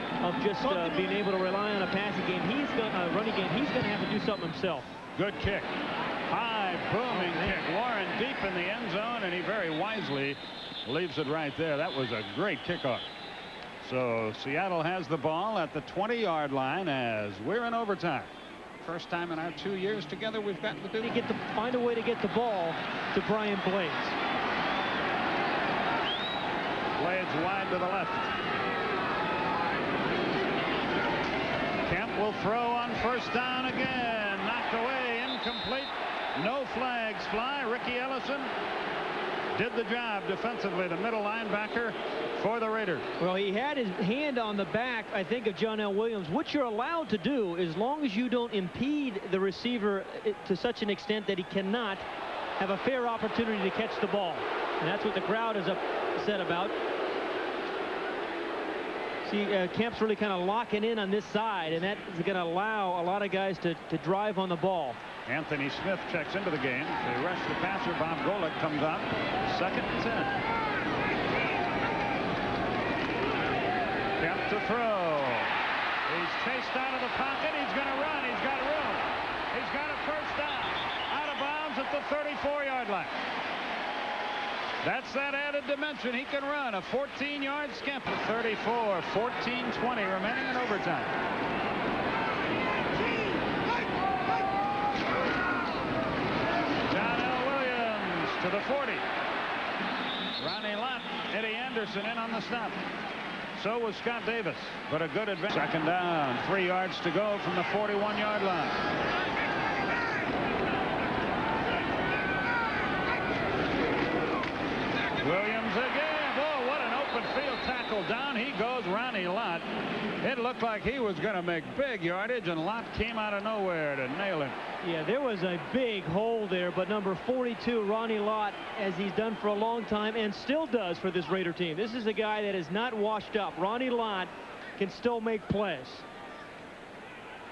just being able to rely on a passing game. He's going running game. He's going to have to do something himself. Good kick. High booming kick. Warren deep in the end zone, and he very wisely leaves it right there. That was a great kickoff. So Seattle has the ball at the 20-yard line as we're in overtime. First time in our 2 years together we've gotten to do. Find a way to get the ball to Brian Blades. Blades wide to the left. Kemp will throw on first down again. Knocked away, incomplete. No flags fly. Ricky Ellison did the job defensively, the middle linebacker for the Raiders. Well, he had his hand on the back, I think, of John L. Williams. What you're allowed to do, as long as you don't impede the receiver to such an extent that he cannot have a fair opportunity to catch the ball. And that's what the crowd is upset about. See, Kemp's really kind of locking in on this side, and that is going to allow a lot of guys to drive on the ball. Anthony Smith checks into the game. To rush the passer, Bob Golick comes up. 2nd and 10. Kemp to throw. He's chased out of the pocket. He's going to run. He's got room. He's got a first down. Out of bounds at the 34-yard line. That's that added dimension. He can run a 14-yard skimp. 34, 14-20 remaining in overtime. John L. Williams to the 40. Ronnie Lott, Eddie Anderson in on the stop. So was Scott Davis, but a good advance. Second down, 3 yards to go from the 41-yard line. Williams again. Oh, what an open field tackle. Down he goes, Ronnie Lott. It looked like he was going to make big yardage, and Lott came out of nowhere to nail him. Yeah, there was a big hole there, but number 42, Ronnie Lott, as he's done for a long time and still does for this Raider team. This is a guy that is not washed up. Ronnie Lott can still make plays.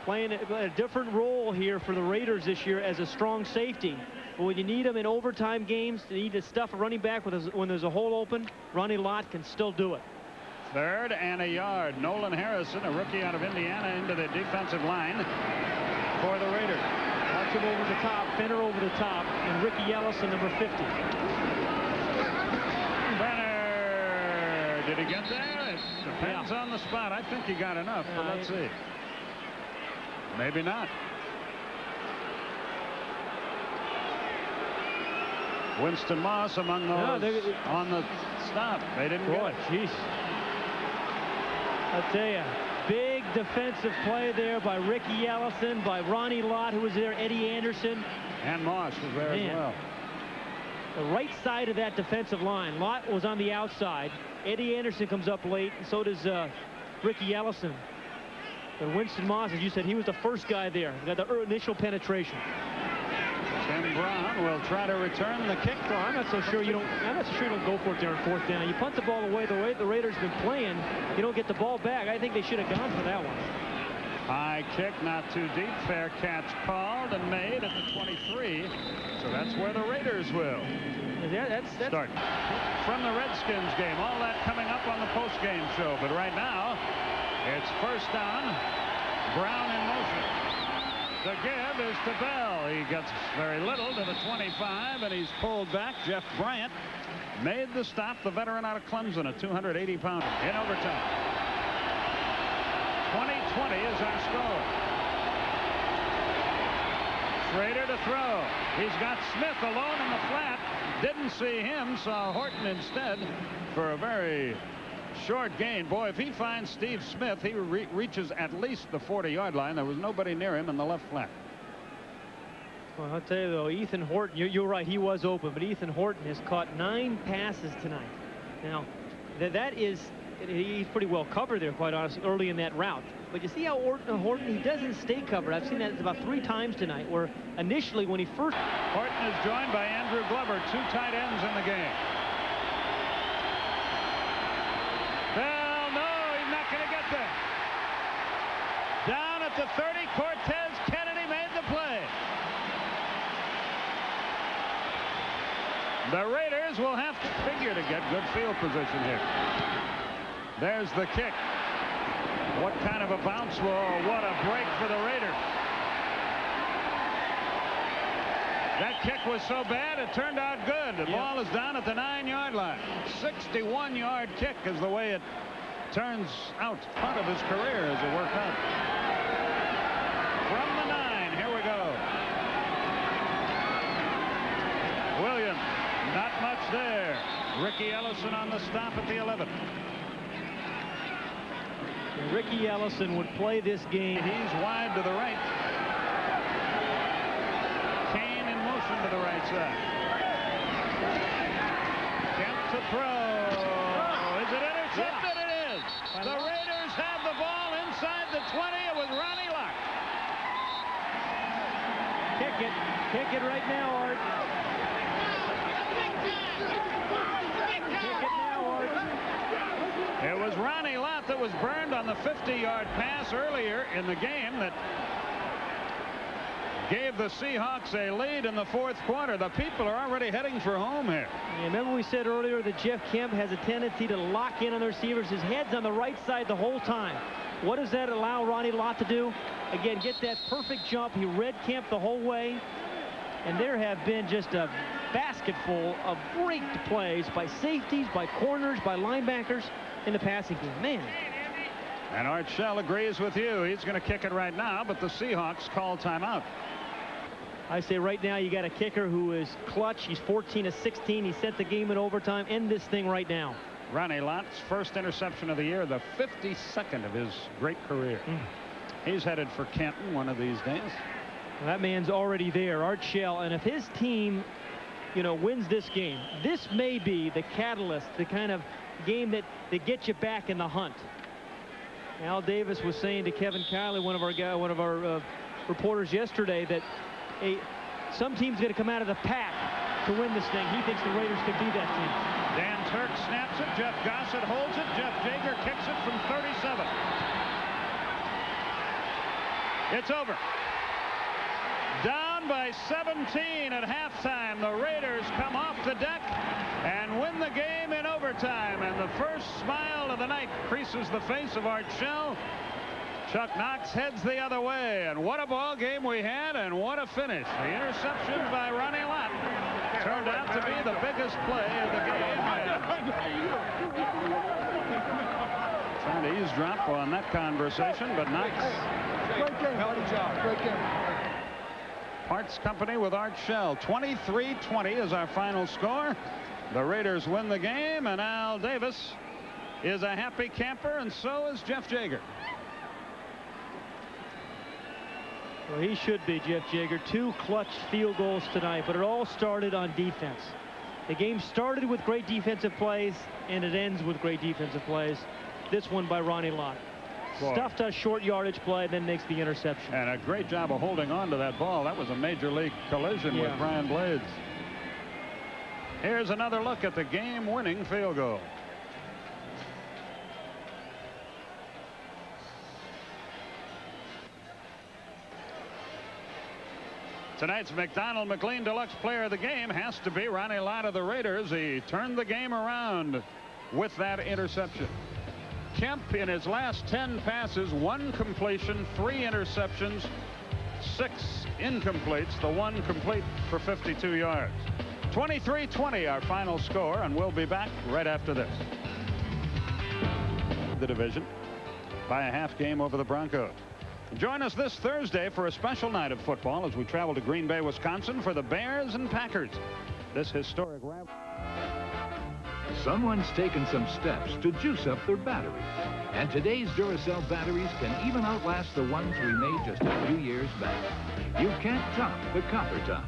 Playing a different role here for the Raiders this year as a strong safety. But when you need him in overtime games, you need to stuff a running back when there's a hole open, Ronnie Lott can still do it. 3rd and a yard. Nolan Harrison, a rookie out of Indiana, into the defensive line for the Raiders. Watch him over the top, Fenner over the top, and Ricky Ellison, number 50. Benner, did he get there? It depends on the spot. I think he got enough, but let's see. Maybe not. Winston Moss among those on the stop. They didn't get it. Jeez. I'll tell you, big defensive play there by Ricky Ellison, by Ronnie Lott, who was there, Eddie Anderson. And Moss was there as well. The right side of that defensive line. Lott was on the outside. Eddie Anderson comes up late, and so does Ricky Ellison. But Winston Moss, as you said, he was the first guy there. He got the initial penetration. Tim Brown will try to return the kick. Well, I'm not so sure you don't go for it there on 4th down. You punt the ball away the way the Raiders have been playing. You don't get the ball back. I think they should have gone for that one. High kick, not too deep. Fair catch called and made at the 23. So that's where the Raiders will start. From the Redskins game. All that coming up on the post-game show. But right now, it's first down. Brown in motion. The give is to Bell. He gets very little to the 25, and he's pulled back. Jeff Bryant made the stop. The veteran out of Clemson, a 280-pounder in overtime. 20-20 is our score. Schrader to throw. He's got Smith alone in the flat. Didn't see him, saw Horton instead for a very short gain. Boy, if he finds Steve Smith, he reaches at least the 40-yard line. There was nobody near him in the left flat. Well, I'll tell you, though, Ethan Horton, you're right, he was open, but Ethan Horton has caught 9 passes tonight. Now, he's pretty well covered there, quite honestly, early in that route. But you see how Horton, he doesn't stay covered. I've seen that about 3 times tonight, where initially when he first... Horton is joined by Andrew Glover, 2 tight ends in the game. Bell, no, he's not going to get there. Down at the 30, Cortez Kennedy made the play. The Raiders will have to figure to get good field position here. There's the kick. What kind of a bounce ball? What a break for the Raiders. That kick was so bad it turned out good. The ball is down at the 9-yard line. 61-yard kick is the way it turns out. Part of his career as it worked out. From the 9, here we go. Williams, not much there. Ricky Ellison on the stop at the 11. Ricky Ellison would play this game. He's wide to the right. Kane in motion to the right side. Kemp to throw. Is it intercepted? It is. The Raiders have the ball inside the 20. It was Ronnie Lott. Kick it right now, Art. It was Ronnie Lott that was burned on the 50-yard pass earlier in the game that gave the Seahawks a lead in the 4th quarter. The people are already heading for home here. Yeah, remember we said earlier that Jeff Kemp has a tendency to lock in on the receivers. His head's on the right side the whole time. What does that allow Ronnie Lott to do? Again, get that perfect jump. He read camp the whole way. And there have been just a basket full of great plays by safeties, by corners, by linebackers in the passing game. Man. And Art Shell agrees with you. He's going to kick it right now, but the Seahawks call timeout. I say right now you got a kicker who is clutch. He's 14 of 16. He sent the game in overtime. End this thing right now. Ronnie Lott's first interception of the year, the 52nd of his great career. He's headed for Canton one of these days. Well, that man's already there, Art Shell. And if his team, wins this game, this may be the catalyst, the kind of game that gets you back in the hunt. Al Davis was saying to Kevin Kiley, one of our reporters yesterday, that some team's going to come out of the pack to win this thing. He thinks the Raiders could be that team. Dan Turk snaps it. Jeff Gossett holds it. Jeff Jaeger kicks it from 37. It's over. Down by 17 at halftime. The Raiders come off the deck and win the game in overtime. And the first smile of the night creases the face of Art Shell. Chuck Knox heads the other way. And what a ball game we had, and what a finish. The interception by Ronnie Lott turned out to be the biggest play of the game. Trying to eavesdrop on that conversation, but Knox. Great game. Hell of a job. Great game. Parts company with Art Shell. 23-20 is our final score. The Raiders win the game, and Al Davis is a happy camper, and so is Jeff Jaeger. Well, he should be, Jeff Jaeger. 2 clutch field goals tonight, but it all started on defense. The game started with great defensive plays, and it ends with great defensive plays. This one by Ronnie Lott. Stuffed a short yardage play, then makes the interception. And a great job of holding on to that ball. That was a major league collision with Brian Blades. Here's another look at the game-winning field goal. Tonight's McDonald McLean Deluxe Player of the Game has to be Ronnie Lott of the Raiders. He turned the game around with that interception. Kemp, in his last 10 passes, 1 completion, 3 interceptions, 6 incompletes, the 1 complete for 52 yards. 23-20 our final score, and we'll be back right after this. The division by a half game over the Broncos. Join us this Thursday for a special night of football as we travel to Green Bay, Wisconsin for the Bears and Packers. This historic rivalry. Someone's taken some steps to juice up their batteries. And today's Duracell batteries can even outlast the ones we made just a few years back. You can't top the copper top.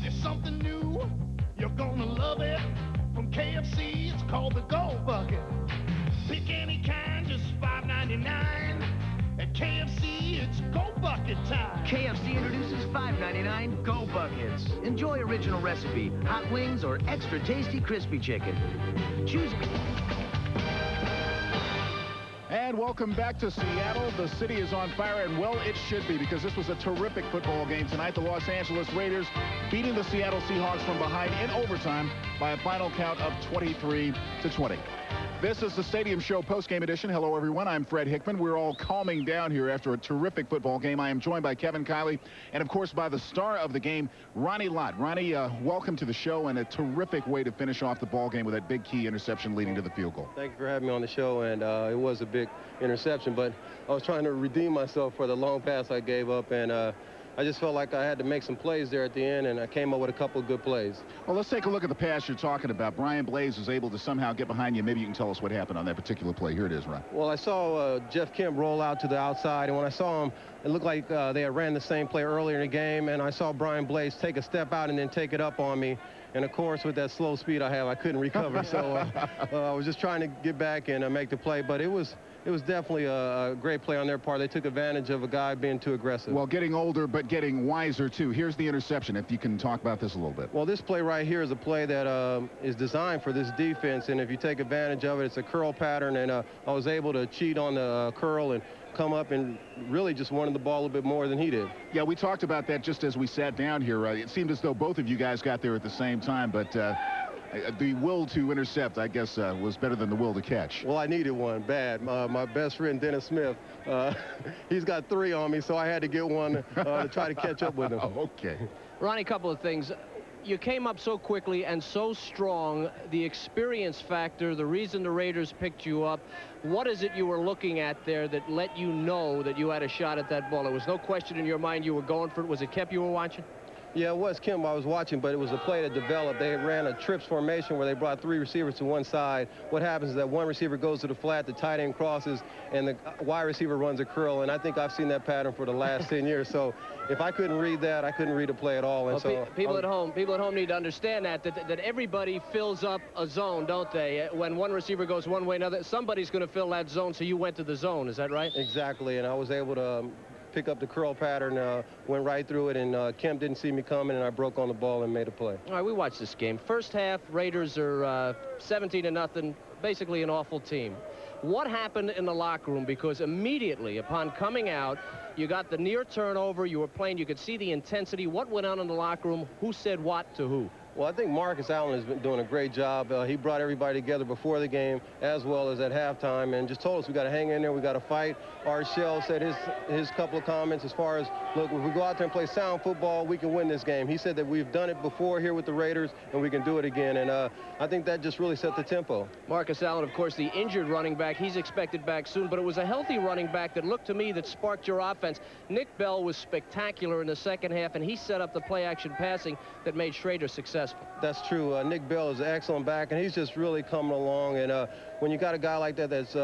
There's something new, you're gonna love it. From KFC, it's called the Go Bucket. Pick any kind, just $5.99. At KFC, it's Go Bucket time. KFC introduces $5.99 Go Buckets. Enjoy original recipe, hot wings, or extra tasty crispy chicken. Choose. And welcome back to Seattle. The city is on fire, and well, it should be, because this was a terrific football game tonight. The Los Angeles Raiders beating the Seattle Seahawks from behind in overtime by a final count of 23-20. This is the Stadium Show postgame edition. Hello, everyone. I'm Fred Hickman. We're all calming down here after a terrific football game. I am joined by Kevin Kiley and, of course, by the star of the game, Ronnie Lott. Ronnie, welcome to the show, and a terrific way to finish off the ball game with that big key interception leading to the field goal. Thank you for having me on the show, and it was a big interception, but I was trying to redeem myself for the long pass I gave up, and I just felt like I had to make some plays there at the end, and I came up with a couple of good plays. Well, let's take a look at the pass you're talking about. Brian Blades was able to somehow get behind you. Maybe you can tell us what happened on that particular play. Here it is, Ron. Well, I saw Jeff Kemp roll out to the outside, and when I saw him, it looked like they had ran the same play earlier in the game, and I saw Brian Blades take a step out and then take it up on me. And, of course, with that slow speed I have, I couldn't recover. So I was just trying to get back and make the play, but it was definitely a great play on their part. They took advantage of a guy being too aggressive. Well, getting older but getting wiser, too. Here's the interception, if you can talk about this a little bit. Well, this play right here is a play that is designed for this defense, and if you take advantage of it, it's a curl pattern, and I was able to cheat on the curl and come up and really just wanted the ball a bit more than he did. Yeah, we talked about that just as we sat down here. It seemed as though both of you guys got there at the same time, but The will to intercept, I guess, was better than the will to catch. Well, I needed one bad. My best friend, Dennis Smith, he's got 3 on me, so I had to get one to try to catch up with him. Oh, okay. Ronnie, a couple of things. You came up so quickly and so strong. The experience factor, the reason the Raiders picked you up, what is it you were looking at there that let you know that you had a shot at that ball? There was no question in your mind you were going for it. Was it Kemp you were watching? Yeah, it was Kim I was watching, but it was a play that developed. They ran a trips formation where they brought 3 receivers to one side. What happens is that one receiver goes to the flat, the tight end crosses, and the wide receiver runs a curl. And I think I've seen that pattern for the last 10 years. So if I couldn't read that, I couldn't read a play at all. And well, people at home need to understand that everybody fills up a zone, don't they? When one receiver goes one way, another, somebody's going to fill that zone. So you went to the zone. Is that right? Exactly. And I was able to pick up the curl pattern, went right through it, and Kemp didn't see me coming, and I broke on the ball and made a play. All right, we watched this game. First half, Raiders are 17-0, basically an awful team. What happened in the locker room? Because immediately upon coming out, you got the near turnover, you were playing, you could see the intensity. What went on in the locker room? Who said what to who? Well, I think Marcus Allen has been doing a great job. He brought everybody together before the game as well as at halftime and just told us we got to hang in there, we got to fight. Art Shell said his couple of comments as far as, look, if we go out there and play sound football, we can win this game. He said that we've done it before here with the Raiders and we can do it again. And I think that just really set the tempo. Marcus Allen, of course, the injured running back. He's expected back soon, but it was a healthy running back that looked to me that sparked your offense. Nick Bell was spectacular in the second half, and he set up the play-action passing that made Schrader successful. That's true. Nick Bell is an excellent back, and he's just really coming along. And when you got a guy like that that's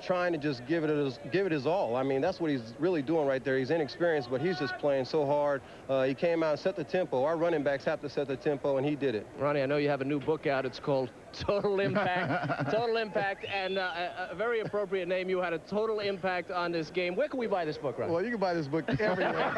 trying to just give it his all. I mean, that's what he's really doing right there. He's inexperienced, but he's just playing so hard. He came out and set the tempo. Our running backs have to set the tempo, and he did it. Ronnie, I know you have a new book out. It's called Total Impact. Total Impact, and a very appropriate name. You had a total impact on this game. Where can we buy this book, Ronnie? Well, you can buy this book everywhere.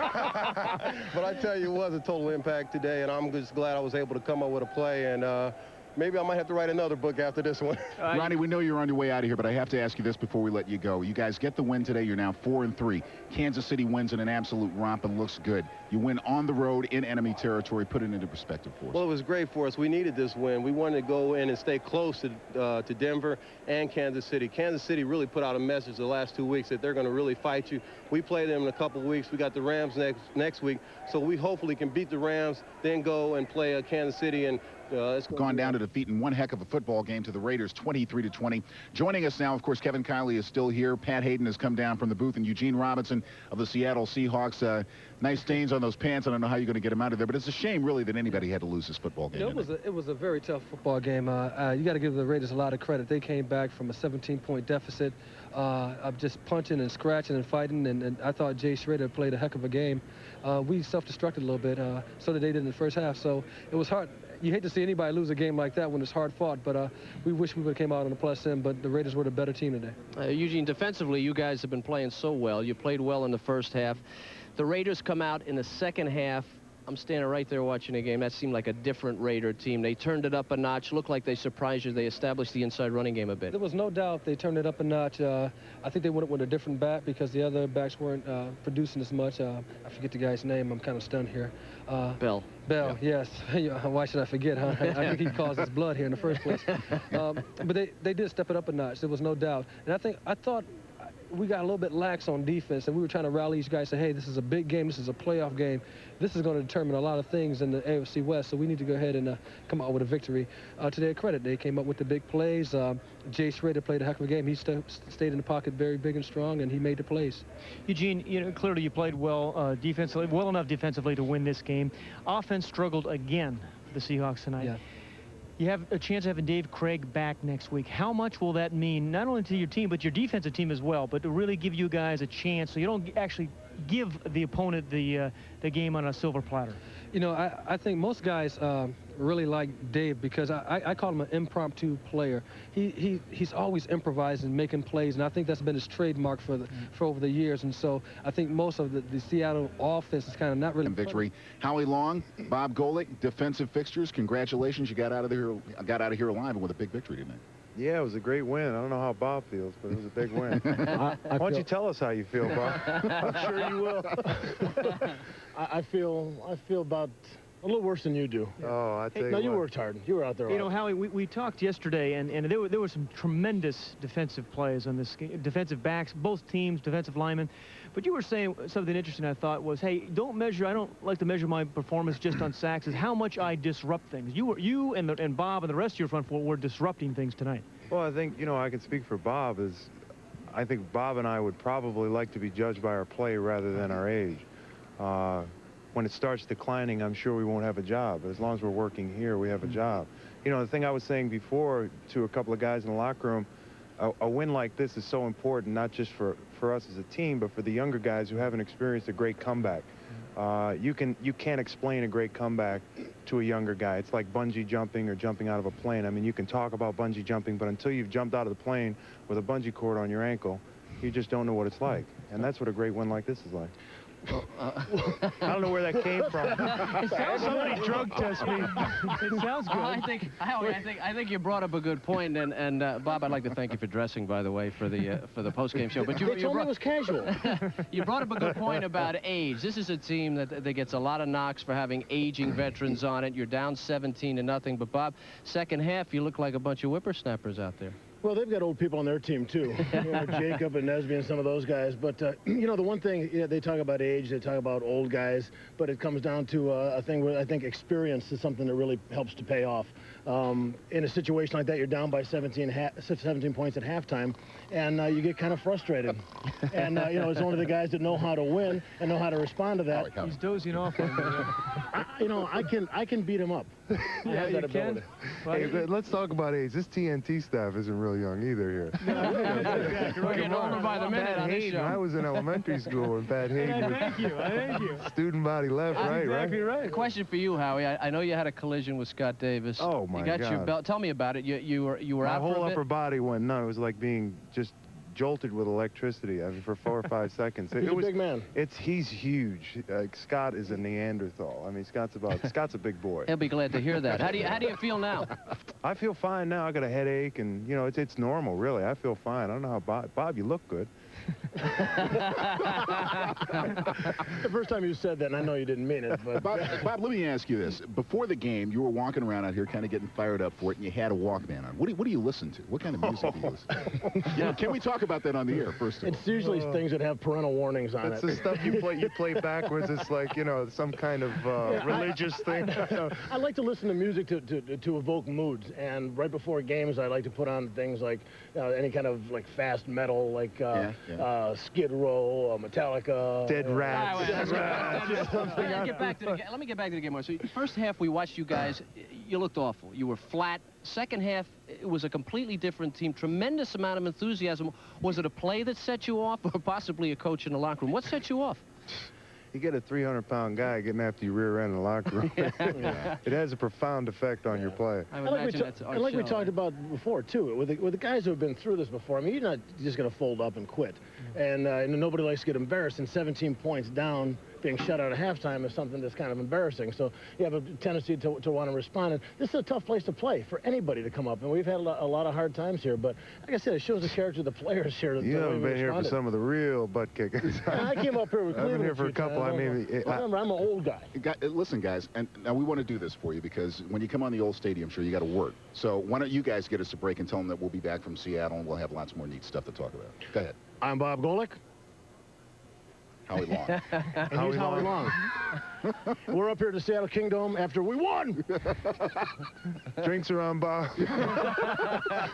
But I tell you, it was a total impact today, and I'm just glad I was able to come up with a play. And maybe I might have to write another book after this one. Ronnie, we know you're on your way out of here, but I have to ask you this before we let you go. You guys get the win today. You're now 4-3. Kansas City wins in an absolute romp and looks good. You win on the road in enemy territory. Put it into perspective for us. Well, it was great for us. We needed this win. We wanted to go in and stay close to Denver and Kansas City. Kansas City really put out a message the last 2 weeks that they're going to really fight you. We play them in a couple of weeks. We got the Rams next week. So we hopefully can beat the Rams, then go and play Kansas City. And it's gone down to defeat in one heck of a football game to the Raiders, 23-20. Joining us now, of course, Kevin Kiley is still here. Pat Hayden has come down from the booth, and Eugene Robinson of the Seattle Seahawks. Nice stains on those pants. I don't know how you're going to get them out of there, but it's a shame, really, that anybody had to lose this football game. It was a very tough football game. You got to give the Raiders a lot of credit. They came back from a 17-point deficit of just punching and scratching and fighting, and I thought Jay Schrader played a heck of a game. We self-destructed a little bit, so did they did in the first half, so it was hard. You hate to see anybody lose a game like that when it's hard fought, but we wish we would have came out on the plus end, but the Raiders were the better team today. Eugene, defensively, you guys have been playing so well. You played well in the first half. The Raiders come out in the second half. I'm standing right there watching the game. That seemed like a different Raider team. They turned it up a notch. Looked like they surprised you. They established the inside running game a bit. There was no doubt they turned it up a notch. I think they went with a different back because the other backs weren't producing as much. I forget the guy's name. I'm kind of stunned here. Bell. Bell, yeah. Yes. Why should I forget, huh? I think he caused his blood here in the first place. But they did step it up a notch. There was no doubt. And I thought we got a little bit lax on defense, and we were trying to rally these guys, say, hey, this is a big game. This is a playoff game. This is going to determine a lot of things in the AFC West, so we need to go ahead and come out with a victory. To their credit, they came up with the big plays. Jay Schrader played a heck of a game. He stayed in the pocket very big and strong, and he made the plays. Eugene, clearly you played well defensively, well enough defensively to win this game. Offense struggled again for the Seahawks tonight. Yeah. You have a chance of having Dave Craig back next week. How much will that mean, not only to your team, but your defensive team as well, but to really give you guys a chance so you don't actually give the opponent the game on a silver platter? You know, I think most guys really like Dave because I call him an impromptu player. He's always improvising, making plays, and I think that's been his trademark for over the years. And so I think most of the Seattle offense is kind of not really victory. Howie Long, Bob Golick, defensive fixtures. Congratulations, you got out of here alive and with a big victory tonight. Yeah, it was a great win. I don't know how Bob feels, but it was a big win. Why don't you tell us how you feel, Bob? I'm sure you will. I feel about A little worse than you do. Oh, I tell you No, what. you worked hard. You were out there. You know, Howie, we talked yesterday, and there were some tremendous defensive plays on this game. Defensive backs, both teams, defensive linemen. But you were saying something interesting, I thought, was, hey, I don't like to measure my performance just on sacks, is how much I disrupt things. You and Bob and the rest of your front four were disrupting things tonight. Well, I think, I can speak for Bob, I think Bob and I would probably like to be judged by our play rather than our age. When it starts declining, I'm sure we won't have a job. But as long as we're working here, we have a job. The thing I was saying before to a couple of guys in the locker room, a win like this is so important, not just for us as a team, but for the younger guys who haven't experienced a great comeback. You can't explain a great comeback to a younger guy. It's like bungee jumping or jumping out of a plane. I mean, you can talk about bungee jumping, but until you've jumped out of the plane with a bungee cord on your ankle, you just don't know what it's like. And that's what a great win like this is like. I don't know where that came from. Somebody drug test me. It sounds good. I think you brought up a good point, and Bob, I'd like to thank you for dressing, by the way, for the post-game show. But They told me it was casual. You brought up a good point about age. This is a team that gets a lot of knocks for having aging veterans on it. You're down 17-0, but Bob, second half, you look like a bunch of whippersnappers out there. Well, they've got old people on their team, too. Jacob and Nesby and some of those guys. But, the one thing, they talk about age, they talk about old guys, but it comes down to a thing where I think experience is something that really helps to pay off. In a situation like that, you're down by 17 points at halftime, and you get kind of frustrated. And, it's only the guys that know how to win and know how to respond to that. He's dozing off on me. I can beat him up. Yeah, you can. Hey, let's talk about age. This TNT staff isn't real young either here. We're getting older by the minute on this show. I was in elementary school when Pat Hayden Thank you. student body left, Exactly right. A question for you, Howie. I know you had a collision with Scott Davis. Oh, my God. You got your belt. Tell me about it. You were My out for a whole bit? upper body went numb. It was like being just jolted with electricity. I mean, for 4 or 5 seconds. He's a big man. He's huge. Scott is a Neanderthal. I mean, Scott's a big boy. He'll be glad to hear that. How do you feel now? I feel fine now. I got a headache, and it's normal, really. I feel fine. I don't know how Bob, you look good. The first time you said that, and I know you didn't mean it, but... Bob, let me ask you this. Before the game, you were walking around out here kind of getting fired up for it, and you had a Walkman on. What do you listen to? What kind of music do you listen to? Can we talk about that on the air, first of all? It's usually things that have parental warnings on That's it. the stuff you play backwards. It's like, some kind of religious thing. I like to listen to music to evoke moods, and right before games, I like to put on things like any kind of like fast metal, like Skid Row, Metallica, Dead Rats. Let me get back to the game. So first half, we watched you guys. You looked awful. You were flat. Second half, it was a completely different team. Tremendous amount of enthusiasm. Was it a play that set you off, or possibly a coach in the locker room? What set you off? You get a 300-pound guy getting after your rear end in the locker room. It has a profound effect on your play. I would imagine that's our like we show. talked about before, too, with the guys who have been through this before. I mean, you're not just going to fold up and quit. And nobody likes to get embarrassed, and 17 points down, being shut out at halftime is something that's kind of embarrassing. So you have a tendency to want to respond. And this is a tough place to play for anybody to come up. And we've had a lot of hard times here. But like I said, it shows the character of the players here. You haven't been here for some of the real butt kickers. I came up here with Cleveland. I've been here for a couple. I'm an old guy. Listen, guys, and now we want to do this for you because when you come on the old stadium show, you got to work. So why don't you guys get us a break and tell them that we'll be back from Seattle and we'll have lots more neat stuff to talk about. Go ahead. I'm Bob Golick. Howie Long. And he's Howie Long. We're up here at the Seattle Kingdom after we won. Drinks are on, Bob.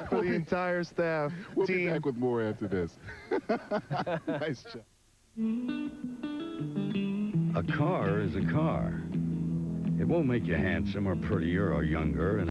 For the entire staff. We'll be back with more after this. Nice job. A car is a car. It won't make you handsome or prettier or younger.